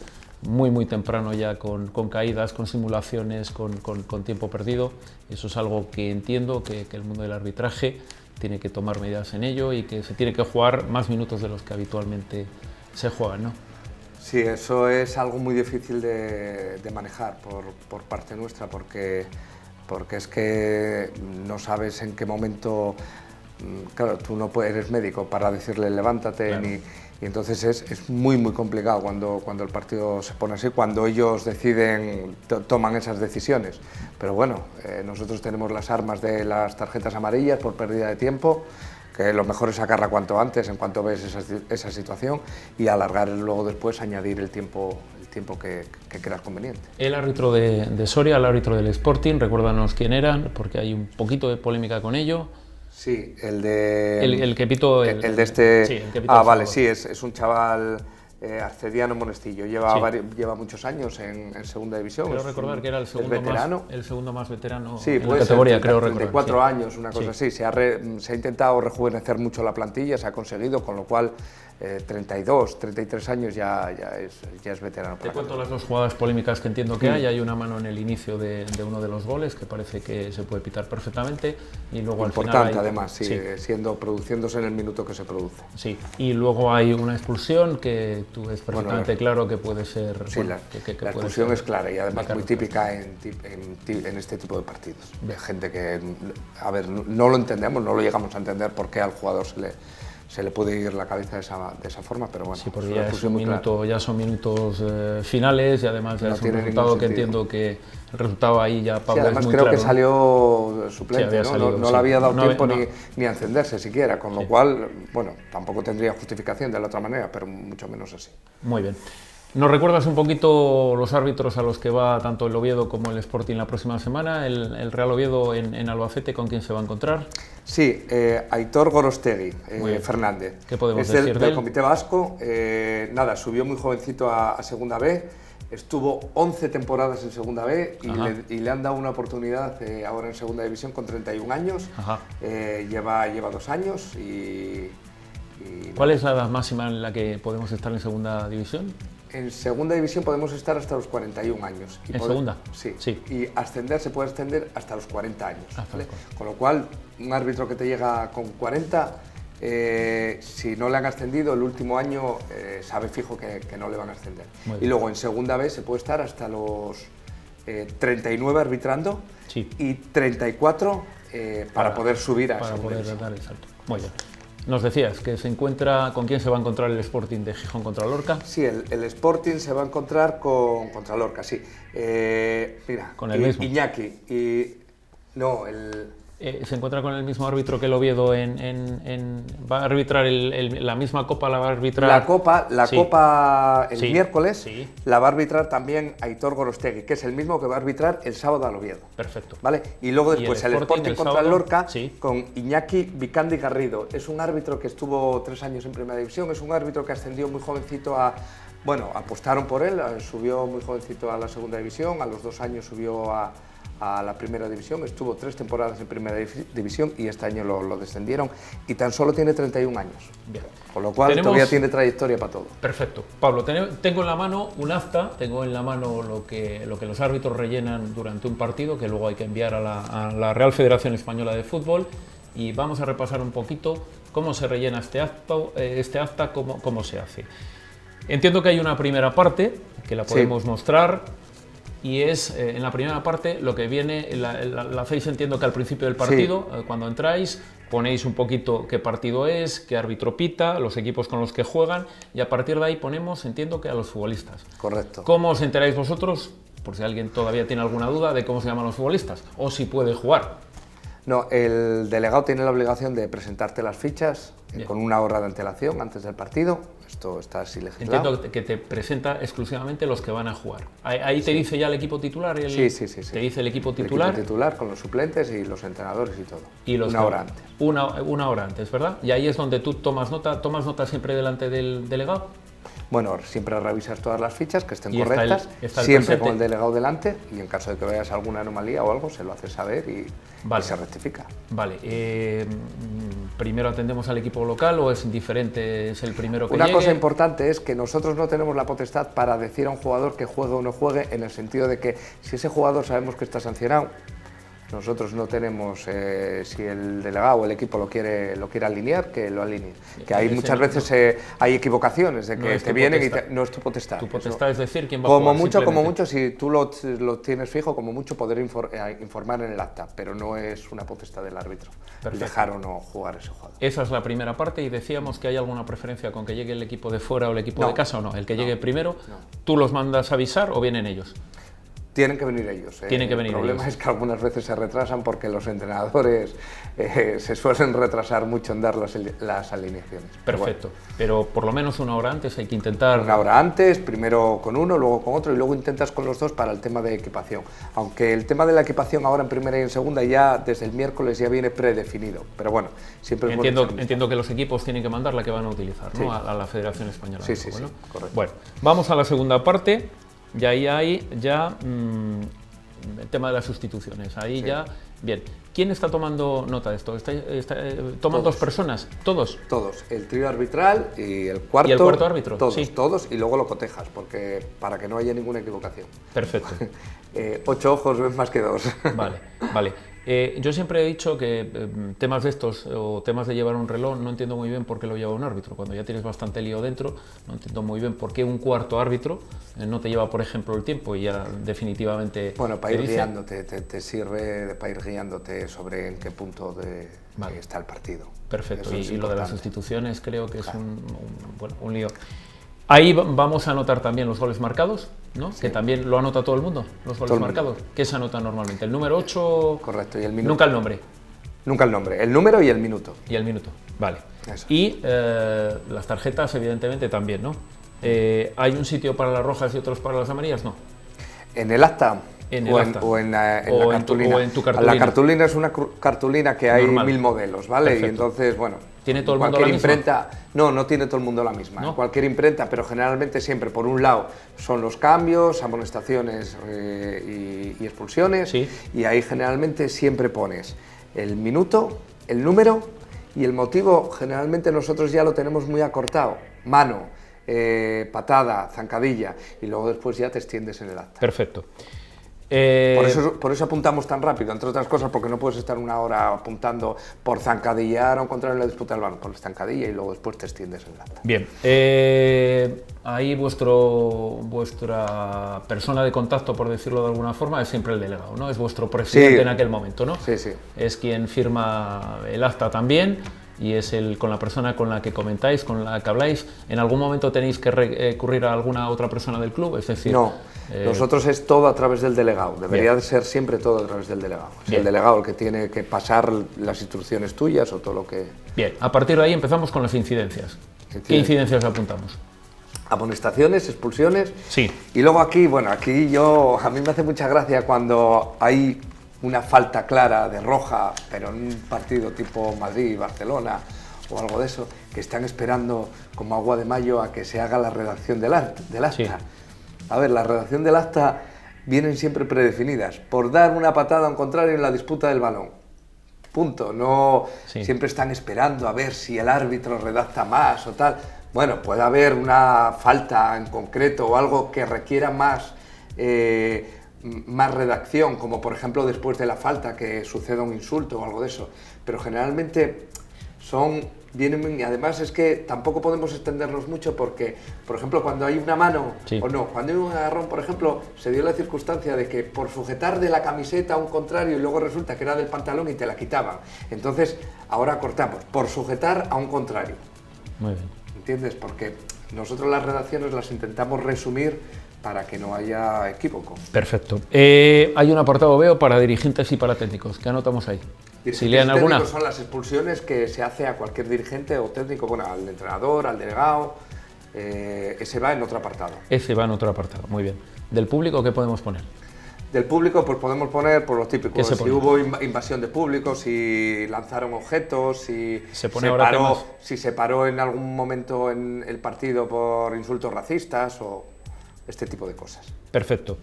muy temprano ya con caídas, con simulaciones, con tiempo perdido. Eso es algo que entiendo que el mundo del arbitraje tiene que tomar medidas en ello y que se tiene que jugar más minutos de los que habitualmente se juegan, ¿no? Sí, eso es algo muy difícil de manejar por parte nuestra, porque es que no sabes en qué momento. Claro, tú no eres médico para decirle levántate, claro. Y entonces es muy complicado cuando el partido se pone así, cuando ellos deciden, toman esas decisiones. Pero bueno, nosotros tenemos las armas de las tarjetas amarillas por pérdida de tiempo, que lo mejor es sacarla cuanto antes, en cuanto ves esa situación, y alargar luego después, añadir el tiempo que creas conveniente. El árbitro de Soria, el árbitro del Sporting, recuérdanos quién era, porque hay un poquito de polémica con ello. Sí, el que pitó... El de este... Sí, el que pitó vale, sí, es un chaval Arcediano Monestillo, lleva muchos años en segunda división. Creo recordar que era el segundo más veterano sí, en la categoría, creo recordar. 34 sí. años, una cosa así. Se ha intentado rejuvenecer mucho la plantilla, se ha conseguido, con lo cual 32, 33 años ya es veterano. Te cuento las dos jugadas polémicas que entiendo que hay. Hay una mano en el inicio de uno de los goles que parece que se puede pitar perfectamente y luego al final importante además, sí. Produciéndose en el minuto que se produce. Sí, y luego hay una expulsión que tú ves perfectamente claro que puede ser... Sí, la expulsión es clara y además muy típica en este tipo de partidos. De gente que, a ver, no lo entendemos, no lo llegamos a entender por qué al jugador se le puede ir la cabeza de esa forma, pero bueno. Sí, porque ya son minutos finales y además ya es un resultado que entiendo que el resultado ahí ya, Pablo, además es muy creo claro. Que salió suplente, sí, no le había dado tiempo ni a encenderse siquiera, con lo cual, bueno, tampoco tendría justificación de la otra manera, pero mucho menos así. Muy bien. ¿Nos recuerdas un poquito los árbitros a los que va tanto el Oviedo como el Sporting la próxima semana? El Real Oviedo en Albacete, ¿con quién se va a encontrar? Sí, Aitor Gorostegui Fernández. ¿Qué podemos decir del Comité Vasco. Subió muy jovencito a Segunda B, estuvo 11 temporadas en Segunda B y le han dado una oportunidad ahora en Segunda División con 31 años. Lleva 2 años y ¿Cuál es la edad máxima en la que podemos estar en Segunda División? En Segunda División podemos estar hasta los 41 años. ¿En Segunda? Sí. Y se puede ascender hasta los 40 años. ¿Vale? Con lo cual, un árbitro que te llega con 40, si no le han ascendido el último año, sabe fijo que no le van a ascender. Y luego en Segunda B se puede estar hasta los 39 arbitrando y 34 para poder subir a Segunda División. Dar el salto. Muy bien. Nos decías que se encuentra, ¿con quién se va a encontrar el Sporting de Gijón contra Lorca? Sí, el Sporting se va a encontrar contra Lorca, sí. Mira, con el mismo. Iñaki. ¿Se encuentra con el mismo árbitro que el Oviedo va a arbitrar la misma Copa? ¿La va a arbitrar? La Copa el miércoles la va a arbitrar también Aitor Gorostegui, que es el mismo que va a arbitrar el sábado al Oviedo. Perfecto. ¿Vale? Y luego después el Sporting contra el Lorca sí. con Iñaki Vicandi Garrido. Es un árbitro que estuvo 3 años en Primera División, es un árbitro que ascendió muy jovencito apostaron por él, subió muy jovencito a la Segunda División, a los 2 años subió a la Primera División, estuvo 3 temporadas en Primera División y este año lo descendieron y tan solo tiene 31 años. Bien. Con lo cual todavía tiene trayectoria para todo. Perfecto. Pablo, tengo en la mano un acta, tengo en la mano lo que los árbitros rellenan durante un partido que luego hay que enviar a la Real Federación Española de Fútbol y vamos a repasar un poquito cómo se rellena este acta, cómo se hace. Entiendo que hay una primera parte que la podemos mostrar. Y es, en la primera parte, lo que viene, la hacéis, entiendo que al principio del partido, cuando entráis, ponéis un poquito qué partido es, qué árbitro pita, los equipos con los que juegan, y a partir de ahí ponemos, entiendo que a los futbolistas. Correcto. ¿Cómo os enteráis vosotros, por si alguien todavía tiene alguna duda, de cómo se llaman los futbolistas? O si puede jugar. No, el delegado tiene la obligación de presentarte las fichas con 1 hora de antelación antes del partido. Esto está así legislado. Entiendo que te presenta exclusivamente los que van a jugar. Ahí te dice ya el equipo titular. Sí. Te dice el equipo titular. El equipo titular con los suplentes y los entrenadores y todo. Y 1 hora antes. Una hora antes, ¿verdad? Y ahí es donde tú tomas nota siempre delante del delegado. Bueno, siempre revisas todas las fichas que estén correctas, siempre con el delegado delante y en caso de que veas alguna anomalía o algo se lo haces saber y se rectifica. Vale, ¿primero atendemos al equipo local o es indiferente, es el primero que llegue? Una cosa importante es que nosotros no tenemos la potestad para decir a un jugador que juegue o no juegue, en el sentido de que si ese jugador sabemos que está sancionado, nosotros no tenemos, si el delegado o el equipo lo quiere alinear, que lo alinee. Que hay muchas veces hay equivocaciones de que te vienen y no es tu potestad. Tu potestad es decir quién va a jugar. Como mucho, si tú lo tienes fijo, como mucho poder informar en el acta, pero no es una potestad del árbitro dejar o no jugar ese jugador. Esa es la primera parte y decíamos que hay alguna preferencia con que llegue el equipo de fuera o el equipo de casa o no. El que llegue primero, ¿tú los mandas a avisar o vienen ellos? Tienen que venir ellos. Tienen que venir el problema es que algunas veces se retrasan porque los entrenadores se suelen retrasar mucho en dar las alineaciones. Perfecto, pero por lo menos 1 hora antes hay que intentar... 1 hora antes, primero con uno, luego con otro y luego intentas con los dos para el tema de equipación. Aunque el tema de la equipación ahora en primera y en segunda ya desde el miércoles ya viene predefinido, pero bueno, siempre es entiendo que los equipos tienen que mandar la que van a utilizar, ¿no? A la Federación Española. Sí, correcto. Bueno, vamos a la segunda parte. Y ahí hay ya tema de las sustituciones. Ahí ya, bien. ¿Quién está tomando nota de esto? ¿Toman dos personas? ¿Todos? Todos. El trío arbitral y el cuarto. ¿Y el cuarto árbitro? Todos, sí. Todos, y luego lo cotejas, porque para que no haya ninguna equivocación. Perfecto. 8 ojos ven más que 2. Vale, vale. Yo siempre he dicho que temas de estos o temas de llevar un reloj no entiendo muy bien por qué lo lleva un árbitro. Cuando ya tienes bastante lío dentro, no entiendo muy bien por qué un cuarto árbitro no te lleva, por ejemplo, el tiempo y ya definitivamente... Bueno, para ir guiándote, te sirve para ir guiándote sobre en qué punto está el partido. Perfecto, y lo de las sustituciones creo que es un lío. Ahí vamos a anotar también los goles marcados, ¿no? Sí. Que también lo anota todo el mundo, los goles marcados. ¿Qué se anota normalmente? ¿El número 8? Correcto, y el minuto. Nunca el nombre. Nunca el nombre, el número y el minuto. Y el minuto, vale. Eso. Y las tarjetas, evidentemente, también, ¿no? ¿Hay un sitio para las rojas y otros para las amarillas? No. En el acta. O en la cartulina. O en tu cartulina. La cartulina es una cartulina que hay normal. 1000 modelos, ¿vale? Perfecto. Y entonces, bueno, ¿tiene todo el mundo la imprenta, misma? No tiene todo el mundo la misma. ¿No? Cualquier imprenta, pero generalmente siempre, por un lado, son los cambios, amonestaciones y expulsiones, sí. Y ahí generalmente siempre pones el minuto, el número y el motivo. Generalmente nosotros ya lo tenemos muy acortado. Mano, patada, zancadilla, y luego después ya te extiendes en el acta. Perfecto. Por eso apuntamos tan rápido, entre otras cosas, porque no puedes estar una hora apuntando por zancadillar a un contrario en la disputa del balón, por la zancadilla y luego después te extiendes en el acta. Bien, ahí vuestra persona de contacto, por decirlo de alguna forma, es siempre el delegado, ¿no? Es vuestro presidente en aquel momento, ¿no? Sí, sí. Es quien firma el acta también y es con la persona con la que comentáis, con la que habláis. ¿En algún momento tenéis que recurrir a alguna otra persona del club? Es decir, no, nosotros es todo a través del delegado. Debería de ser siempre todo a través del delegado. Es el delegado el que tiene que pasar las instrucciones tuyas o todo lo que... Bien, a partir de ahí empezamos con las incidencias. ¿Qué incidencias apuntamos? Amonestaciones, expulsiones. Sí. Y luego aquí, bueno, a mí me hace mucha gracia cuando hay una falta clara de roja, pero en un partido tipo Madrid, Barcelona o algo de eso, que están esperando como agua de mayo a que se haga la redacción del acta. Sí. A ver, la redacción del acta vienen siempre predefinidas, por dar una patada a un contrario en la disputa del balón. Punto. No siempre están esperando a ver si el árbitro redacta más o tal. Bueno, puede haber una falta en concreto o algo que requiera más redacción, como por ejemplo después de la falta que suceda un insulto o algo de eso, pero generalmente vienen, y además es que tampoco podemos extendernos mucho porque, por ejemplo, cuando hay una mano o no, cuando hay un agarrón, por ejemplo, se dio la circunstancia de que por sujetar de la camiseta a un contrario y luego resulta que era del pantalón y te la quitaban, entonces ahora cortamos, por sujetar a un contrario. Muy bien. ¿Entiendes? Porque nosotros las redacciones las intentamos resumir para que no haya equívoco. Perfecto. Hay un apartado, veo, para dirigentes y para técnicos. ¿Qué anotamos ahí? Si lean alguna. Son las expulsiones que se hace a cualquier dirigente o técnico, bueno, al entrenador, al delegado. Ese va en otro apartado. Ese va en otro apartado, muy bien. ¿Del público qué podemos poner? Del público, pues podemos poner por lo típico. ¿Qué se pone? Si hubo invasión de público, si lanzaron objetos, si se paró en algún momento en el partido por insultos racistas o este tipo de cosas. Perfecto.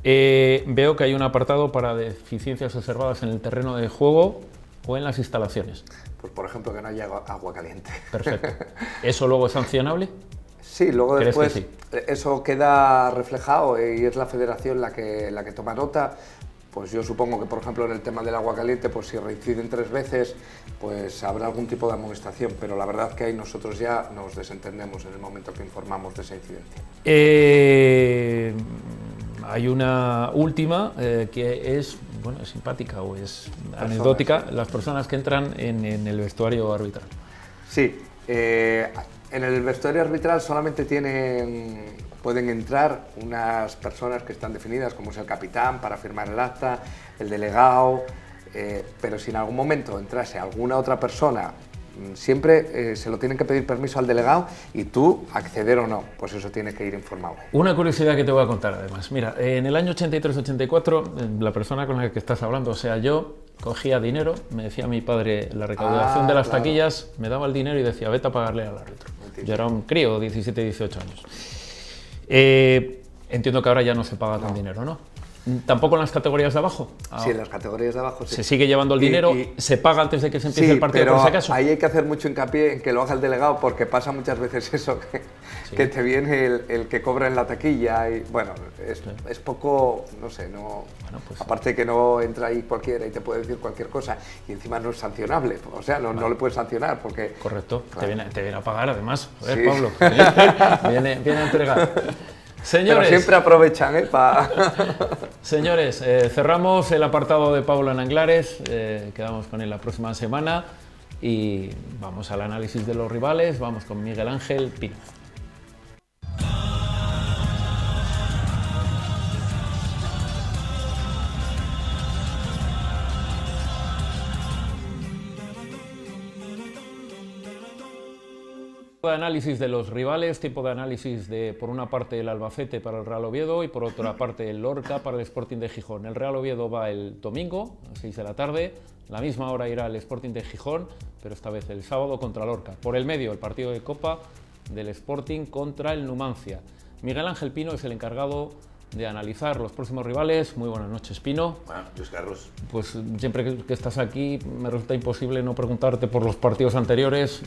Veo que hay un apartado para deficiencias observadas en el terreno de juego o en las instalaciones. Pues por ejemplo que no haya agua caliente. Perfecto. ¿Eso luego es sancionable? Sí, luego después eso queda reflejado y es la federación la que toma nota. Pues yo supongo que, por ejemplo, en el tema del agua caliente, pues si reinciden 3 veces, pues habrá algún tipo de amonestación, pero la verdad que ahí nosotros ya nos desentendemos en el momento que informamos de esa incidencia. Hay una última que es, bueno, es simpática o es anecdótica, las personas que entran en el vestuario arbitral. Sí, en el vestuario arbitral solamente pueden entrar unas personas que están definidas, como es el capitán para firmar el acta, el delegado, pero si en algún momento entrase alguna otra persona, siempre se lo tienen que pedir permiso al delegado y tú acceder o no, pues eso tiene que ir informado. Una curiosidad que te voy a contar además. Mira, en el año 83-84, la persona con la que estás hablando, o sea, yo cogía dinero, me decía mi padre, la recaudación de las taquillas, me daba el dinero y decía, vete a pagarle al árbitro. Yo era un crío, 17, 18 años. Entiendo que ahora ya no se paga con dinero, ¿no? ¿Tampoco en las categorías de abajo? Sí, en las categorías de abajo sí. Se sigue llevando el dinero, se paga antes de que se empiece el partido, pero por si acaso. Ahí hay que hacer mucho hincapié en que lo haga el delegado, porque pasa muchas veces eso, que te viene el que cobra en la taquilla y bueno, es poco, no sé, no, bueno, pues, aparte que no entra ahí cualquiera y te puede decir cualquier cosa y encima no es sancionable, o sea, no le puedes sancionar porque... Correcto, claro. te viene a pagar además, a ver, sí. Pablo, viene a entregar. Señores, pero siempre aprovechan, Señores, cerramos el apartado de Pablo Nanglares, quedamos con él la próxima semana y vamos al análisis de los rivales, vamos con Miguel Ángel Pino. De análisis de los rivales, tipo de análisis de, por una parte, el Albacete para el Real Oviedo y por otra parte el Lorca para el Sporting de Gijón. El Real Oviedo va el domingo a las 6 de la tarde, a la misma hora irá el Sporting de Gijón, pero esta vez el sábado contra Lorca. Por el medio, el partido de Copa del Sporting contra el Numancia. Miguel Ángel Pino es el encargado de analizar los próximos rivales. Muy buenas noches, Pino. Buenas noches, Carlos. Pues siempre que estás aquí me resulta imposible no preguntarte por los partidos anteriores.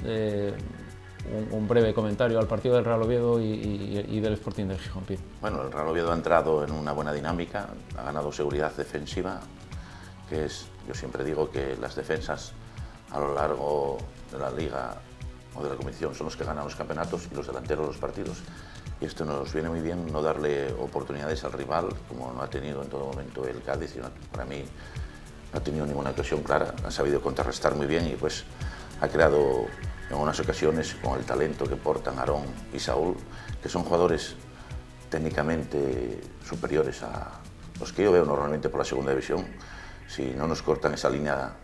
Un breve comentario al partido del Real Oviedo y del Sporting de Gijón. Bueno, el Real Oviedo ha entrado en una buena dinámica, ha ganado seguridad defensiva, que es, yo siempre digo que las defensas a lo largo de la liga o de la competición son los que ganan los campeonatos y los delanteros los partidos. Y esto nos viene muy bien, no darle oportunidades al rival, como no ha tenido en todo momento el Cádiz. Para mí no ha tenido ninguna ocasión clara, ha sabido contrarrestar muy bien y pues ha creado en unas ocasiones con el talento que portan Aarón y Saúl, que son jugadores técnicamente superiores a los que yo veo normalmente por la segunda división. Si no nos cortan esa línea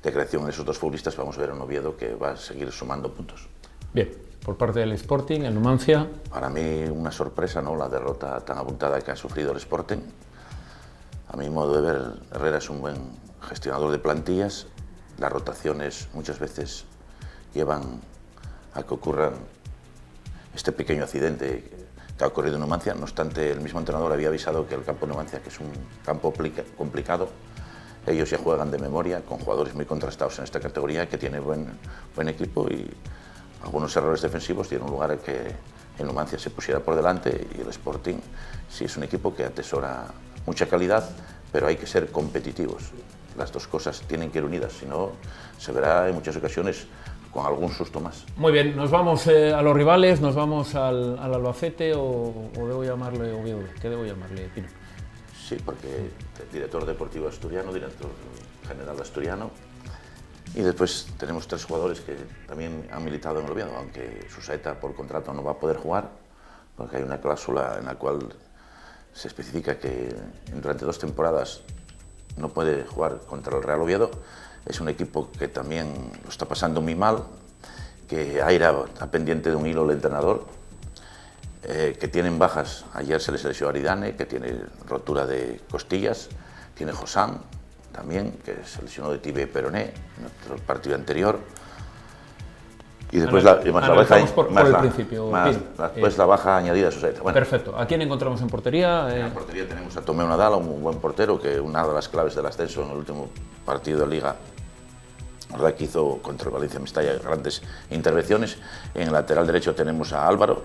de creación en esos dos futbolistas, vamos a ver un Oviedo que va a seguir sumando puntos. Bien, por parte del Sporting, el Numancia. Para mí una sorpresa, ¿no?, la derrota tan abultada que ha sufrido el Sporting. A mi modo de ver, Herrera es un buen gestionador de plantillas. Las rotaciones muchas veces llevan a que ocurra este pequeño accidente que ha ocurrido en Numancia. No obstante, el mismo entrenador había avisado que el campo de Numancia, que es un campo complicado, ellos ya juegan de memoria con jugadores muy contrastados en esta categoría, que tiene buen equipo y algunos errores defensivos dieron lugar a que el Numancia se pusiera por delante y el Sporting sí es un equipo que atesora mucha calidad, pero hay que ser competitivos. Las dos cosas tienen que ir unidas, si no se verá en muchas ocasiones con algún susto más. Muy bien, nos vamos a los rivales, nos vamos al Albacete o debo llamarle Oviedo. ¿Qué debo llamarle, Pino? Sí, porque director deportivo asturiano, director general asturiano, y después tenemos tres jugadores que también han militado en el Oviedo, aunque Susaeta por contrato no va a poder jugar, porque hay una cláusula en la cual se especifica que durante 2 temporadas no puede jugar contra el Real Oviedo. Es un equipo que también lo está pasando muy mal, que Aira está pendiente de un hilo el entrenador, que tienen bajas. Ayer se les lesionó Aridane, que tiene rotura de costillas, tiene Josán también, que se lesionó de tibia y peroné en otro partido anterior. Y después la baja añadida de Susaeta. Bueno, perfecto. ¿A quién encontramos en portería? En portería tenemos a Tomeu Nadal, un buen portero, que una de las claves del ascenso en el último partido de Liga, la verdad que hizo contra el Valencia Mestalla grandes intervenciones. En el lateral derecho tenemos a Álvaro,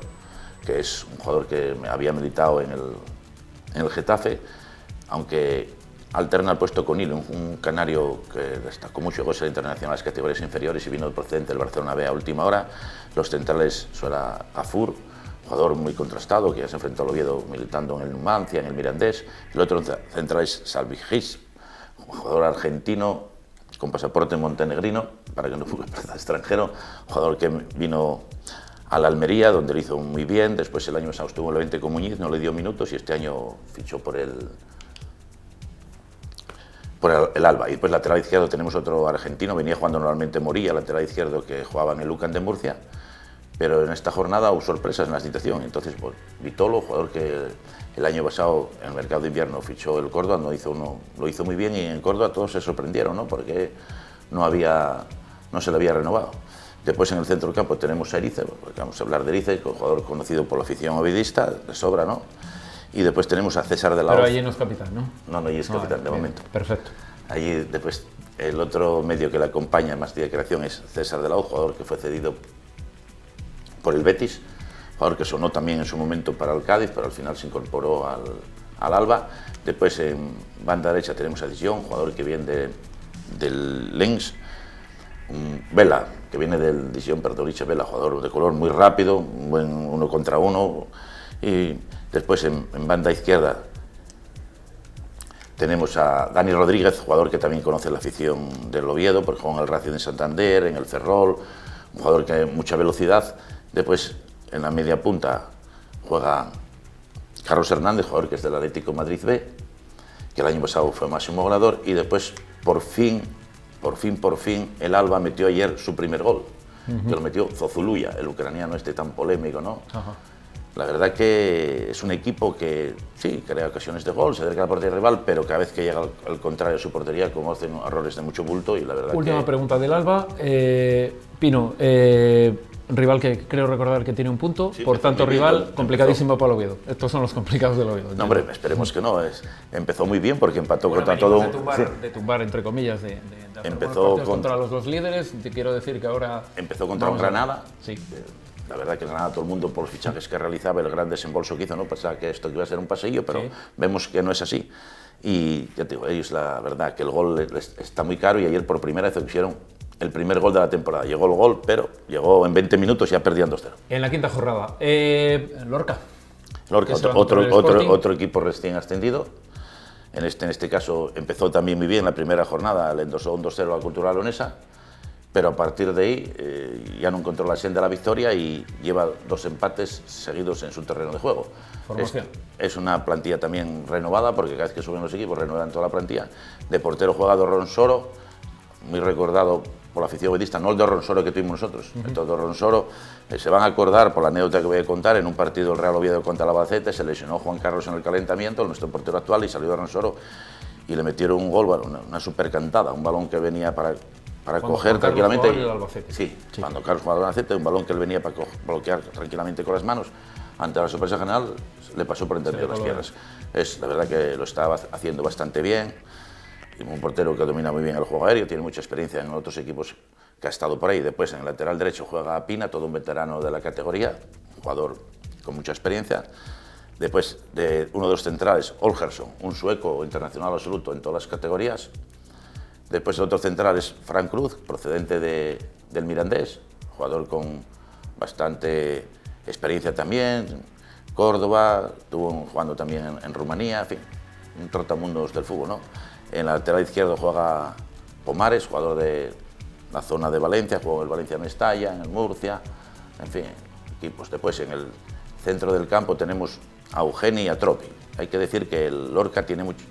que es un jugador que había militado en el Getafe, aunque alterna el puesto con Hilo, un canario que destacó mucho goles internacional en las categorías inferiores y vino procedente del Barcelona B a última hora. Los centrales son Afur, jugador muy contrastado, que ya se enfrentó al Oviedo militando en el Numancia, en el Mirandés. El otro central es Salvigis, jugador argentino con pasaporte montenegrino, para que no fuera extranjero, jugador que vino a la Almería, donde lo hizo muy bien. Después el año pasado estuvo en el Levante con Muñiz, no le dio minutos y este año fichó por el Alba. Y después lateral izquierdo tenemos otro argentino, venía jugando normalmente Moría, lateral izquierdo, que jugaba en el Lucan de Murcia, pero en esta jornada hubo sorpresas en la situación. Entonces, pues, Vitolo, jugador que el año pasado en el mercado de invierno fichó el Córdoba, lo hizo muy bien, y en Córdoba todos se sorprendieron, ¿no?, porque no se le había renovado. Después en el centro del campo tenemos a Erice, porque vamos a hablar de Erice, jugador conocido por la afición ovidista, de sobra, ¿no? Y después tenemos a César de la Hoz. Pero allí no es capitán, ¿no? No, allí es capitán, de momento. Perfecto. Allí después el otro medio que le acompaña en materia de creación es César de la Hoz, jugador que fue cedido por el Betis, jugador que sonó también en su momento para el Cádiz, pero al final se incorporó al Alba. Después en banda derecha tenemos a Dijon, jugador que viene del Lens. Vela, que viene del Dijon, perdón, Vela, jugador de color muy rápido, un buen 1 contra 1. Y después en banda izquierda tenemos a Dani Rodríguez, jugador que también conoce la afición del Oviedo, porque juega en el Racing de Santander, en el Ferrol, un jugador que tiene mucha velocidad. Después en la media punta juega Carlos Hernández, jugador que es del Atlético Madrid B, que el año pasado fue máximo goleador. Y después, por fin, el Alba metió ayer su primer gol, que lo metió Zozuluya, el ucraniano este tan polémico, ¿no? La verdad que es un equipo que sí, crea ocasiones de gol, se acerca a la portería rival, pero cada vez que llega al contrario a su portería, como hacen errores de mucho bulto. Y la verdad Última pregunta del Alba. Pino, rival que creo recordar que tiene un punto, sí, por tanto rival complicadísimo para el Oviedo. Estos son los complicados del Oviedo. No, hombre, esperemos que no. Empezó muy bien porque empató contra todo de tumbar, entre comillas, de empezó contra los dos líderes. Te quiero decir que ahora empezó contra un Granada. Sí. La verdad que el Granada, todo el mundo por los fichajes que realizaba, el gran desembolso que hizo, no pensaba que esto iba a ser un paseillo, pero sí, vemos que no es así. Y ya te digo, ellos la verdad que el gol está muy caro, y ayer por primera vez hicieron el primer gol de la temporada. Llegó el gol, pero llegó en 20 minutos y ya perdían 2-0. En la quinta jornada. Lorca. Otro equipo recién ascendido. En este caso empezó también muy bien la primera jornada, le endosó un 2-0 a la Cultural Leonesa, pero a partir de ahí ya no encontró la senda de la victoria y lleva 2 empates seguidos en su terreno de juego. Es una plantilla también renovada, porque cada vez que suben los equipos renuevan toda la plantilla. De portero juega Dorron Soro, muy recordado por la afición ovedista, no el Dorron Soro que tuvimos nosotros. El Dorron Soro, se van a acordar por la anécdota que voy a contar, en un partido del Real Oviedo contra el Albacete se lesionó Juan Carlos en el calentamiento, nuestro portero actual, y salió Dorron Soro y le metieron un gol, una super cantada, un balón que venía para coger tranquilamente. Sí, cuando Carlos jugaba al Albacete, un balón que él venía para bloquear tranquilamente con las manos. Ante la sorpresa general le pasó por entre las piernas. La verdad que lo estaba haciendo bastante bien. Y un portero que domina muy bien el juego aéreo, tiene mucha experiencia en otros equipos que ha estado por ahí. Después en el lateral derecho juega Pina, todo un veterano de la categoría, un jugador con mucha experiencia. Después de uno de los centrales, Olgersson, un sueco internacional absoluto en todas las categorías. Después el otro central es Frank Cruz, procedente del Mirandés, jugador con bastante experiencia también. Córdoba, estuvo jugando también en Rumanía, en fin, un trotamundos del fútbol, ¿no? En la lateral izquierdo juega Pomares, jugador de la zona de Valencia, jugó en el Valencia Mestalla, en el Murcia, en fin, equipos. Después en el centro del campo tenemos a Eugeni y a Tropi. Hay que decir que el Lorca tiene mucho.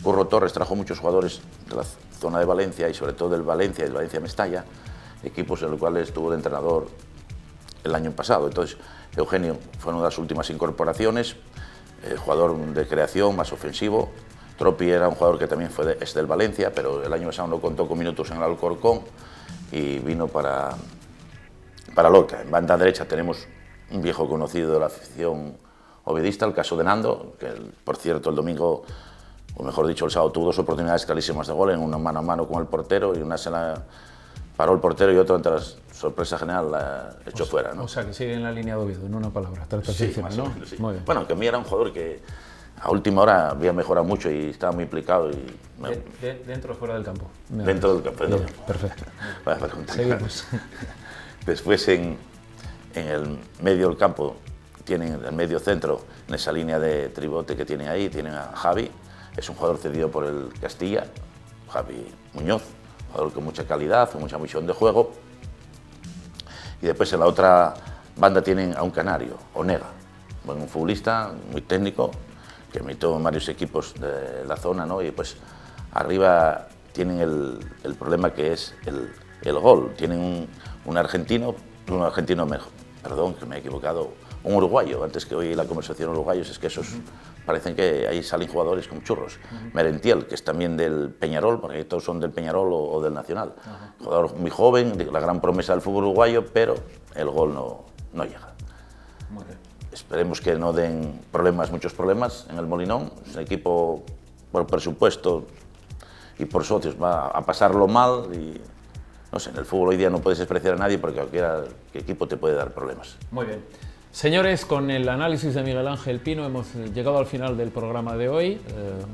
Curro Torres trajo muchos jugadores de la zona de Valencia y sobre todo del Valencia y del Valencia Mestalla, equipos en los cuales estuvo de entrenador el año pasado. Entonces, Eugenio fue una de las últimas incorporaciones, jugador de creación, más ofensivo. Tropi era un jugador que también es del Valencia, pero el año pasado no contó con minutos en el Alcorcón y vino para Lorca. En banda derecha tenemos un viejo conocido de la afición ovedista, el caso de Nando, que por cierto el domingo, o mejor dicho el sábado, tuvo 2 oportunidades clarísimas de gol, en una mano a mano con el portero, y una se la paró el portero y otra, ante la sorpresa general, la echó fuera, ¿no? O sea, que sigue en la línea de Oviedo, en una palabra. Sí, más o menos, sí. Muy bien. Bueno, que a mí era un jugador que a última hora había mejorado mucho y estaba muy implicado. ¿Dentro o fuera del campo? Dentro del campo. Bien, perfecto. Para seguimos. Después en el medio del campo, tienen el medio centro, en esa línea de tribote que tienen ahí, tienen a Javi, es un jugador cedido por el Castilla, Javi Muñoz, jugador con mucha calidad, con mucha visión de juego. Y después en la otra banda tienen a un canario, Onega, un futbolista muy técnico, que militó en varios equipos de la zona, ¿no? Y pues arriba tienen el problema que es el gol. Tienen un argentino mejor, perdón, que me he equivocado, un uruguayo. Antes que oí la conversación uruguayos, es que esos parecen que ahí salen jugadores como churros. Merentiel, que es también del Peñarol, porque todos son del Peñarol o del Nacional. Jugador muy joven, la gran promesa del fútbol uruguayo, pero el gol no llega. Muy bien. esperemos que no den muchos problemas en el Molinón. Es un equipo por presupuesto y por socios va a pasarlo mal y no sé, en el fútbol hoy día no puedes despreciar a nadie porque cualquier equipo te puede dar problemas. Muy bien. Señores, con el análisis de Miguel Ángel Pino hemos llegado al final del programa de hoy.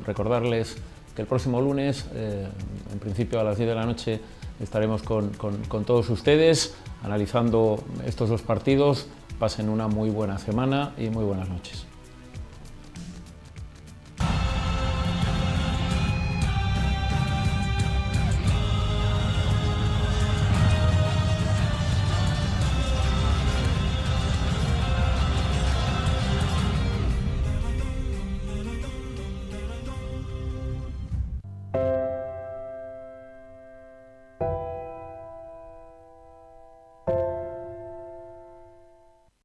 Recordarles que el próximo lunes, en principio a las 10 de la noche, estaremos con todos ustedes analizando estos dos partidos. Pasen una muy buena semana y muy buenas noches.